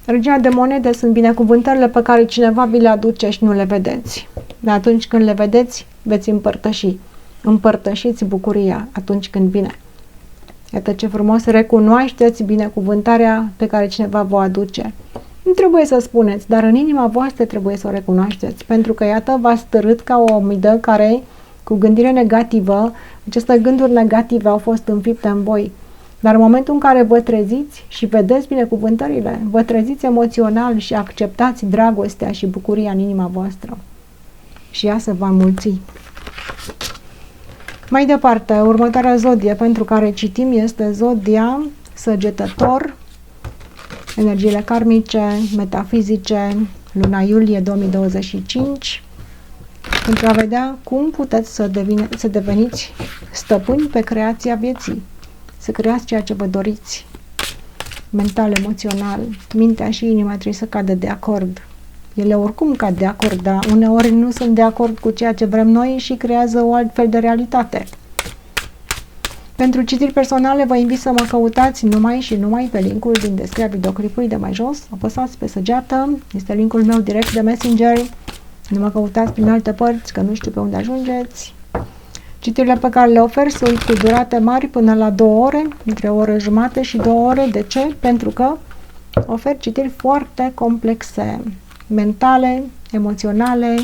Regina de monede sunt binecuvântările pe care cineva vi le aduce și nu le vedeți. Dar atunci când le vedeți, veți împărtăși. Împărtășiți bucuria atunci când vine. Iată ce frumos, recunoașteți binecuvântarea pe care cineva vă aduce. Nu trebuie să spuneți, dar în inima voastră trebuie să o recunoașteți, pentru că iată v-ați stărât ca o omidă care, cu gândire negativă, aceste gânduri negative au fost înfipte în voi Dar în momentul în care vă treziți și vedeți binecuvântările, vă treziți emoțional și acceptați dragostea și bucuria în inima voastră. Și ea se va înmulți. Mai departe, următoarea zodie pentru care citim este zodia Săgetător, energiile karmice, metafizice, luna iulie 2025, pentru a vedea cum puteți să deveniți stăpâni pe creația vieții, să creați ceea ce vă doriți, mental, emoțional, mintea și inima trebuie să cadă de acord. Ele oricum cad de acord, dar uneori nu sunt de acord cu ceea ce vrem noi și creează o altfel de realitate. Pentru citiri personale vă invit să mă căutați numai și numai pe linkul din descrierea videoclipului de mai jos. Apăsați pe săgeată, este linkul meu direct de Messenger. Nu mă căutați prin alte părți, că nu știu pe unde ajungeți. Citirile pe care le ofer sunt cu durate mari până la 2 ore, între o oră jumate și 2 ore. De ce? Pentru că ofer citiri foarte complexe, mentale, emoționale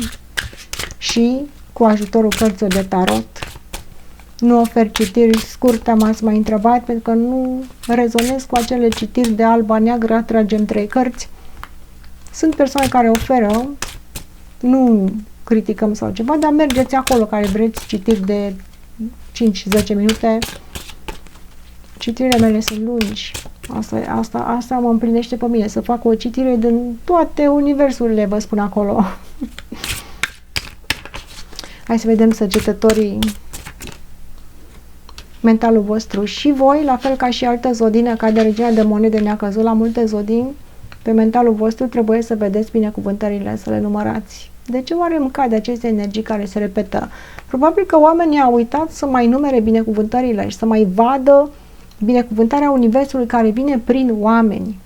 și cu ajutorul cărților de tarot. Nu ofer citiri scurte, m-ați mai întrebat, pentru că nu rezonez cu acele citiri de alba-neagră, atragem 3 cărți. Sunt persoane care oferă, nu criticăm sau ceva, dar mergeți acolo care vreți citiri de 5-10 minute. Citirile mele sunt lungi. Asta mă împlinește pe mine, să fac o citire din toate universurile, vă spun acolo. Hai să vedem săgetătorii, mentalul vostru și voi, la fel ca și altă zodină, ca de regina de monede ne-a căzut la multe zodini, pe mentalul vostru trebuie să vedeți binecuvântările, să le numărați. De ce oare îmi cade aceste energii care se repetă? Probabil că oamenii au uitat să mai numere binecuvântările și să mai vadă binecuvântarea universului care vine prin oameni.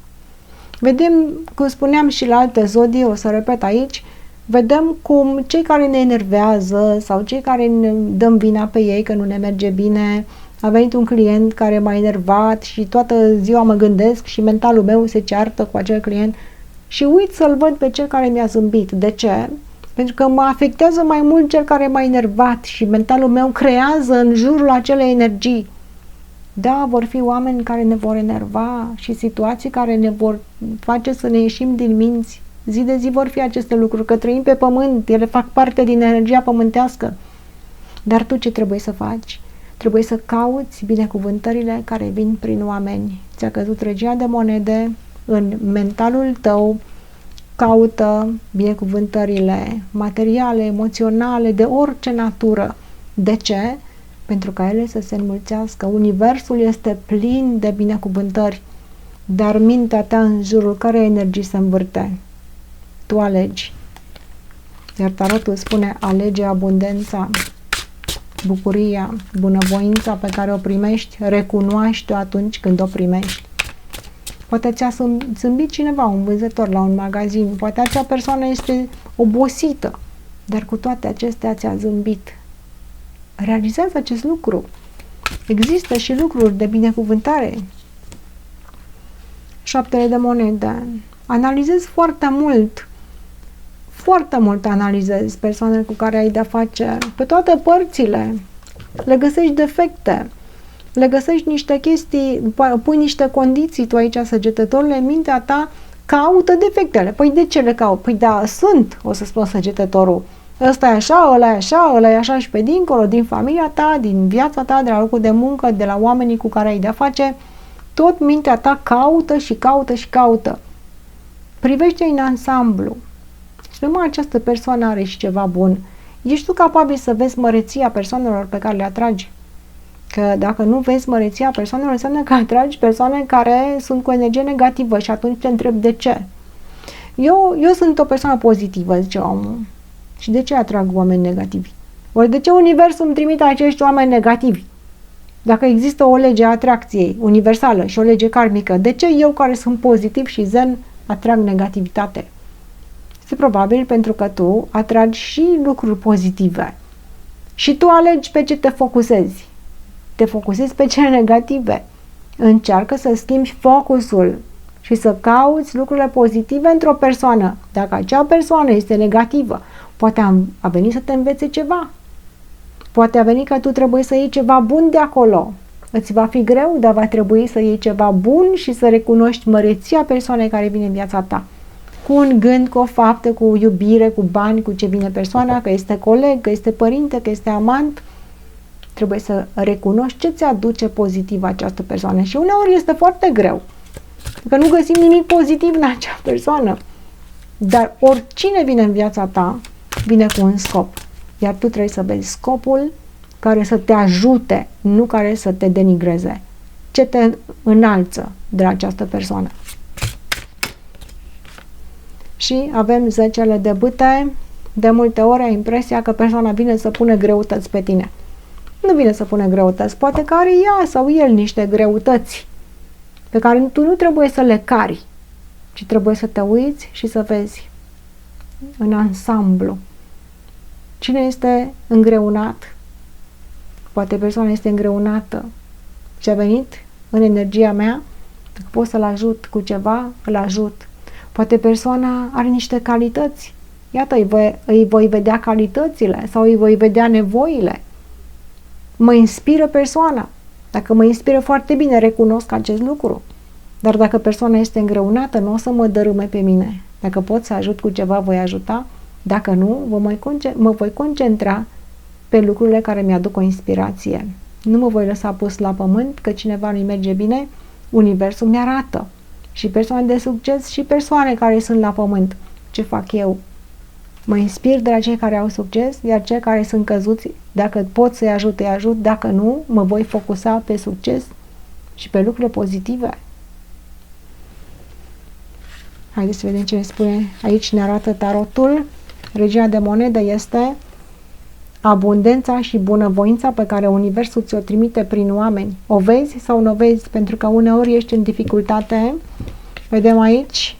Vedem, cum spuneam și la alte zodii, o să repet aici, vedem cum cei care ne enervează sau cei care ne dăm vina pe ei că nu ne merge bine, a venit un client care m-a enervat și toată ziua mă gândesc și mentalul meu se ceartă cu acel client și uit să-l văd pe cel care mi-a zâmbit. De ce? Pentru că mă afectează mai mult cel care m-a enervat și mentalul meu creează în jurul acelei energii. Da, vor fi oameni care ne vor enerva și situații care ne vor face să ne ieșim din minți. Zi de zi vor fi aceste lucruri, că trăim pe pământ, ele fac parte din energia pământească. Dar tu ce trebuie să faci? Trebuie să cauți binecuvântările care vin prin oameni. Ți-a căzut regina de monede în mentalul tău, caută binecuvântările materiale, emoționale, de orice natură. De ce? Pentru ca ele să se înmulțească. Universul este plin de binecuvântări, dar mintea ta în jurul care energii se învârte? Tu alegi. Iar tarotul spune: alege abundența, bucuria, bunăvoința pe care o primești, recunoaște-o atunci când o primești. Poate ți-a zâmbit cineva, un vânzător la un magazin, poate acea persoană este obosită, dar cu toate acestea ți-a zâmbit. Realizează acest lucru. Există și lucruri de binecuvântare. 7 de monede. Analizezi foarte mult analizezi persoanele cu care ai de-a face, pe toate părțile. Le găsești defecte, le găsești niște chestii, pui niște condiții, tu aici, săgetătorule, mintea ta caută defectele. Păi de ce le caut? Păi da, sunt, o să spun săgetătorul. Ăsta e așa, ăla e așa, ăla e așa și pe dincolo, din familia ta, din viața ta, de la locul de muncă, de la oamenii cu care ai de-a face, tot mintea ta caută și caută și caută. Privește în ansamblu. Și numai această persoană are și ceva bun. Ești tu capabil să vezi măreția persoanelor pe care le atragi? Că dacă nu vezi măreția persoanelor, înseamnă că atragi persoane care sunt cu energie negativă și atunci te întreb de ce. Eu sunt o persoană pozitivă, zice omul. Și de ce atrag oameni negativi? Ori de ce universul îmi trimite acești oameni negativi? Dacă există o lege a atracției universală și o lege karmică, de ce eu, care sunt pozitiv și zen, atrag negativitate? Este probabil pentru că tu atragi și lucruri pozitive. Și tu alegi pe ce te focusezi. Te focusezi pe cele negative. Încearcă să schimbi focusul și să cauți lucrurile pozitive într-o persoană. Dacă acea persoană este negativă, poate a venit să te învețe ceva. Poate a venit că tu trebuie să iei ceva bun de acolo. Îți va fi greu, dar va trebui să iei ceva bun și să recunoști măreția persoanei care vine în viața ta. Cu un gând, cu o faptă, cu iubire, cu bani, cu ce vine persoana, că este coleg, că este părinte, că este amant. Trebuie să recunoști ce ți aduce pozitiv această persoană. Și uneori este foarte greu, că nu găsim nimic pozitiv în acea persoană. Dar oricine vine în viața ta, vine cu un scop. Iar tu trebuie să vezi scopul care să te ajute, nu care să te denigreze. Ce te înalță de la această persoană. Și avem 10 de bâte. De multe ori ai impresia că persoana vine să pună greutăți pe tine. Nu vine să pună greutăți. Poate că are ea sau el niște greutăți pe care tu nu trebuie să le cari, ci trebuie să te uiți și să vezi în ansamblu. Cine este îngreunat? Poate persoana este îngreunată și a venit în energia mea. Dacă pot să-l ajut cu ceva, îl ajut. Poate persoana are niște calități. Iată, îi voi vedea calitățile sau îi voi vedea nevoile. Mă inspiră persoana. Dacă mă inspiră foarte bine, recunosc acest lucru. Dar dacă persoana este îngreunată, nu o să mă dărâme pe mine. Dacă pot să ajut cu ceva, voi ajuta. Dacă nu, mă voi concentra pe lucrurile care mi-aduc o inspirație. Nu mă voi lăsa pus la pământ, că cineva nu-i merge bine, universul mi-arată. Și persoane de succes și persoane care sunt la pământ. Ce fac eu? Mă inspir de la cei care au succes, iar cei care sunt căzuți, dacă pot să-i ajut, îi ajut. Dacă nu, mă voi focusa pe succes și pe lucrurile pozitive. Haideți să vedem ce ne spune. Aici ne arată tarotul. Regina de monede este abundența și bunăvoința pe care universul ți-o trimite prin oameni. O vezi sau nu o vezi? Pentru că uneori ești în dificultate. Vedem aici,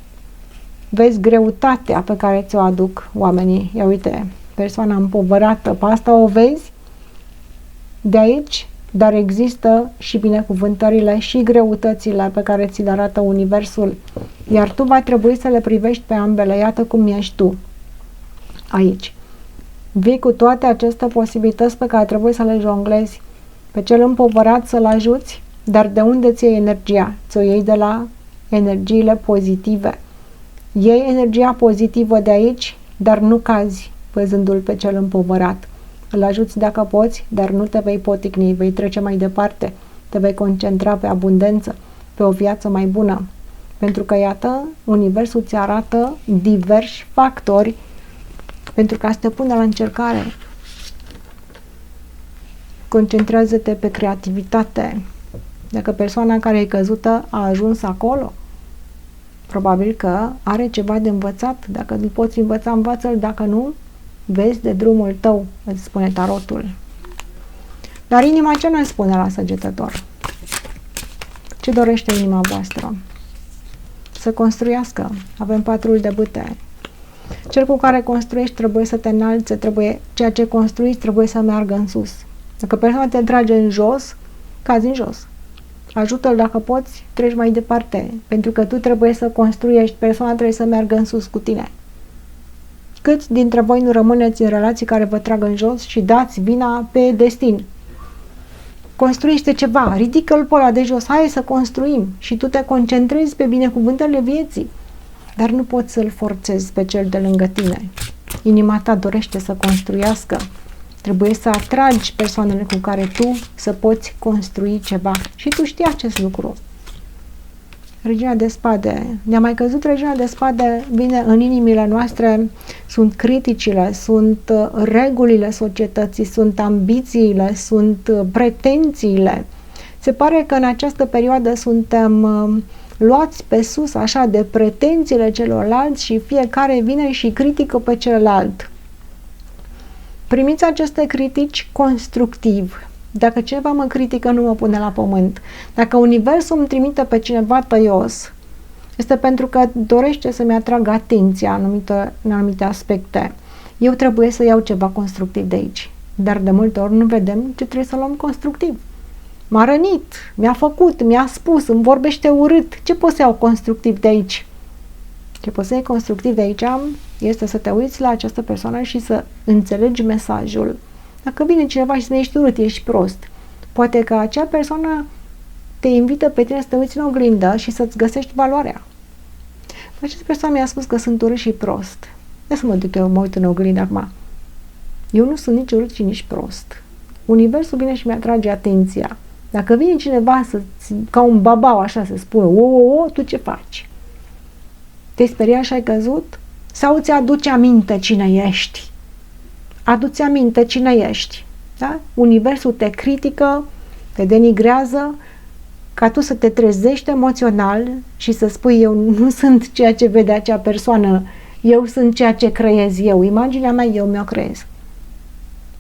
vezi greutatea pe care ți-o aduc oamenii. Ia uite, persoana împovărată, pe asta o vezi de aici, dar există și binecuvântările și greutățile pe care ți le arată universul. Iar tu va trebui să le privești pe ambele. Iată cum ești tu aici. Vii cu toate aceste posibilități pe care trebuie să le jonglezi. Pe cel împovărat să-l ajuți, dar de unde ți iei energia? Ți-o iei de la energiile pozitive. Iei energia pozitivă de aici, dar nu cazi văzându-l pe cel împovărat. Îl ajuți dacă poți, dar nu te vei poticni, vei trece mai departe, te vei concentra pe abundență, pe o viață mai bună. Pentru că, iată, universul ți arată diversi factori pentru ca să te pună la încercare. Concentrează-te pe creativitate. Dacă persoana care e căzută a ajuns acolo, probabil că are ceva de învățat. Dacă îl poți învăța, învață-l. Dacă nu, vezi de drumul tău, îți spune tarotul. Dar inima ce ne spune la săgetător? Ce dorește inima voastră? Să construiască. Avem 4 de bâte. Cel cu care construiești trebuie să te înalțe, ceea ce construiești trebuie să meargă în sus. Dacă persoana te trage în jos, cazi în jos. Ajută-l dacă poți, treci mai departe, pentru că tu trebuie să construiești, persoana trebuie să meargă în sus cu tine. Câți dintre voi nu rămâneți în relații care vă trag în jos și dați vina pe destin? Construiește ceva, ridică-l pe ăla de jos, hai să construim și tu te concentrezi pe binecuvântările vieții, dar nu poți să-l forțezi pe cel de lângă tine. Inima ta dorește să construiască. Trebuie să atragi persoanele cu care tu să poți construi ceva. Și tu știi acest lucru. Regina de spade. Ne-a mai căzut Regina de spade, vine în inimile noastre, sunt criticile, sunt regulile societății, sunt ambițiile, sunt pretențiile. Se pare că în această perioadă suntem luați pe sus așa de pretențiile celorlalți și fiecare vine și critică pe celălalt. Primiți aceste critici constructiv. Dacă cineva mă critică, nu mă pune la pământ. Dacă universul îmi trimite pe cineva tăios, este pentru că dorește să-mi atragă atenția în anumite aspecte. Eu trebuie să iau ceva constructiv de aici. Dar de multe ori nu vedem ce trebuie să luăm constructiv. M-a rănit, mi-a făcut, mi-a spus, îmi vorbește urât. Ce pot să iau constructiv de aici? Ce poți să iei constructiv de aici este să te uiți la această persoană și să înțelegi mesajul. Dacă vine cineva și să ne ești urât, ești prost, Poate că acea persoană te invită pe tine să te uiți în oglindă și să-ți găsești valoarea. Această persoană mi-a spus că sunt urât și prost. De să mă duc eu, mă uit în oglindă acum. Eu nu sunt nici urât și nici prost. Universul vine și mi-atrage atenția. Dacă vine cineva ca un babau așa să spună, tu ce faci? Te-ai speriat și ai căzut? Sau ți aduce aminte cine ești? Adu-ți aminte cine ești. Da? Universul te critică, te denigrează, ca tu să te trezești emoțional și să spui eu nu sunt ceea ce vede acea persoană, eu sunt ceea ce creez eu. Imaginea mea eu mi-o creez.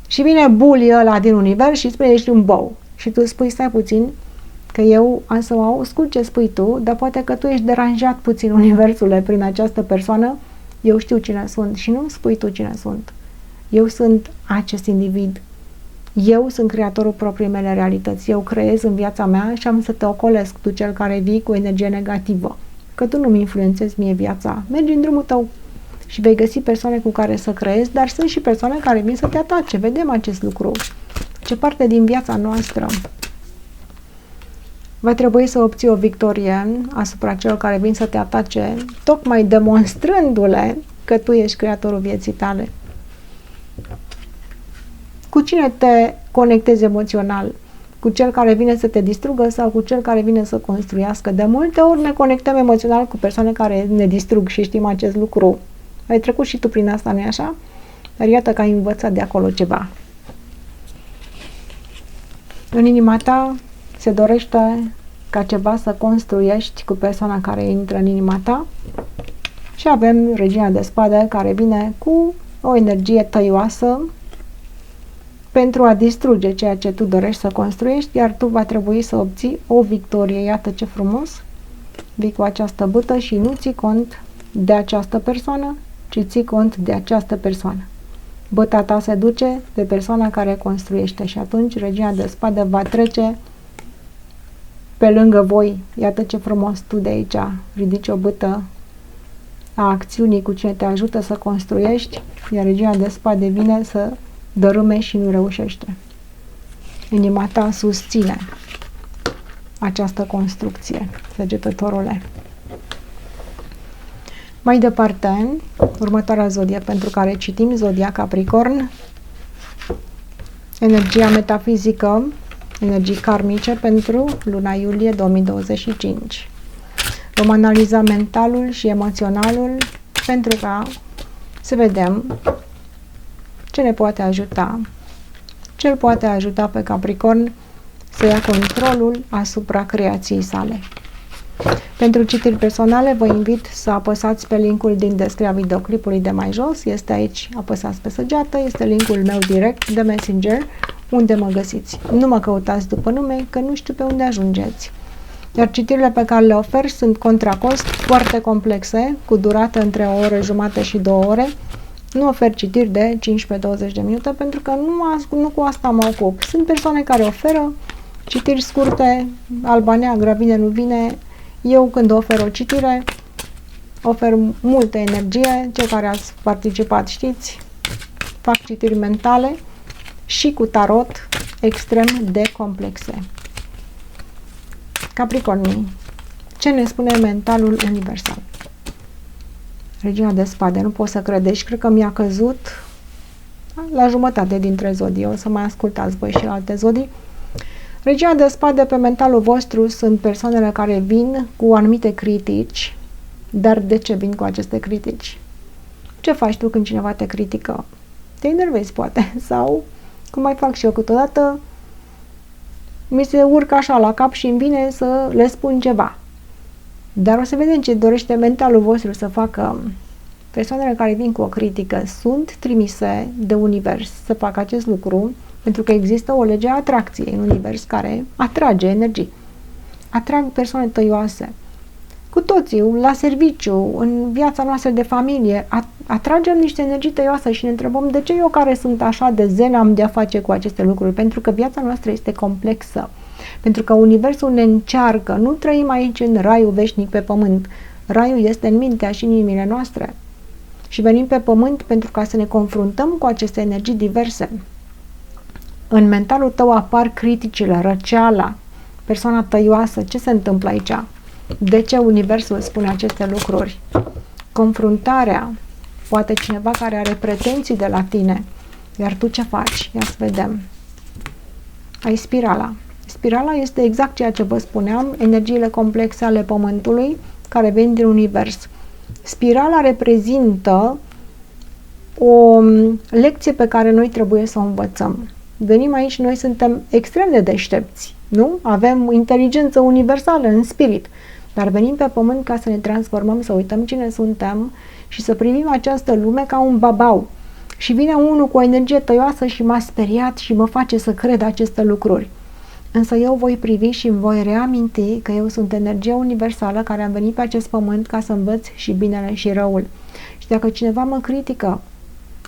Și vine bully ăla din univers și spune ești un bou. Și tu spui stai puțin că eu am să ascult ce spui tu, dar poate că tu ești deranjat puțin universule prin această persoană. Eu știu cine sunt și nu spui tu cine sunt. Eu sunt acest individ. Eu sunt creatorul propriei mele realități. Eu creez în viața mea și am să te ocolesc, tu cel care vii cu energie negativă. Că tu nu-mi influențezi mie viața. Mergi în drumul tău și vei găsi persoane cu care să creezi, dar sunt și persoane care vin să te atace. Vedem acest lucru. Ce parte din viața noastră va trebui să obții o victorie asupra celor care vin să te atace, tocmai demonstrându-le că tu ești creatorul vieții tale. Cu cine te conectezi emoțional? Cu cel care vine să te distrugă sau cu cel care vine să construiască? De multe ori ne conectăm emoțional cu persoane care ne distrug și știm acest lucru. Ai trecut și tu prin asta, nu-i așa? Dar iată că ai învățat de acolo ceva. În inima ta se dorește ca ceva să construiești cu persoana care intră în inima ta și avem Regina de Spade care vine cu o energie tăioasă pentru a distruge ceea ce tu dorești să construiești, iar tu va trebui să obții o victorie. Iată ce frumos! Vii cu această bâtă și nu ții cont de această persoană, ci ții cont de această persoană. Băta ta se duce pe persoana care construiește și atunci Regina de Spade va trece pe lângă voi. Iată ce frumos tu de aici ridici o bâtă a acțiunii cu cine te ajută să construiești, iar Regina de Spade vine să dărâme și nu reușește. Inima ta susține această construcție, săgetătorule. Mai departe, următoarea zodie pentru care citim, zodia Capricorn, energia metafizică, energii karmice pentru luna iulie 2025. Vom analiza mentalul și emoționalul pentru ca să vedem ce ne poate ajuta, ce îl poate ajuta pe Capricorn să ia controlul asupra creației sale. Pentru citiri personale vă invit să apăsați pe linkul din descrierea videoclipului de mai jos, este aici, apăsați pe săgeată, este linkul meu direct de Messenger, unde mă găsiți. Nu mă căutați după nume, că nu știu pe unde ajungeți. Iar citirile pe care le ofer sunt contra cost, foarte complexe, cu durată între o oră jumate și 2 ore. Nu ofer citiri de 15-20 de minute pentru că nu cu asta mă ocup. Sunt persoane care oferă citiri scurte, alba neagră, vine, nu vine. Eu când ofer o citire, ofer multă energie. Cei care ați participat știți, fac citiri mentale și cu tarot extrem de complexe. Capricornii, ce ne spune mentalul universal? Regina de Spade, nu pot să credeți, cred că mi-a căzut la jumătate dintre zodii. O să mai ascultați voi și alte zodii. Regina de Spade pe mentalul vostru sunt persoanele care vin cu anumite critici. Dar de ce vin cu aceste critici? Ce faci tu când cineva te critică? Te enervezi poate sau, cum mai fac și eu câteodată, mi se urcă așa la cap și îmi vine să le spun ceva. Dar o să vedem ce dorește mentalul vostru să facă. Persoanele care vin cu o critică sunt trimise de univers să facă acest lucru, pentru că există o lege a atracției în univers care atrage energii. Atrag persoane tăioase. Cu toții, la serviciu, în viața noastră de familie, atragem niște energii tăioase și ne întrebăm de ce eu care sunt așa de zen am de a face cu aceste lucruri, pentru că viața noastră este complexă. Pentru că universul ne încearcă, nu trăim aici în raiul veșnic pe pământ. Raiul este în mintea și în inimile noastre. Și venim pe pământ pentru ca să ne confruntăm cu aceste energii diverse. În mentalul tău apar criticile, răceala, persoana tăioasă. Ce se întâmplă aici? De ce universul spune aceste lucruri? Confruntarea, poate cineva care are pretenții de la tine, iar tu ce faci? Ia să vedem. Ai spirala. Spirala este exact ceea ce vă spuneam, energiile complexe ale Pământului care vin din univers. Spirala reprezintă o lecție pe care noi trebuie să o învățăm. Venim aici, noi suntem extrem de deștepți, nu? Avem inteligență universală în spirit, dar venim pe pământ ca să ne transformăm, să uităm cine suntem și să privim această lume ca un babau. Și vine unul cu o energie tăioasă și m-a speriat și mă face să cred aceste lucruri. Însă eu voi privi și îmi voi reaminti că eu sunt energia universală care am venit pe acest pământ ca să învăț și binele și răul. Și dacă cineva mă critică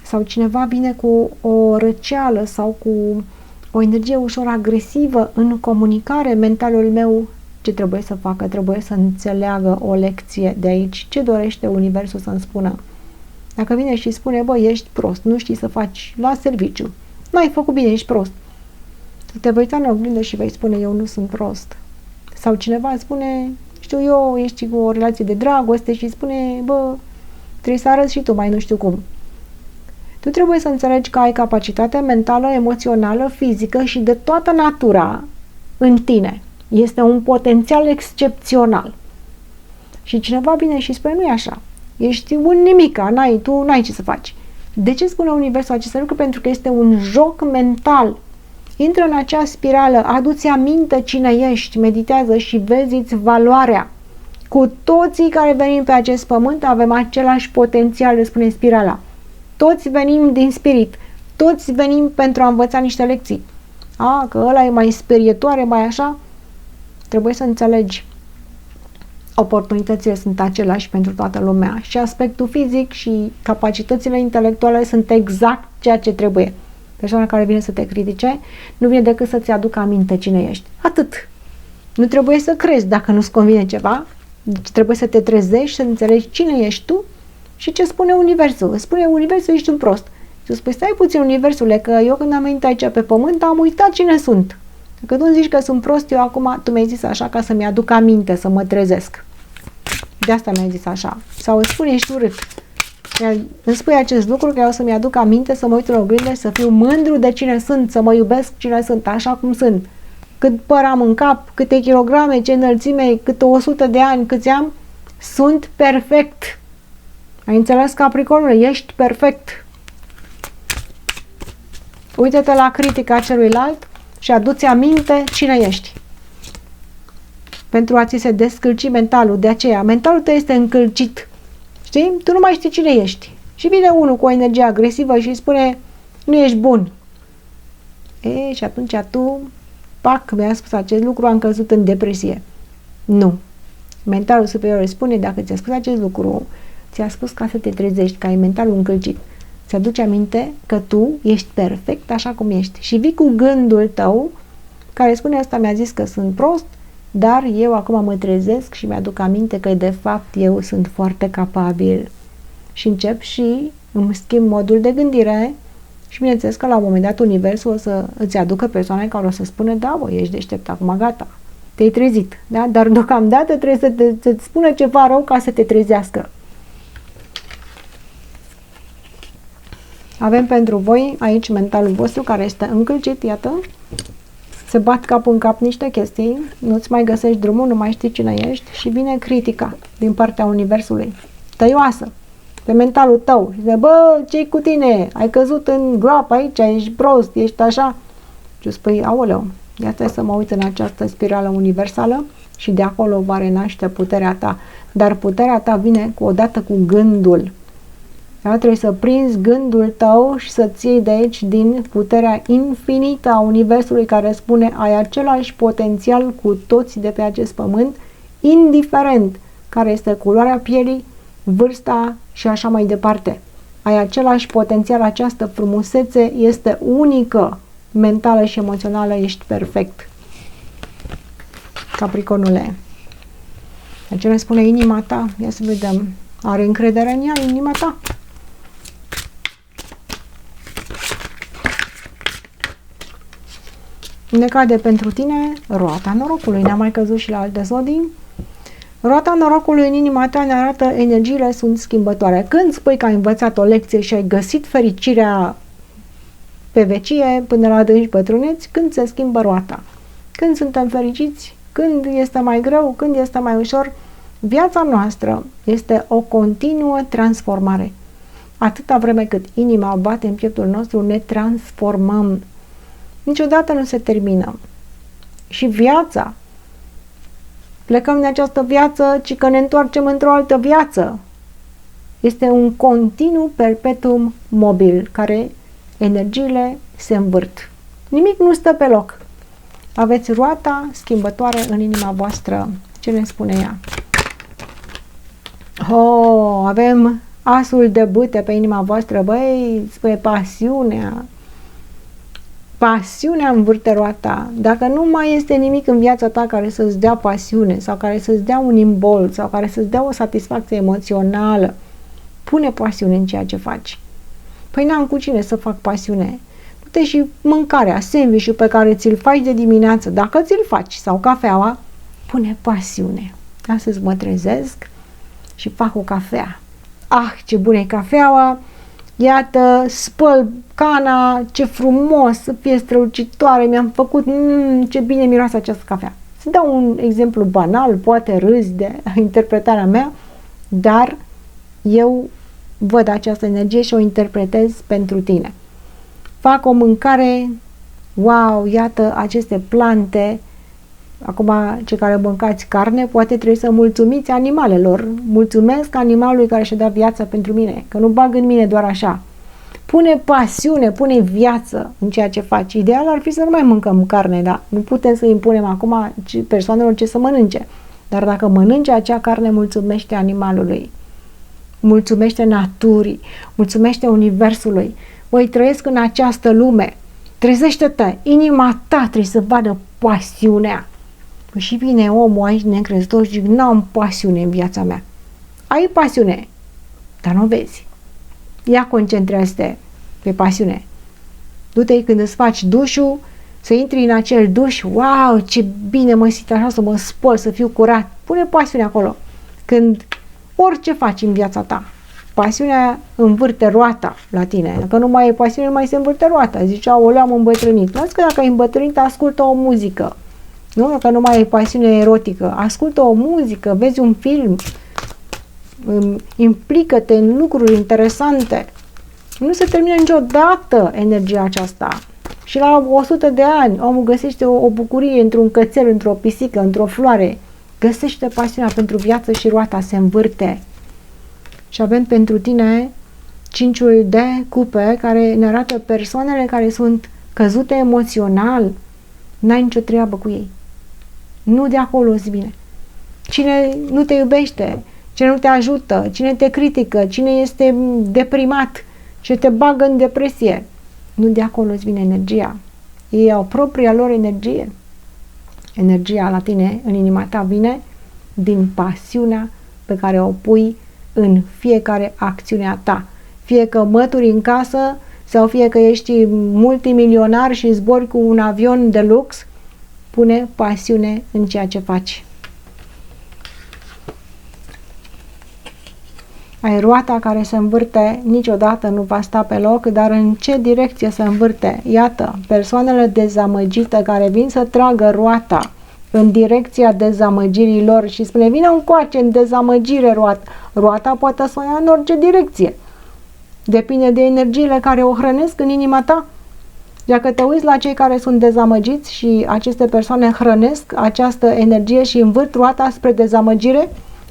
sau cineva vine cu o răceală sau cu o energie ușor agresivă în comunicare, mentalul meu ce trebuie să facă? Trebuie să înțeleagă o lecție de aici. Ce dorește universul să-mi spună? Dacă vine și spune, bă, ești prost, nu știi să faci la serviciu, n-ai făcut bine, ești prost. Te vei uita în oglindă și vei spune, eu nu sunt prost. Sau cineva spune, știu eu, ești cu o relație de dragoste și spune, bă, trebuie să arăți și tu mai nu știu cum. Tu trebuie să înțelegi că ai capacitate mentală, emoțională, fizică și de toată natura în tine. Este un potențial excepțional. Și cineva vine și spune, nu e așa. Ești un nimica, tu n-ai ce să faci. De ce spune universul aceste lucruri? Pentru că este un joc mental. Intră în acea spirală, adu-ți aminte cine ești, meditează și vezi-ți valoarea. Cu toții care venim pe acest pământ avem același potențial, spune spirala. Toți venim din spirit, toți venim pentru a învăța niște lecții. Că ăla e mai sperietoare, mai așa, trebuie să înțelegi. Oportunitățile sunt aceleași pentru toată lumea și aspectul fizic și capacitățile intelectuale sunt exact ceea ce trebuie. Persoana care vine să te critique nu vine decât să-ți aducă aminte cine ești. Atât. Nu trebuie să crezi dacă nu-ți convine ceva, deci trebuie să te trezești, să înțelegi cine ești tu și ce spune universul. Spune universul, ești un prost. Și tu spui, stai puțin universule, că eu când am venit aici pe pământ am uitat cine sunt. Dacă tu îmi zici că sunt prost, eu acum, tu mi-ai zis așa ca să-mi aduc aminte, să mă trezesc. De asta mi-ai zis așa. Sau îți spune, ești urât. Îmi spui acest lucru că eu să-mi aduc aminte, să mă uit în oglindă și să fiu mândru de cine sunt, să mă iubesc cine sunt, așa cum sunt. Cât păr am în cap, câte kilograme, ce înălțime, câte 100 de ani, câți am, sunt perfect. Ai înțeles, Capricornule? Ești perfect. Uită-te la critica celuilalt și adu-ți aminte cine ești. Pentru a ți se descălci mentalul. De aceea, mentalul tău este încălcit. Știi? Tu nu mai știi cine ești. Și vine unul cu o energie agresivă și spune, nu ești bun. Și atunci tu, mi-a spus acest lucru, am căzut în depresie. Nu. Mentalul superior îi spune, dacă ți-a spus acest lucru, ți-a spus ca să te trezești, că ai mentalul încălcit. Ți-aduce aminte că tu ești perfect așa cum ești. Și vii cu gândul tău, care spune, asta mi-a zis că sunt prost, dar eu acum mă trezesc și mi-aduc aminte că de fapt eu sunt foarte capabil. Și încep și îmi schimb modul de gândire și bineînțeles că la un moment dat universul o să îți aducă persoane care o să spună, da, bă, ești deștept acum, gata, te-ai trezit, da? Dar deocamdată trebuie să-ți spună ceva rău ca să te trezească. Avem pentru voi aici mentalul vostru care este încălcit, iată, se bat cap în cap niște chestii, nu-ți mai găsești drumul, nu mai știi cine ești și vine critica din partea universului, tăioasă, pe mentalul tău. Zice, bă, ce-i cu tine? Ai căzut în groapă aici, ești prost, ești așa. Și spui, aoleu, ia stai să mă uit în această spirală universală și de acolo va renaște puterea ta. Dar puterea ta vine odată cu gândul. Da? Trebuie să prinzi gândul tău și să-ți iei de aici din puterea infinită a universului care spune ai același potențial cu toți de pe acest pământ, indiferent care este culoarea pielii, vârsta și așa mai departe. Ai același potențial, această frumusețe este unică, mentală și emoțională, ești perfect. Capricornule. Ce ne spune inima ta? Ia să vedem. Are încredere în ea, inima ta? ne cade pentru tine roata norocului. Ne-a mai căzut și la alte zodii. Roata norocului în inima ta ne arată energiile sunt schimbătoare. Când spui că ai învățat o lecție și ai găsit fericirea pe vecie până la adânci bătrâneți, când se schimbă roata. Când suntem fericiți, când este mai greu, când este mai ușor, viața noastră este o continuă transformare. Atâta vreme cât inima bate în pieptul nostru, ne transformăm. Niciodată nu se termină. Și viața, plecăm de această viață, ci că ne întoarcem într-o altă viață. Este un continuu perpetuum mobil, care energiile se învârt. Nimic nu stă pe loc. Aveți roata schimbătoare în inima voastră. Ce ne spune ea? Oh, avem asul de bâte pe inima voastră. Băi, spune pasiunea. Pasiunea învârte roata. Dacă nu mai este nimic în viața ta care să-ți dea pasiune sau care să-ți dea un imbold sau care să-ți dea o satisfacție emoțională, pune pasiune în ceea ce faci. Păi n-am cu cine să fac pasiune. Du-te și mâncarea, sandwich-ul pe care ți-l faci de dimineață, dacă ți-l faci, sau cafeaua, pune pasiune. Astăzi mă trezesc și fac o cafea. Ah, ce bună e cafeaua! Iată, spăl cana, ce frumos, să fie strălucitoare, mi-am făcut, ce bine miroase această cafea. Să dau un exemplu banal, poate râzi de interpretarea mea, dar eu văd această energie și o interpretez pentru tine. Fac o mâncare, wow, iată aceste plante. Acum, cei care mâncați carne, poate trebuie să mulțumiți animalelor. Mulțumesc animalului care și-a dat viața pentru mine, că nu bag în mine doar așa. Pune pasiune, pune viață în ceea ce faci. Ideal ar fi să nu mai mâncăm carne, dar nu putem să impunem acum persoanelor ce să mănânce. Dar dacă mănânce acea carne, mulțumește animalului, mulțumește naturii, mulțumește universului. Voi trăiesc în această lume. Trezește-te, inima ta trebuie să vadă pasiunea. Și vine omul aici necrezător și zic, n-am pasiune în viața mea. Ai pasiune, dar nu o vezi. Ia concentrează-te pe pasiune. Du-te când îți faci dușul, să intri în acel duș, wow, ce bine mă simt așa, să mă spăl, să fiu curat. Pune pasiune acolo. Când orice faci în viața ta, pasiunea învârte roata la tine. Dacă nu mai e pasiune, nu mai se învârte roata. Zicea, o am îmbătrânit. Las că dacă ai îmbătrânit, ascultă o muzică. Nu? Dacă nu mai ai pasiune erotică, ascultă o muzică, vezi un film, implică-te în lucruri interesante. Nu se termină niciodată energia aceasta. Și la 100 de ani, omul găsește o bucurie într-un cățel, într-o pisică, într-o floare. Găsește pasiunea pentru viață și roata se învârte. Și avem pentru tine 5-ul de cupe care ne arată persoanele care sunt căzute emoțional. N-ai nicio treabă cu ei. Nu de acolo îți vine. Cine nu te iubește, cine nu te ajută, cine te critică, cine este deprimat, ce te bagă în depresie, nu de acolo îți vine energia. Ei au propria lor energie. Energia la tine, în inima ta, vine din pasiunea pe care o pui în fiecare acțiune a ta. Fie că mături în casă sau fie că ești multimilionar și zbori cu un avion de lux, pune pasiune în ceea ce faci. Ai roata care se învârte, niciodată nu va sta pe loc, dar în ce direcție se învârte? Iată, persoanele dezamăgite care vin să tragă roata în direcția dezamăgirii lor și spune, vină încoace în dezamăgire roata. Roata poate să o ia în orice direcție. Depinde de energiile care o hrănesc în inima ta. Dacă te uiți la cei care sunt dezamăgiți și aceste persoane hrănesc această energie și învârt roata spre dezamăgire,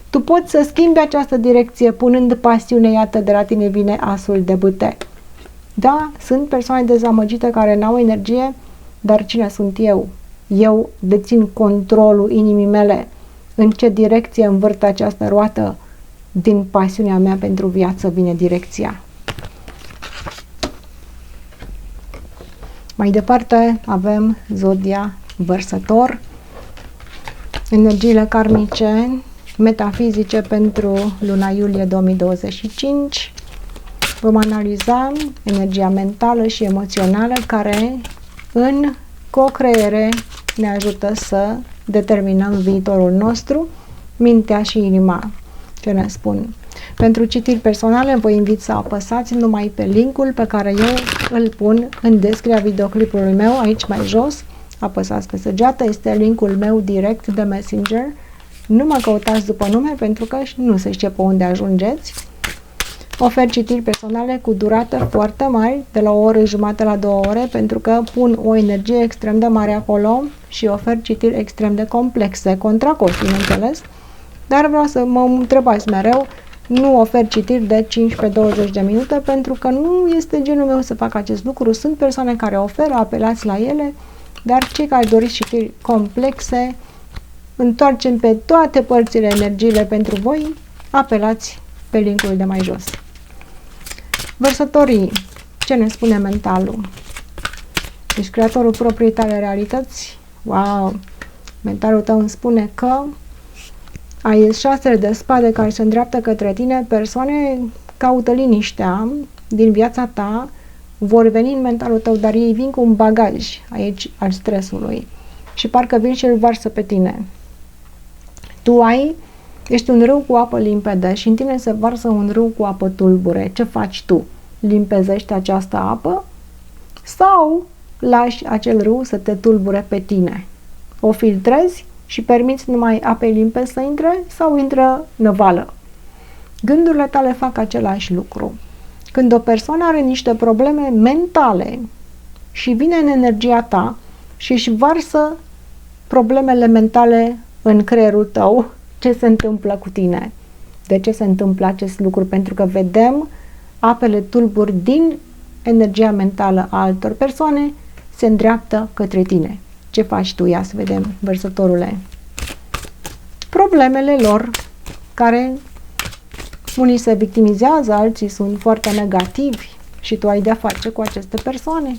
tu poți să schimbi această direcție punând pasiune, iată, de la tine vine asul de bâte. Da, sunt persoane dezamăgite care n-au energie, dar cine sunt eu? Eu dețin controlul inimii mele. În ce direcție învârt această roată? Din pasiunea mea pentru viață vine direcția. Mai departe avem zodia Vărsător, energiile karmice, metafizice pentru luna iulie 2025. Vom analiza energia mentală și emoțională care în co-creere ne ajută să determinăm viitorul nostru, mintea și inima. Ce ne spun? Pentru citiri personale vă invit să apăsați numai pe linkul pe care eu îl pun în descrierea videoclipului meu, aici mai jos. Apăsați pe săgeată, este linkul meu direct de Messenger. Nu mă căutați după nume pentru că nu se știe pe unde ajungeți. Ofer citiri personale cu durată foarte mare, de la o oră jumate la 2 ore, pentru că pun o energie extrem de mare acolo și ofer citiri extrem de complexe, contra cost, bineînțeles. Dar vreau să mă întrebați mereu, nu ofer citiri de 15-20 de minute pentru că nu este genul meu să fac acest lucru. Sunt persoane care oferă, apelați la ele, dar cei care doriți citiri complexe, întoarcem pe toate părțile energiile pentru voi, apelați pe linkul de mai jos. Vărsătorii, ce ne spune mentalul? Deci creatorul propriei tale realități, wow, mentalul tău îmi spune că ai 6 de spade care se îndreaptă către tine, persoane caută liniștea din viața ta, vor veni în mentalul tău, dar ei vin cu un bagaj aici al stresului și parcă vin și îl varsă pe tine. Tu ești un râu cu apă limpede și în tine se varsă un râu cu apă tulbure. Ce faci tu? Limpezești această apă sau lași acel râu să te tulbure pe tine? O filtrezi și permiți numai apei limpezi să intre sau intră năvală? Gândurile tale fac același lucru. Când o persoană are niște probleme mentale și vine în energia ta și își varsă problemele mentale în creierul tău, ce se întâmplă cu tine? De ce se întâmplă acest lucru? Pentru că vedem apele tulburi din energia mentală a altor persoane se îndreaptă către tine. Ce faci tu? Ia să vedem, vărsătorule. Problemele lor, care unii se victimizează, alții sunt foarte negativi și tu ai de-a face cu aceste persoane.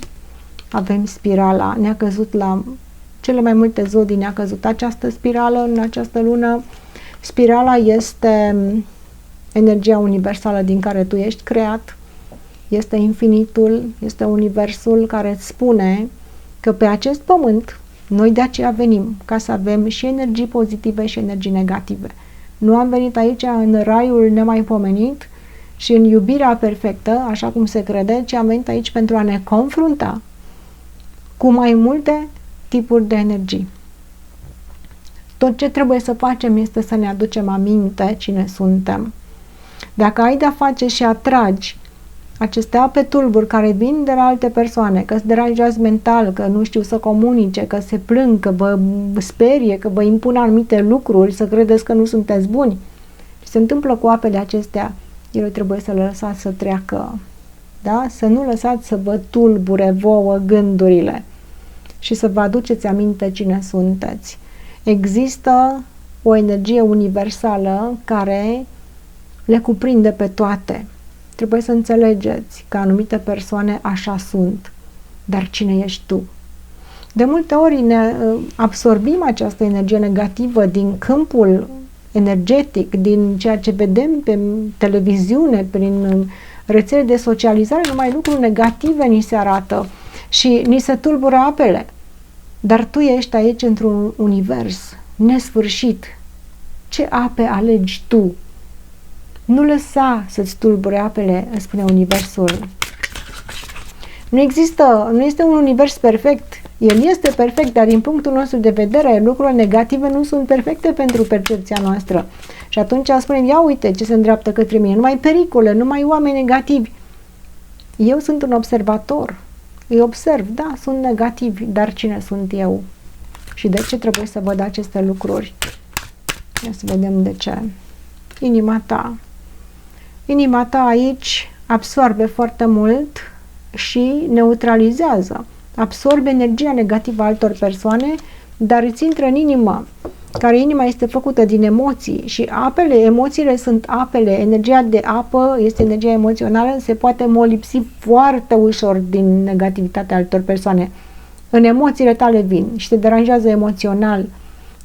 Avem spirala, ne-a căzut la cele mai multe zodii, ne-a căzut această spirală în această lună. Spirala este energia universală din care tu ești creat, este infinitul, este universul care îți spune că pe acest pământ noi de aceea venim, ca să avem și energii pozitive și energii negative. Nu am venit aici în raiul nemaipomenit și în iubirea perfectă, așa cum se crede, ci am venit aici pentru a ne confrunta cu mai multe tipuri de energii. Tot ce trebuie să facem este să ne aducem aminte cine suntem. Dacă ai de-a face și atragi aceste ape tulburi care vin de la alte persoane, că se deranjează mental, că nu știu să comunice, că se plâng, că vă sperie, că vă impun anumite lucruri, să credeți că nu sunteți buni. Și se întâmplă cu apele acestea, ele trebuie să le lăsați să treacă. Da? Să nu lăsați să vă tulbure vouă gândurile și să vă aduceți aminte cine sunteți. Există o energie universală care le cuprinde pe toate. Trebuie să înțelegeți că anumite persoane așa sunt, dar cine ești tu? De multe ori ne absorbim această energie negativă din câmpul energetic, din ceea ce vedem pe televiziune, prin rețele de socializare, numai lucruri negative ni se arată și ni se tulbură apele. Dar tu ești aici într-un univers nesfârșit. Ce ape alegi tu? Nu lăsa să-ți tulbure apele, îți spune universul. Nu este un univers perfect. El este perfect, dar din punctul nostru de vedere, lucrurile negative nu sunt perfecte pentru percepția noastră. Și atunci spunem, ia uite ce se îndreaptă către mine, numai pericole, numai oameni negativi. Eu sunt un observator. Îi observ, da, sunt negativi, dar cine sunt eu? Și de ce trebuie să văd aceste lucruri? Ia să vedem de ce. Inima ta. Inima ta aici absorbe foarte mult și neutralizează. Absorbe energia negativă a altor persoane, dar îți intră în inimă, care inima este făcută din emoții și apele, emoțiile sunt apele, energia de apă este energia emoțională, se poate molipsi foarte ușor din negativitatea altor persoane. În emoțiile tale vin și te deranjează emoțional,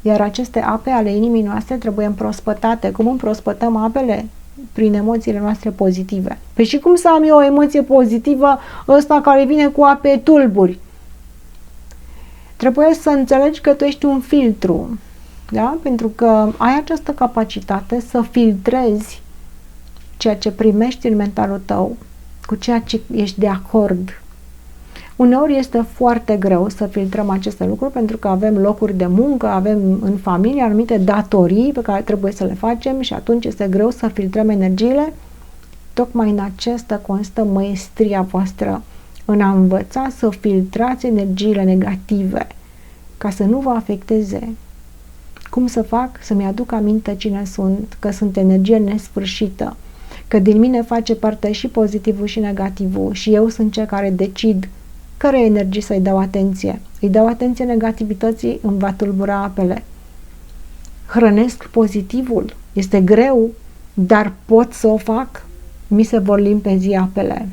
iar aceste ape ale inimii noastre trebuie împrospătate. Cum împrospătăm apele? Prin emoțiile noastre pozitive. Păi și cum să am eu o emoție pozitivă, ăsta care vine cu ape tulburi? Trebuie să înțelegi că tu ești un filtru, da? Pentru că ai această capacitate să filtrezi ceea ce primești în mentalul tău cu ceea ce ești de acord. Uneori este foarte greu să filtrăm aceste lucruri pentru că avem locuri de muncă, avem în familie anumite datorii pe care trebuie să le facem și atunci este greu să filtrăm energiile. Tocmai în acesta constă măestria voastră, în a învăța să filtrați energiile negative ca să nu vă afecteze. Cum să fac? Să-mi aduc aminte cine sunt, că sunt energie nesfârșită, că din mine face parte și pozitivul și negativul și eu sunt cel care decid care energii să-i dau atenție. Îi dau atenție negativității, îmi va tulbura apele. Hrănesc pozitivul. Este greu, dar pot să o fac. Mi se vor limpezi apele.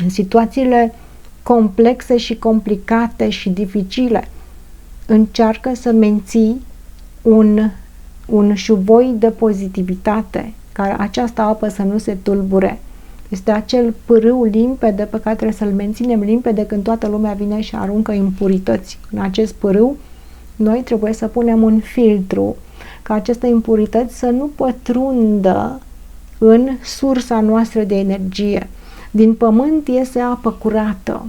În situațiile complexe și complicate și dificile, încearcă să menții un șuvoi de pozitivitate, ca această apă să nu se tulbure. Este acel pârâu limpede pe care trebuie să-l menținem limpede când toată lumea vine și aruncă impurități. În acest pârâu, noi trebuie să punem un filtru ca aceste impurități să nu pătrundă în sursa noastră de energie. Din pământ iese apă curată.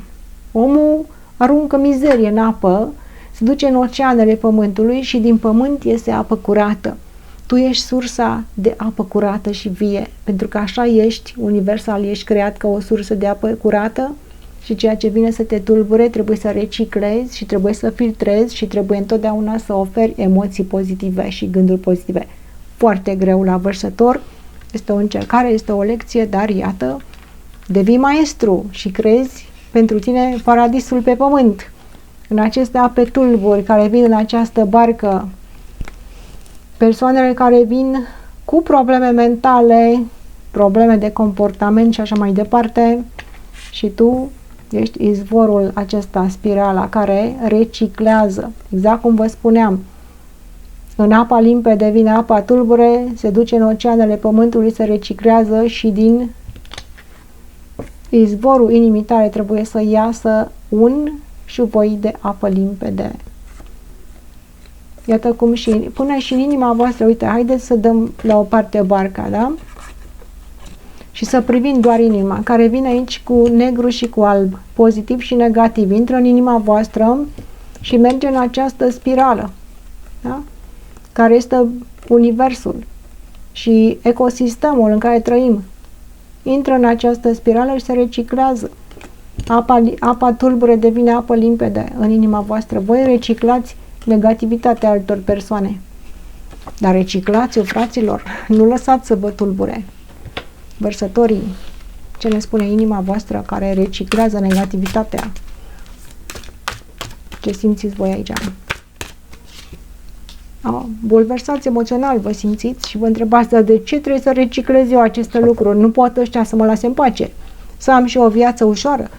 Omul aruncă mizerie în apă, se duce în oceanele pământului și din pământ iese apă curată. Tu ești sursa de apă curată și vie, pentru că așa ești universal, ești creat ca o sursă de apă curată și ceea ce vine să te tulbure trebuie să reciclezi și trebuie să filtrezi și trebuie întotdeauna să oferi emoții pozitive și gânduri pozitive. Foarte greu la vărsător, este o încercare, este o lecție, dar iată, devii maestru și crezi pentru tine paradisul pe pământ. În aceste ape tulburi care vin în această barcă, persoanele care vin cu probleme mentale, probleme de comportament și așa mai departe, și tu ești izvorul acesta, spirala, care reciclează. Exact cum vă spuneam, în apa limpede vine apa tulbure, se duce în oceanele pământului, se reciclează și din izvorul inimii tale trebuie să iasă un șuvoi de apă limpede. Iată cum și până și în inima voastră, uite, haideți să dăm la o parte barca, da? Și să privim doar inima, care vine aici cu negru și cu alb, pozitiv și negativ, intră în inima voastră și merge în această spirală, da? Care este universul și ecosistemul în care trăim. Intră în această spirală și se reciclează. Apa tulbure devine apă limpede în inima voastră. Voi reciclați negativitatea altor persoane. Dar reciclați-o, fraților, nu lăsați să vă tulbure. Vărsătorii, ce ne spune inima voastră care reciclează negativitatea? Ce simțiți voi aici? Bulversați emoțional, vă simțiți și vă întrebați, dar de ce trebuie să reciclez eu aceste lucruri? Nu pot ăștia să mă lase în pace? Să am și o viață ușoară?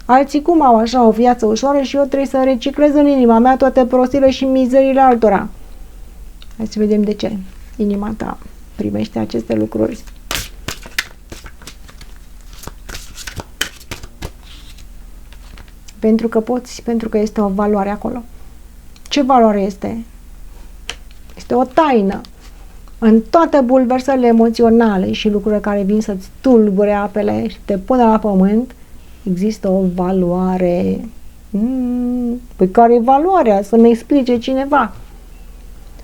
Alții cum au așa o viață ușoară și eu trebuie să reciclez în inima mea toate prostile și mizerile altora? Hai să vedem de ce inima ta primește aceste lucruri. Pentru că poți, pentru că este o valoare acolo. Ce valoare este? Este o taină. În toate bulversările emoționale și lucrurile care vin să-ți tulbure apele și te pună la pământ, există o valoare. Păi care e valoarea? Să-mi explice cineva.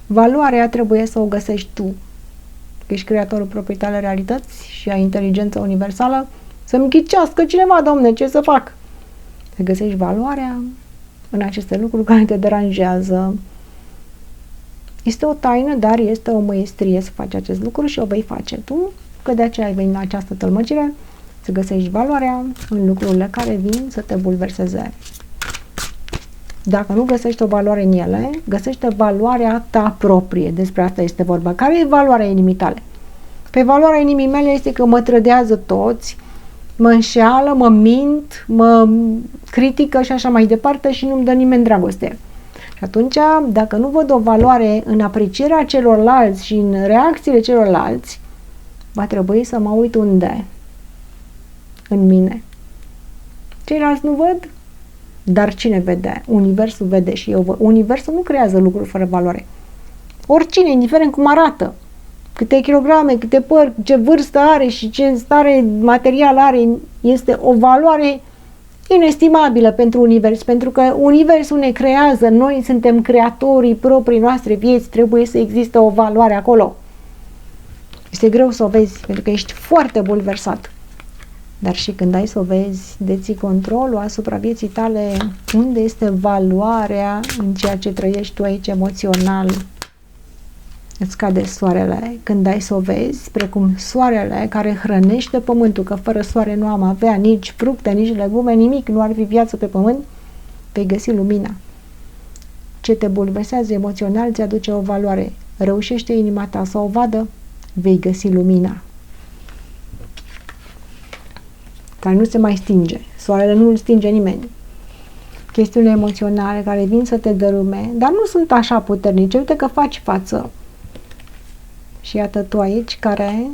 Valoarea trebuie să o găsești tu. Că ești creatorul propriei tale realități și ai inteligența universală. Să-mi ghicească cineva, domne, ce să fac? Să găsești valoarea în aceste lucruri care te deranjează. Este o taină, dar este o măestrie să faci acest lucru și o vei face tu, că de aceea ai venit la această tălmăcire, să găsești valoarea în lucrurile care vin să te bulverseze. Dacă nu găsești o valoare în ele, găsește valoarea ta proprie. Despre asta este vorba. Care e valoarea inimii tale? Pe valoarea inimii mele este că mă trădează toți, mă înșeală, mă mint, mă critică și așa mai departe și nu-mi dă nimeni dragoste. Și atunci, dacă nu văd o valoare în aprecierea celorlalți și în reacțiile celorlalți, va trebui să mă uit unde? În mine. Ceilalți nu văd? Dar cine vede? Universul vede și eu văd. Universul nu creează lucruri fără valoare. Oricine, indiferent cum arată, câte kilograme, câte păr, ce vârstă are și ce stare materială are, este o valoare inestimabilă pentru univers, pentru că universul ne creează, noi suntem creatorii proprii noastre vieți, trebuie să existe o valoare acolo. Este greu să o vezi, pentru că ești foarte bulversat. Dar și când ai să o vezi, deții controlul asupra vieții tale, unde este valoarea în ceea ce trăiești tu aici emoțional. Îți cade soarele când ai să o vezi, precum soarele care hrănește pământul, că fără soare nu am avea nici fructe, nici legume, nimic, nu ar fi viață pe pământ, vei găsi lumina. Ce te bulversează emoțional ți aduce o valoare. Reușește inima ta să o vadă, vei găsi lumina, care nu se mai stinge. Soarele nu îl stinge nimeni. Chestiunile emoționale care vin să te dărâme, dar nu sunt așa puternice. Uite că faci față. Și iată tu aici care,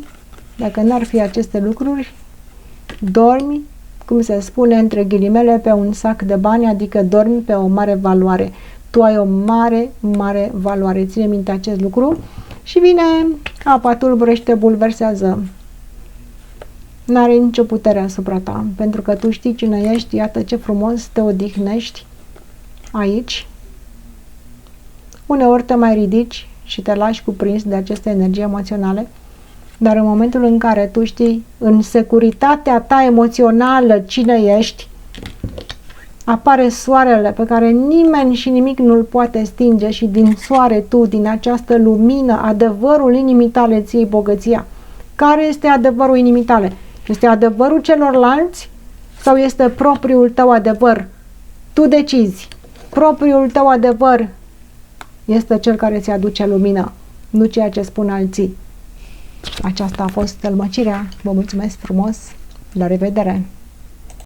dacă n-ar fi aceste lucruri, dormi, cum se spune, între ghilimele, pe un sac de bani, adică dormi pe o mare valoare. Tu ai o mare, mare valoare. Ține minte acest lucru și vine apa tulbure și te bulversează. N-are nicio putere asupra ta, pentru că tu știi cine ești, iată ce frumos te odihnești aici. Uneori te mai ridici și te lași cuprins de aceste energii emoționale, dar în momentul în care tu știi în securitatea ta emoțională cine ești, apare soarele pe care nimeni și nimic nu-l poate stinge și din soare tu, din această lumină, adevărul inimii tale îți iei bogăția. Care este adevărul inimii tale? Este adevărul celorlalți sau este propriul tău adevăr? Tu decizi. Propriul tău adevăr este cel care ți aduce lumină, nu ceea ce spun alții. Aceasta a fost tălmăcirea. Vă mulțumesc frumos. La revedere!